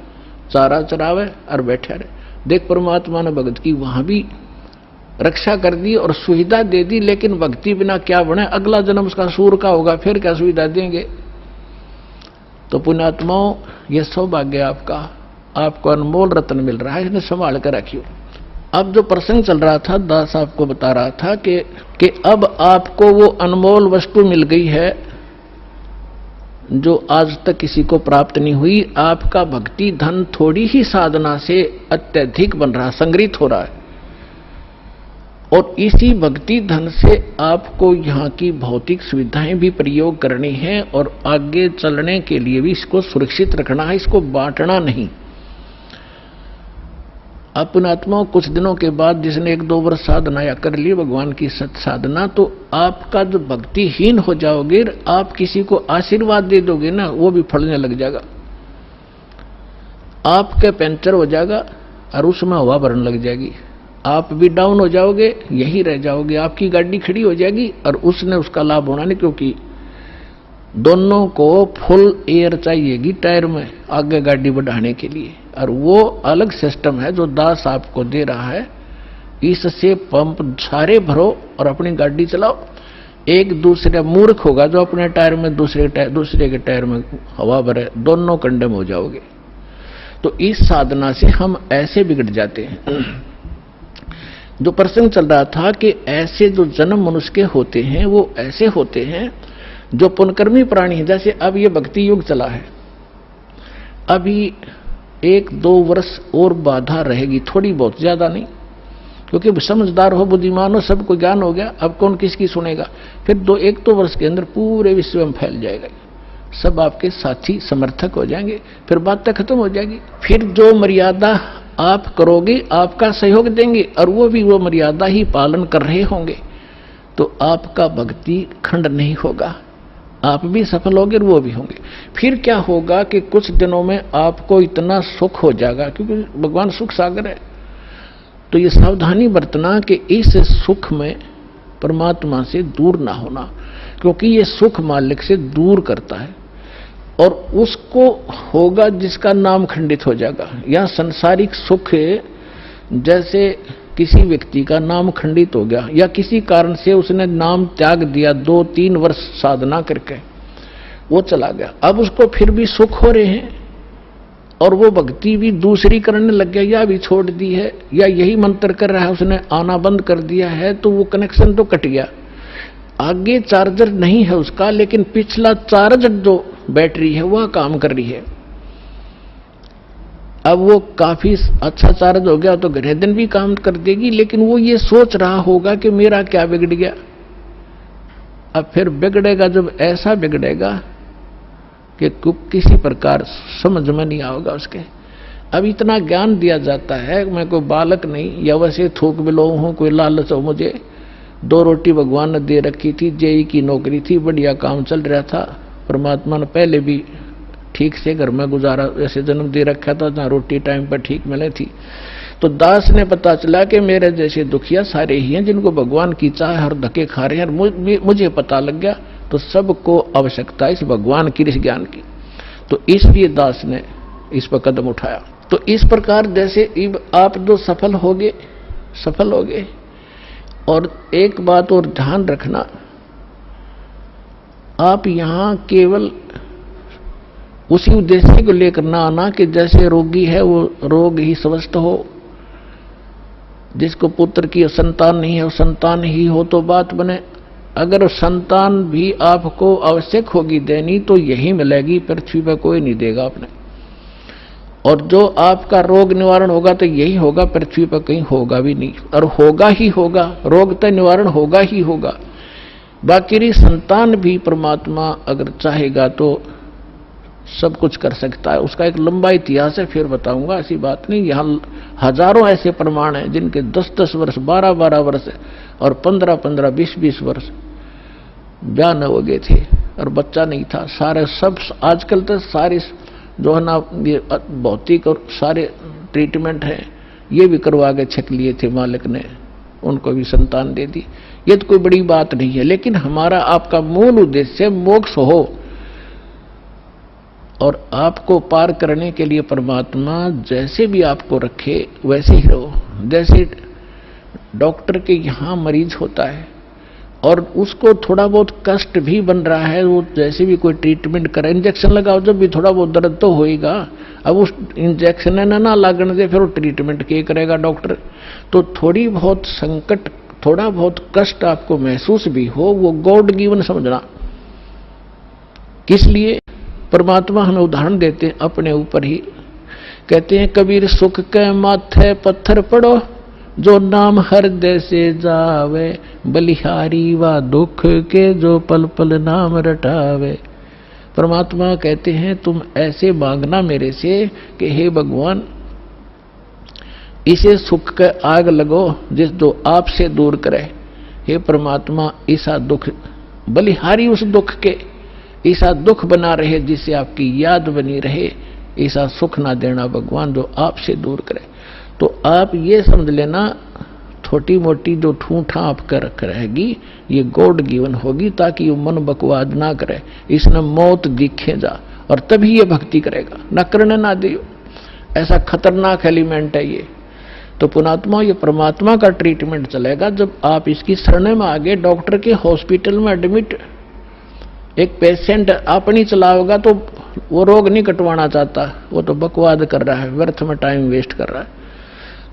चारा चरावे और बैठा रहे। देख परमात्मा ने भगत की वहां भी रक्षा कर दी और सुविधा दे दी, लेकिन भक्ति बिना क्या बने, अगला जन्म उसका सूर का होगा, फिर क्या सुविधा देंगे। तो पुण्यात्माओं, ये सौभाग्य आपका, आपको अनमोल रत्न मिल रहा है, इसने संभाल कर रखियो। अब जो प्रसंग चल रहा था, दास आपको बता रहा था कि अब आपको वो अनमोल वस्तु मिल गई है जो आज तक किसी को प्राप्त नहीं हुई। आपका भक्ति धन थोड़ी ही साधना से अत्यधिक बन रहा, संग्रहित हो रहा है, और इसी भक्ति धन से आपको यहाँ की भौतिक सुविधाएं भी प्रयोग करनी है और आगे चलने के लिए भी इसको सुरक्षित रखना है, इसको बांटना नहीं। अपने आत्मा कुछ दिनों के बाद जिसने 1-2 वर्ष साधना या कर ली भगवान की सत साधना, तो आपका जो भक्तिहीन हो जाओगे, आप किसी को आशीर्वाद दे दोगे ना, वो भी फलने लग जाएगा। आपके पंचर हो जाएगा और उसमें हवा भरने लग जाएगी, आप भी डाउन हो जाओगे, यही रह जाओगे। आपकी गाड़ी खड़ी हो जाएगी और उसने उसका लाभ होना नहीं, क्योंकि दोनों को फुल एयर चाहिएगी टायर में आगे गाड़ी बढ़ाने के लिए, और वो अलग सिस्टम है जो दास आपको दे रहा है। इससे पंप सारे भरो और अपनी गाड़ी चलाओ। एक दूसरे मूर्ख होगा जो अपने टायर में दूसरे के टायर में हवा भरे, दोनों कंडम हो जाओगे। तो इस साधना से हम ऐसे बिगड़ जाते हैं। जो प्रसंग चल रहा था कि ऐसे जो जन्म मनुष्य के होते हैं वो ऐसे होते हैं जो पुनकर्मी प्राणी है। जैसे अब ये भक्ति युग चला है, अभी 1-2 वर्ष और बाधा रहेगी, थोड़ी बहुत, ज्यादा नहीं, क्योंकि समझदार हो, बुद्धिमान हो, सबको ज्ञान हो गया, अब कौन किसकी सुनेगा। फिर 1-2 वर्ष के अंदर पूरे विश्व में फैल जाएगा, सब आपके साथी समर्थक हो जाएंगे, फिर बातें खत्म हो जाएगी। फिर जो मर्यादा आप करोगे आपका सहयोग देंगे और वो भी वो मर्यादा ही पालन कर रहे होंगे, तो आपका भक्ति खंड नहीं होगा, आप भी सफल होंगे और वो भी होंगे। फिर क्या होगा कि कुछ दिनों में आपको इतना सुख हो जाएगा, क्योंकि भगवान सुख सागर है। तो ये सावधानी बरतना कि इस सुख में परमात्मा से दूर ना होना, क्योंकि ये सुख मालिक से दूर करता है, और उसको होगा जिसका नाम खंडित हो जाएगा। या सांसारिक सुख, जैसे किसी व्यक्ति का नाम खंडित हो गया या किसी कारण से उसने नाम त्याग दिया, 2-3 वर्ष साधना करके वो चला गया, अब उसको फिर भी सुख हो रहे हैं और वो भक्ति भी दूसरी करने लग गया, या भी छोड़ दी है या यही मंत्र कर रहा है, उसने आना बंद कर दिया है, तो वो कनेक्शन तो कट गया। आगे चार्जर नहीं है उसका, लेकिन पिछला चार्ज जो बैटरी है वह काम कर रही है। अब वो काफी अच्छा चार्ज हो गया तो घरे दिन भी काम कर देगी, लेकिन वो ये सोच रहा होगा कि मेरा क्या बिगड़ गया। अब फिर बिगड़ेगा, जब ऐसा बिगड़ेगा कि किसी प्रकार समझ में नहीं आएगा उसके। अब इतना ज्ञान दिया जाता है, मैं कोई बालक नहीं या वैसे थूक बिलो हूं, कोई लालच हो मुझे। 2 रोटी भगवान ने दे रखी थी, जेई की नौकरी थी, बढ़िया काम चल रहा था, परमात्मा ने पहले भी ठीक से घर में गुजारा ऐसे जन्म दे रखा था जहाँ रोटी टाइम पर ठीक मिले थी। तो दास ने पता चला कि मेरे जैसे दुखिया सारे ही हैं जिनको भगवान की चाह हर धक्के खा रहे हैं। मुझे पता लग गया, तो सबको आवश्यकता इस भगवान की, इस ज्ञान की। तो इसलिए दास ने इस पर कदम उठाया। तो इस प्रकार जैसे आप जो सफल होगे। और एक बात और ध्यान रखना, आप यहां केवल उसी उद्देश्य को लेकर ना आना कि जैसे रोगी है वो रोग ही स्वस्थ हो, जिसको पुत्र की संतान नहीं है वो संतान ही हो तो बात बने। अगर संतान भी आपको आवश्यक होगी देनी तो यही मिलेगी, पृथ्वी पर कोई नहीं देगा आपने। और जो आपका रोग निवारण होगा तो यही होगा, पृथ्वी पर कहीं होगा भी नहीं, और होगा ही होगा, रोग तो निवारण होगा ही होगा। बाकी संतान भी परमात्मा अगर चाहेगा तो सब कुछ कर सकता है। उसका एक लंबा इतिहास है, फिर बताऊंगा, ऐसी बात नहीं। यहाँ हजारों ऐसे प्रमाण हैं जिनके 10-10 वर्ष, 12-12 वर्ष और 15-15, 20-20 वर्ष ब्याह न हो गए थे और बच्चा नहीं था। सारे सब आजकल तो सारे जो है ना ये भौतिक और सारे ट्रीटमेंट हैं ये भी करवा के छक लिए थे, मालिक ने उनको भी संतान दे दी। ये तो कोई बड़ी बात नहीं है, लेकिन हमारा आपका मूल उद्देश्य मोक्ष हो। और आपको पार करने के लिए परमात्मा जैसे भी आपको रखे वैसे ही रहो। जैसे डॉक्टर के यहाँ मरीज होता है और उसको थोड़ा बहुत कष्ट भी बन रहा है, वो जैसे भी कोई ट्रीटमेंट करे, इंजेक्शन लगाओ जब भी थोड़ा बहुत दर्द तो होएगा। अब उस इंजेक्शन ना लगने दे, फिर वो ट्रीटमेंट क्या करेगा डॉक्टर। तो थोड़ी बहुत संकट, थोड़ा बहुत कष्ट आपको महसूस भी हो, वो गॉड गिवन समझना। किस लिए परमात्मा हमें उदाहरण देते हैं अपने ऊपर ही। कहते हैं कबीर सुख के माथे पत्थर पड़ो, जो नाम हृदय से जावे, बलिहारी व दुख के जो पल पल नाम रटावे। परमात्मा कहते हैं तुम ऐसे मांगना मेरे से कि हे भगवान, इसे सुख के आग लगो जिस जो आपसे दूर करे। हे परमात्मा, ऐसा दुख बलिहारी उस दुख के, ऐसा दुख बना रहे जिससे आपकी याद बनी रहे, ऐसा सुख ना देना भगवान जो आपसे दूर करे। तो आप ये समझ लेना, छोटी मोटी जो ठूठा आपका रख रहेगी ये गॉड गिवन होगी, ताकि वो मन बकवाद ना करे, इसने मौत दिखे जा, और तभी ये भक्ति करेगा, न करने ना दियो। ऐसा खतरनाक एलिमेंट है ये। तो पुणात्मा, ये परमात्मा का ट्रीटमेंट चलेगा जब आप इसकी शरण में आगे। डॉक्टर के हॉस्पिटल में एडमिट एक पेशेंट अपनी चलाओगा तो वो रोग नहीं कटवाना चाहता, वो तो बकवाद कर रहा है, व्यर्थ में टाइम वेस्ट कर रहा है।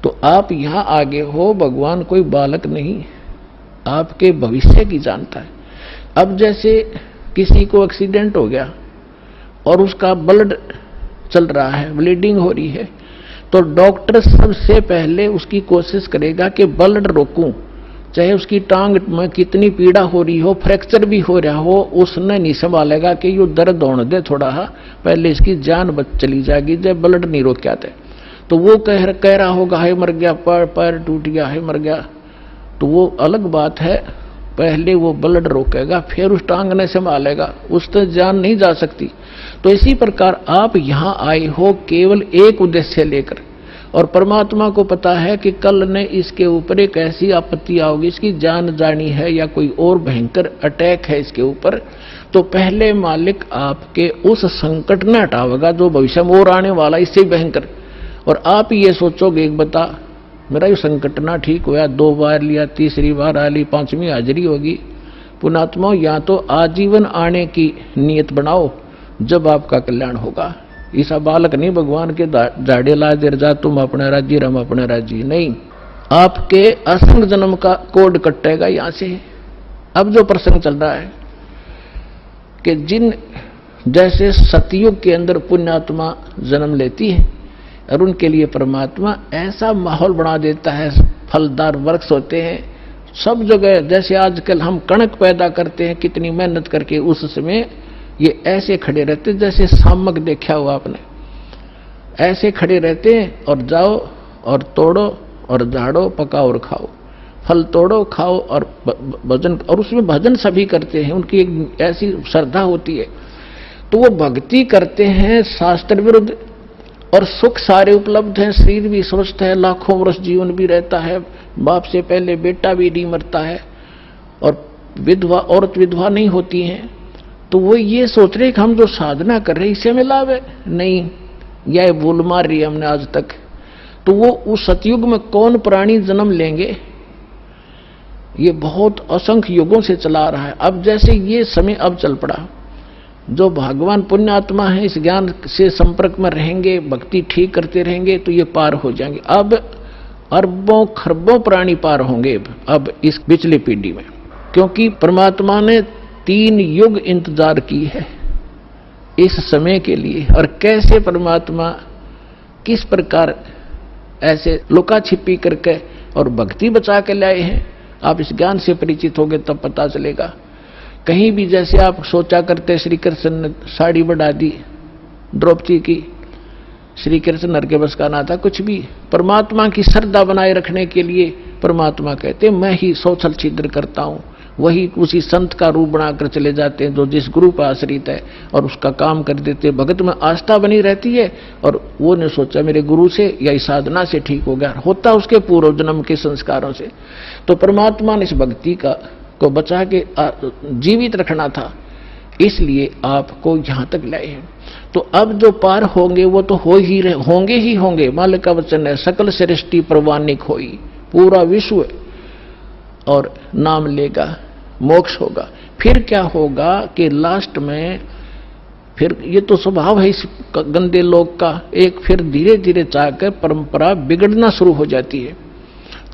तो आप यहां आगे हो, भगवान कोई बालक नहीं, आपके भविष्य की जानता है। अब जैसे किसी को एक्सीडेंट हो गया और उसका ब्लड चल रहा है, ब्लीडिंग हो रही है, तो डॉक्टर सबसे पहले उसकी कोशिश करेगा कि ब्लड रोकूं, चाहे उसकी टांग में कितनी पीड़ा हो रही हो, फ्रैक्चर भी हो रहा हो, उसने नहीं संभालेगा कि ये दर्द होने दे थोड़ा, पहले इसकी जान बच चली जाएगी जब ब्लड नहीं रोका थे। तो वो कह रहा होगा है मर गया, पैर टूट गया है मर गया, तो वो अलग बात है, पहले वो ब्लड रोकेगा फिर उस टांग ने संभालेगा, उससे जान नहीं जा सकती। तो इसी प्रकार आप यहाँ आए हो केवल एक उद्देश्य लेकर, और परमात्मा को पता है कि कल ने इसके ऊपर एक ऐसी आपत्ति आओगी, इसकी जान जानी है या कोई और भयंकर अटैक है इसके ऊपर, तो पहले मालिक आपके उस संकट ने हटावेगा जो भविष्य में और आने वाला इससे भयंकर। और आप ये सोचोगे एक बता मेरा ये संकट ना ठीक हुआ, 2 बार लिया, तीसरी बार आ ली, 5वीं हाजिरी होगी। पुणात्मा, या तो आजीवन आने की नियत बनाओ जब आपका कल्याण होगा। ऐसा बालक नहीं भगवान के झाड़े ला देर जा तुम अपने राज्य रम अपने राज्य, नहीं, आपके असंग जन्म का कोड कटेगा यहां से। अब जो प्रसंग चल रहा है कि जिन जैसे सतयुग के अंदर पुण्यात्मा जन्म लेती है और उनके लिए परमात्मा ऐसा माहौल बना देता है, फलदार वृक्ष होते हैं सब जगह। जैसे आजकल हम कणक पैदा करते हैं कितनी मेहनत करके, उस समय ये ऐसे खड़े रहते जैसे सामक देखा हुआ आपने, ऐसे खड़े रहते हैं और जाओ और तोड़ो और झाड़ो, पकाओ और खाओ, फल तोड़ो खाओ और भजन, और उसमें भजन सभी करते हैं, उनकी एक ऐसी श्रद्धा होती है। तो वो भक्ति करते हैं शास्त्र विरुद्ध, और सुख सारे उपलब्ध हैं, शरीर भी स्वस्थ है, लाखों वर्ष जीवन भी रहता है, बाप से पहले बेटा भी नहीं मरता है, और विधवा औरत विधवा नहीं होती हैं। तो वो ये सोच रहे कि हम जो साधना कर रहे हैं इससे हमें लाभ है, नहीं, यह भूल मार रही है हमने आज तक। तो वो उस सतयुग में कौन प्राणी जन्म लेंगे, ये बहुत असंख्य युगों से चला रहा है। अब जैसे ये समय अब चल पड़ा, जो भगवान पुण्यात्मा है इस ज्ञान से संपर्क में रहेंगे, भक्ति ठीक करते रहेंगे तो ये पार हो जाएंगे। अब अरबों खरबों प्राणी पार होंगे अब इस पिछली पीढ़ी में, क्योंकि परमात्मा ने 3 युग इंतजार की है इस समय के लिए। और कैसे परमात्मा किस प्रकार ऐसे लुका छिपी करके और भक्ति बचा के लाए हैं, आप इस ज्ञान से परिचित होंगे तब पता चलेगा। कहीं भी जैसे आप सोचा करते श्री कृष्ण ने साड़ी बढ़ा दी द्रौपदी की, श्री कृष्ण नर के बस का ना था कुछ भी। परमात्मा की श्रद्धा बनाए रखने के लिए परमात्मा कहते मैं ही 100 छल छिद्र करता हूं, वही उसी संत का रूप बनाकर चले जाते हैं जो जिस गुरु पर आश्रित है और उसका काम कर देते। भगत में आस्था बनी रहती है, और वो ने सोचा मेरे गुरु से या इस साधना से ठीक हो गया, होता उसके पूर्व जन्म के संस्कारों से। तो परमात्मा ने इस भक्ति को बचा के जीवित रखना था, इसलिए आपको यहां तक लाए हैं। तो अब जो पार होंगे वो तो होंगे ही होंगे। मालिक का वचन है, सकल सृष्टि प्रवानिक होई, पूरा विश्व और नाम लेगा, मोक्ष होगा। फिर क्या होगा कि लास्ट में फिर ये तो स्वभाव है इस गंदे लोग का, एक फिर धीरे धीरे चाहकर परंपरा बिगड़ना शुरू हो जाती है।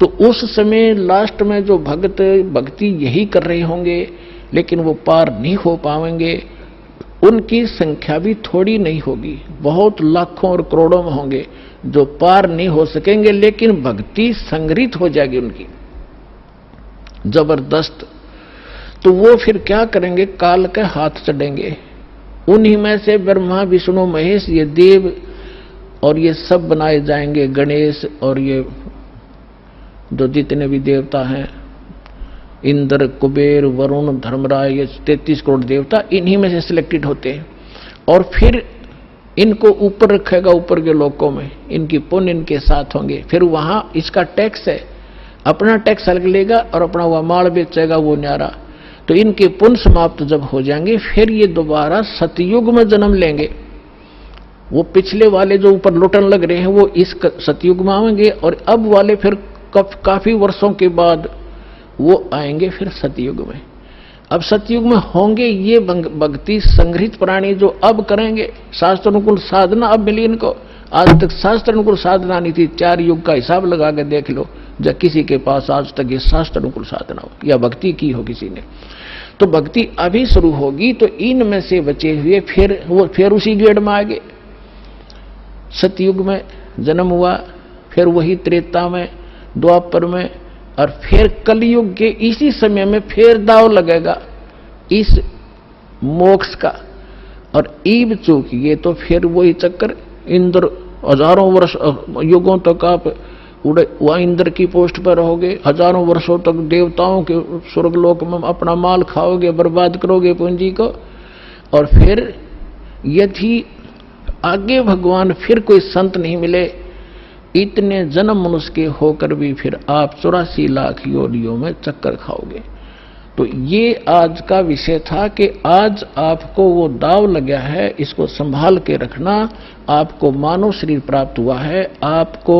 तो उस समय लास्ट में जो भक्त भक्ति यही कर रहे होंगे लेकिन वो पार नहीं हो पाएंगे, उनकी संख्या भी थोड़ी नहीं होगी, बहुत लाखों और करोड़ों में होंगे जो पार नहीं हो सकेंगे, लेकिन भक्ति संग्रहित हो जाएगी उनकी जबरदस्त। तो वो फिर क्या करेंगे, काल के हाथ चढ़ेंगे। उन्हीं में से ब्रह्मा विष्णु महेश ये देव और ये सब बनाए जाएंगे, गणेश और ये जो जितने भी देवता हैं, इंद्र, कुबेर, वरुण, धर्मराज, ये 33 करोड़ देवता इन्हीं में से सिलेक्टेड होते हैं। और फिर इनको ऊपर रखेगा, ऊपर के लोकों में इनकी पुण्य इनके साथ होंगे। फिर वहां इसका टैक्स है, अपना टैक्स अलग लेगा और अपना वह माल बेचेगा वो न्यारा। तो इनके पुण्य समाप्त जब हो जाएंगे फिर ये दोबारा सतयुग में जन्म लेंगे। वो पिछले वाले जो ऊपर लुटन लग रहे हैं वो इस सतयुग में आएंगे, और अब वाले फिर काफी वर्षों के बाद वो आएंगे फिर सतयुग में। अब सतयुग में होंगे ये भक्ति संग्रहित प्राणी जो अब करेंगे। शास्त्र अनुकूल साधना अब मिली इनको, आज तक शास्त्र अनुकूल साधना नहीं थी। 4 युग का हिसाब लगा के देख लो, जब किसी के पास आज तक ये शास्त्र अनुकूल साधना हो या भक्ति की हो किसी ने, तो भक्ति अभी शुरू होगी। तो इनमें से बचे हुए फिर उसी गेड़ में आगे सतयुग में जन्म हुआ, फिर वही त्रेता में, द्वापर में, और फिर कलयुग के इसी समय में फिर दाव लगेगा इस मोक्ष का। और ईब चूकिए तो फिर वही चक्कर, इंद्र हजारों वर्ष युगों तक आप वह इंद्र की पोस्ट पर रहोगे, हजारों वर्षों तक देवताओं के स्वर्गलोक में अपना माल खाओगे, बर्बाद करोगे पूंजी को। और फिर यदि आगे भगवान फिर कोई संत नहीं मिले, इतने जन्म मनुष्य के होकर भी फिर आप 84 लाख योनियों में चक्कर खाओगे। तो ये आज का विषय था कि आज आपको वो दाव लगा है, इसको संभाल के रखना। आपको मानव शरीर प्राप्त हुआ है, आपको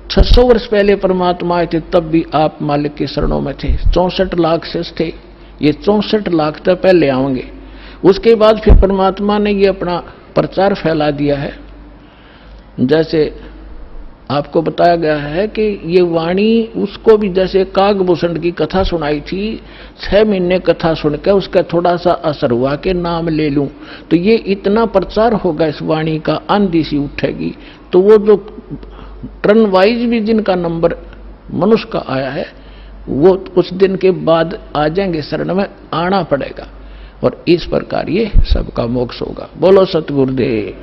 600 वर्ष पहले परमात्मा आए थे, तब भी आप मालिक की शरणों में थे। 64 लाख शेष थे, ये 64 लाख तक पहले आएंगे। उसके बाद फिर परमात्मा ने ये अपना प्रचार फैला दिया है। जैसे आपको बताया गया है कि ये वाणी उसको भी, जैसे कागभूषण की कथा सुनाई थी, 6 महीने कथा सुनकर उसका थोड़ा सा असर हुआ कि नाम ले लूं, तो ये इतना प्रचार होगा इस वाणी का, आंधी सी उठेगी। तो वो जो टर्न वाइज भी जिनका नंबर मनुष्य का आया है वो कुछ दिन के बाद आ जाएंगे, शरण में आना पड़ेगा, और इस प्रकार ये सबका मोक्ष होगा। बोलो सतगुरुदेव।